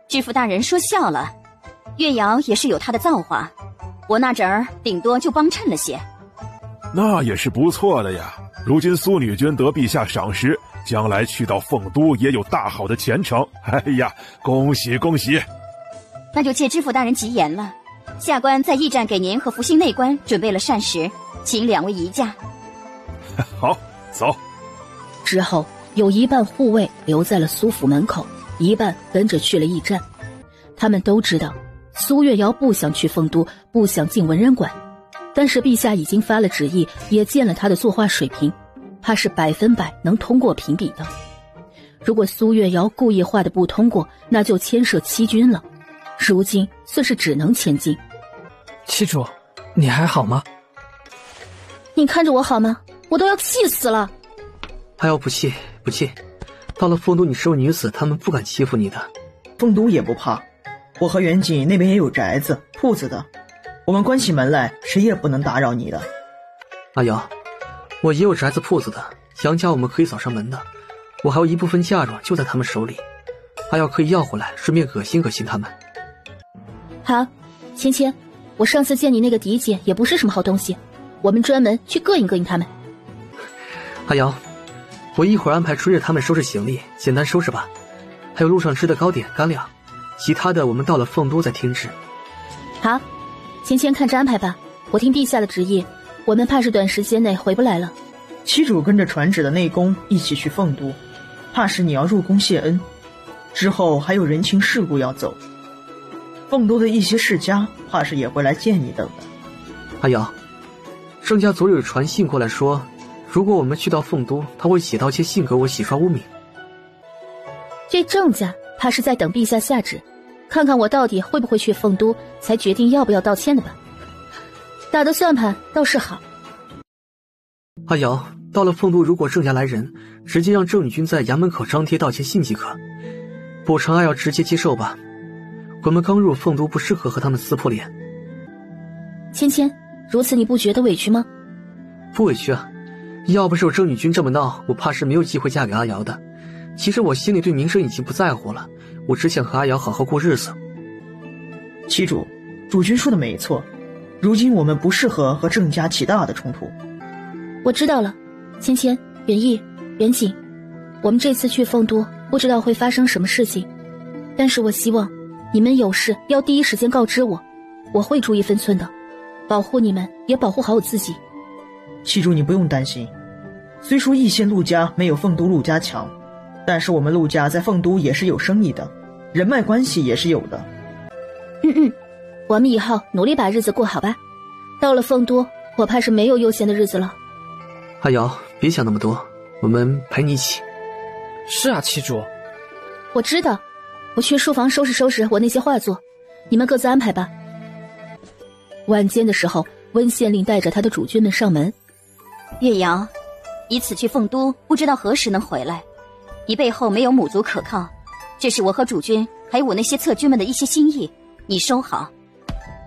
知府大人说笑了，月瑶也是有她的造化，我那侄儿顶多就帮衬了些。那也是不错的呀。如今苏女君得陛下赏识，将来去到凤都也有大好的前程。哎呀，恭喜恭喜！那就借知府大人吉言了，下官在驿站给您和福兴内官准备了膳食，请两位移驾。好，走。之后有一半护卫留在了苏府门口，一半跟着去了驿站。他们都知道苏月瑶不想去凤都，不想进文人馆，但是陛下已经发了旨意，也见了他的作画水平，怕是100%能通过评比的。如果苏月瑶故意画的不通过，那就牵涉欺君了。如今算是只能前进。七主，你还好吗？你看着我好吗？我都要气死了。阿瑶不气不气，到了凤都你是位女子，他们不敢欺负你的。凤都也不怕，我和远景那边也有宅子铺子的，我们关起门来谁也不能打扰你的。阿瑶，我也有宅子铺子的，杨家我们可以扫上门的，我还有一部分嫁妆就在他们手里，阿瑶可以要回来，顺便恶心恶心他们。好，芊芊，我上次见你那个嫡姐也不是什么好东西，我们专门去膈应膈应他们。阿瑶，我一会儿安排追着他们收拾行李，简单收拾吧，还有路上吃的糕点干粮，其他的我们到了凤都再听旨。好，芊芊看着安排吧，我听陛下的旨意，我们怕是短时间内回不来了。七主跟着传旨的内宫一起去凤都，怕是你要入宫谢恩，之后还有人情世故要走，凤都的一些世家怕是也会来见你等的。阿瑶，郑家昨日有传信过来说，如果我们去到凤都，他会写到一些信给我洗刷污名。这郑家怕是在等陛下下旨，看看我到底会不会去凤都，才决定要不要道歉的吧。打的算盘倒是好。阿瑶，到了凤都，如果郑家来人，直接让郑女君在衙门口张贴道歉信即可，补偿阿瑶直接接受吧。我们刚入凤都，不适合和他们撕破脸。芊芊，如此你不觉得委屈吗？不委屈啊，要不是有郑女君这么闹，我怕是没有机会嫁给阿瑶的。其实我心里对名声已经不在乎了，我只想和阿瑶好好过日子。七主，主君说的没错，如今我们不适合和郑家起大的冲突。我知道了，芊芊、远意、远景，我们这次去凤都，不知道会发生什么事情，但是我希望你们有事要第一时间告知我，我会注意分寸的，保护你们，也保护好我自己。七主，你不用担心，虽说义县陆家没有凤都陆家强，但是我们陆家在凤都也是有生意的，人脉关系也是有的。我们以后努力把日子过好吧。到了凤都，我怕是没有悠闲的日子了。阿瑶，别想那么多，我们陪你一起。是啊，七主。我知道，我去书房收拾收拾我那些画作，你们各自安排吧。晚间的时候，温县令带着他的主君们上门。月瑶，以此去凤都，不知道何时能回来。你背后没有母族可靠，这是我和主君还有我那些侧君们的一些心意，你收好。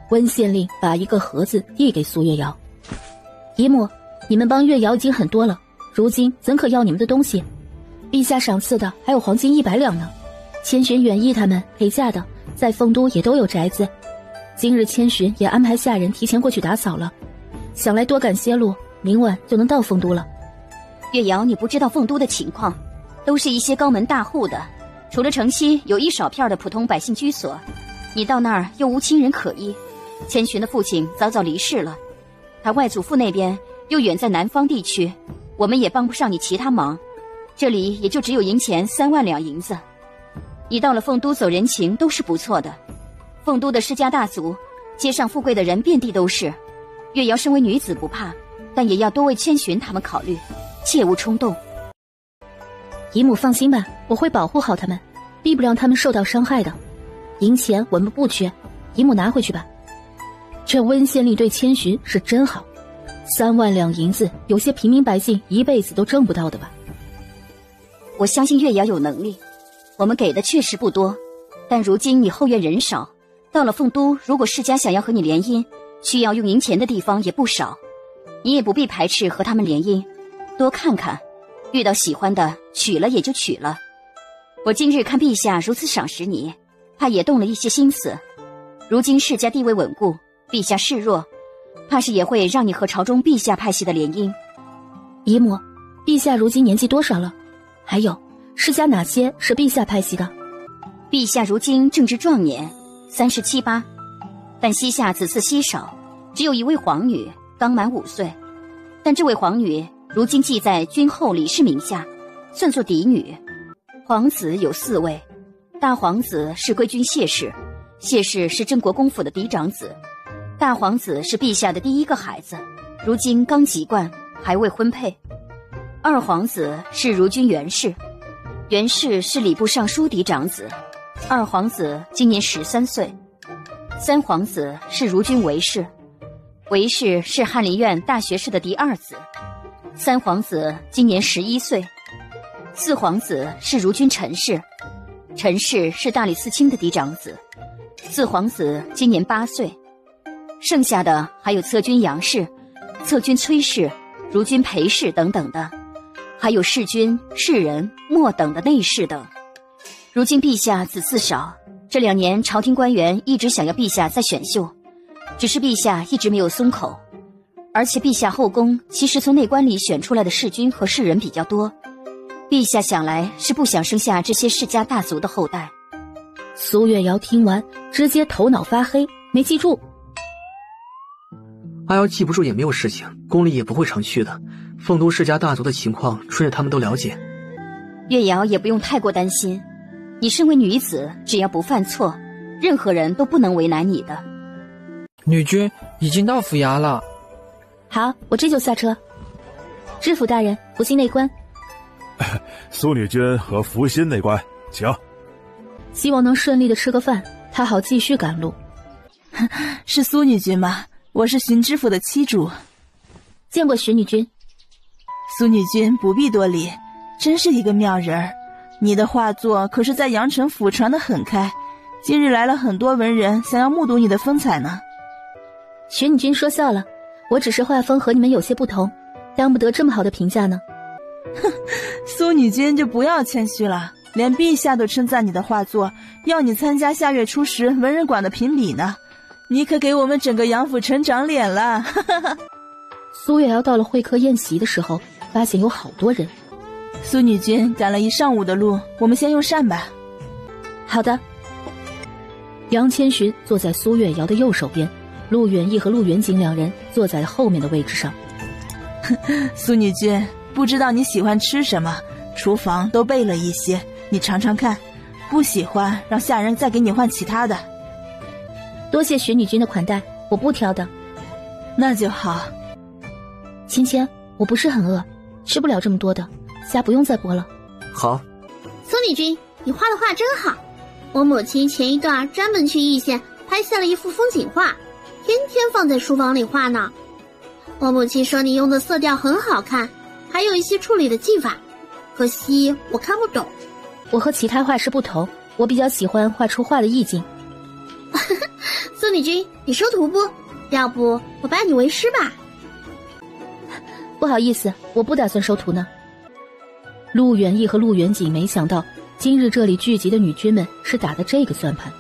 温县令把一个盒子递给苏月瑶。姨母，你们帮月瑶已经很多了，如今怎可要你们的东西？陛下赏赐的还有黄金100两呢。千寻、远意他们陪嫁的，在凤都也都有宅子。今日千寻也安排下人提前过去打扫了，想来多赶些路，明晚就能到凤都了。月瑶，你不知道凤都的情况，都是一些高门大户的，除了城西有一少片的普通百姓居所，你到那儿又无亲人可依。千寻的父亲早早离世了，他外祖父那边又远在南方地区，我们也帮不上你其他忙，这里也就只有银钱3万两银子。你到了凤都走人情都是不错的，凤都的世家大族，街上富贵的人遍地都是。月瑶身为女子不怕，但也要多为千寻他们考虑，切勿冲动。姨母放心吧，我会保护好他们。必不让他们受到伤害的。银钱我们不缺，姨母拿回去吧。这温县令对千寻是真好，3万两银子，有些平民百姓一辈子都挣不到的吧。我相信月瑶有能力，我们给的确实不多，但如今你后院人少，到了凤都，如果世家想要和你联姻，需要用银钱的地方也不少，你也不必排斥和他们联姻，多看看，遇到喜欢的娶了也就娶了。我今日看陛下如此赏识你，怕也动了一些心思。如今世家地位稳固，陛下示弱，怕是也会让你和朝中陛下派系的联姻。姨母，陛下如今年纪多少了？还有世家哪些是陛下派系的？陛下如今正值壮年，37、8，但膝下子嗣稀少，只有一位皇女，刚满5岁。但这位皇女如今记在君后李氏名下，算作嫡女。皇子有4位，大皇子是归君谢氏，谢氏是镇国公府的嫡长子，大皇子是陛下的第1个孩子，如今刚及冠，还未婚配。二皇子是如君袁氏，袁氏是礼部尚书嫡长子，二皇子今年13岁。三皇子是如君韦氏，韦氏是翰林院大学士的嫡2子，三皇子今年11岁。四皇子是如君陈氏，陈氏是大理寺卿的嫡长子，四皇子今年8岁。剩下的还有侧君杨氏、侧君崔氏、如君裴氏等等的，还有世君、世人、莫等的内侍等。如今陛下子嗣少，这2年朝廷官员一直想要陛下再选秀，只是陛下一直没有松口。而且陛下后宫其实从内官里选出来的世君和世人比较多，陛下想来是不想生下这些世家大族的后代。苏月瑶听完直接头脑发黑，没记住。阿瑶记不住也没有事情，宫里也不会常去的。凤都世家大族的情况，春日他们都了解。月瑶也不用太过担心，你身为女子，只要不犯错，任何人都不能为难你的。女君已经到府衙了。好，我这就下车。知府大人，福星内官。苏女君和福星内官，请。希望能顺利的吃个饭，他好继续赶路。是苏女君吗？我是巡知府的妻主。见过徐女君。苏女君不必多礼，真是一个妙人儿。你的画作可是在阳城府传得很开，今日来了很多文人想要目睹你的风采呢。徐女君说笑了，我只是画风和你们有些不同，当不得这么好的评价呢。哼，苏女君就不要谦虚了，连陛下都称赞你的画作，要你参加下月初10文人馆的评比呢。你可给我们整个杨府城长脸了。苏月瑶到了会客宴席的时候，发现有好多人。苏女君赶了一上午的路，我们先用膳吧。好的。杨千寻坐在苏月瑶的右手边，陆远义和陆远景2人坐在后面的位置上。苏女君，不知道你喜欢吃什么，厨房都备了一些，你尝尝看，不喜欢让下人再给你换其他的。多谢徐女君的款待，我不挑的。那就好。芊芊，我不是很饿，吃不了这么多的，虾不用再剥了。好。苏女君，你画的画真好，我母亲前一段专门去易县拍下了一幅风景画，天天放在书房里画呢。我母亲说你用的色调很好看，还有一些处理的技法，可惜我看不懂。我和其他画师不同，我比较喜欢画出画的意境。苏女君，你收徒不？要不我拜你为师吧。不好意思，我不打算收徒呢。陆远义和陆远景没想到今日这里聚集的女君们是打的这个算盘。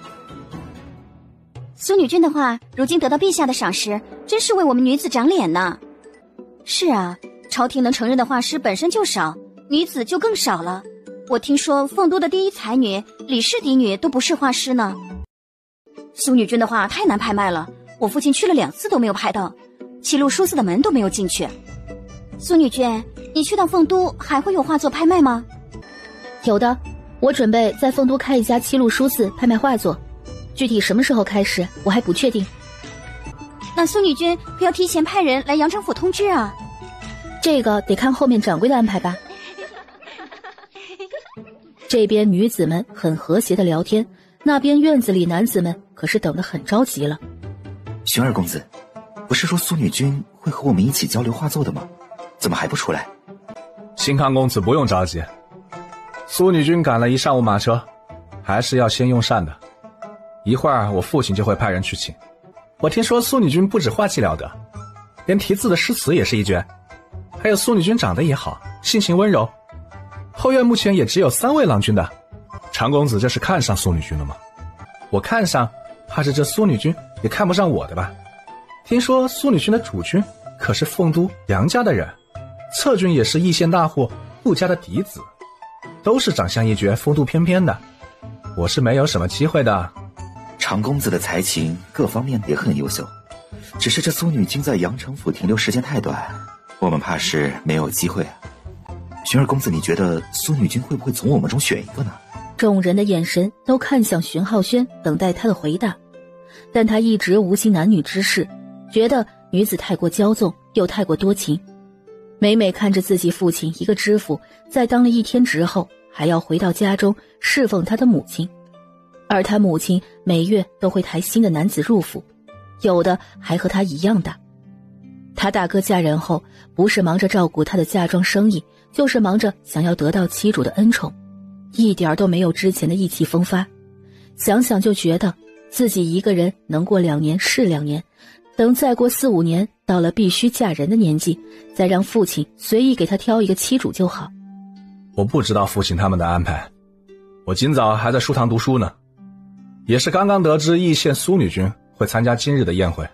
苏女君的话如今得到陛下的赏识，真是为我们女子长脸呢。是啊，朝廷能承认的画师本身就少，女子就更少了。我听说凤都的第一才女李氏嫡女都不是画师呢。苏女君的画太难拍卖了，我父亲去了2次都没有拍到，齐路书肆的门都没有进去。苏女君，你去到凤都还会有画作拍卖吗？有的，我准备在凤都开一家七路书肆拍卖画作，具体什么时候开始我还不确定。那苏女君不要提前派人来阳城府通知啊。这个得看后面掌柜的安排吧。这边女子们很和谐的聊天，那边院子里男子们可是等得很着急了。玄儿公子，不是说苏女君会和我们一起交流画作的吗？怎么还不出来？新康公子不用着急，苏女君赶了一上午马车，还是要先用膳的。一会儿我父亲就会派人去请。我听说苏女君不止画技了得，连题字的诗词也是一绝。还有苏女君长得也好，性情温柔。后院目前也只有3位郎君的，常公子这是看上苏女君了吗？我看上，怕是这苏女君也看不上我的吧。听说苏女君的主君可是凤都杨家的人，侧君也是义县大户陆家的嫡子，都是长相一绝，风度翩翩的，我是没有什么机会的。常公子的才情各方面也很优秀，只是这苏女君在阳城府停留时间太短，我们怕是没有机会啊。玄儿公子，你觉得苏女君会不会从我们中选一个呢？众人的眼神都看向荀浩轩，等待他的回答，但他一直无心男女之事，觉得女子太过骄纵，又太过多情。每每看着自己父亲一个知府，在当了1天职后，还要回到家中侍奉他的母亲，而他母亲每月都会抬新的男子入府，有的还和他一样大。他大哥嫁人后，不是忙着照顾他的嫁妆生意，就是忙着想要得到妻主的恩宠，一点都没有之前的意气风发。想想就觉得自己一个人能过2年是2年，等再过4、5年，到了必须嫁人的年纪，再让父亲随意给他挑一个妻主就好。我不知道父亲他们的安排，我今早还在书堂读书呢，也是刚刚得知义县苏女君会参加今日的宴会。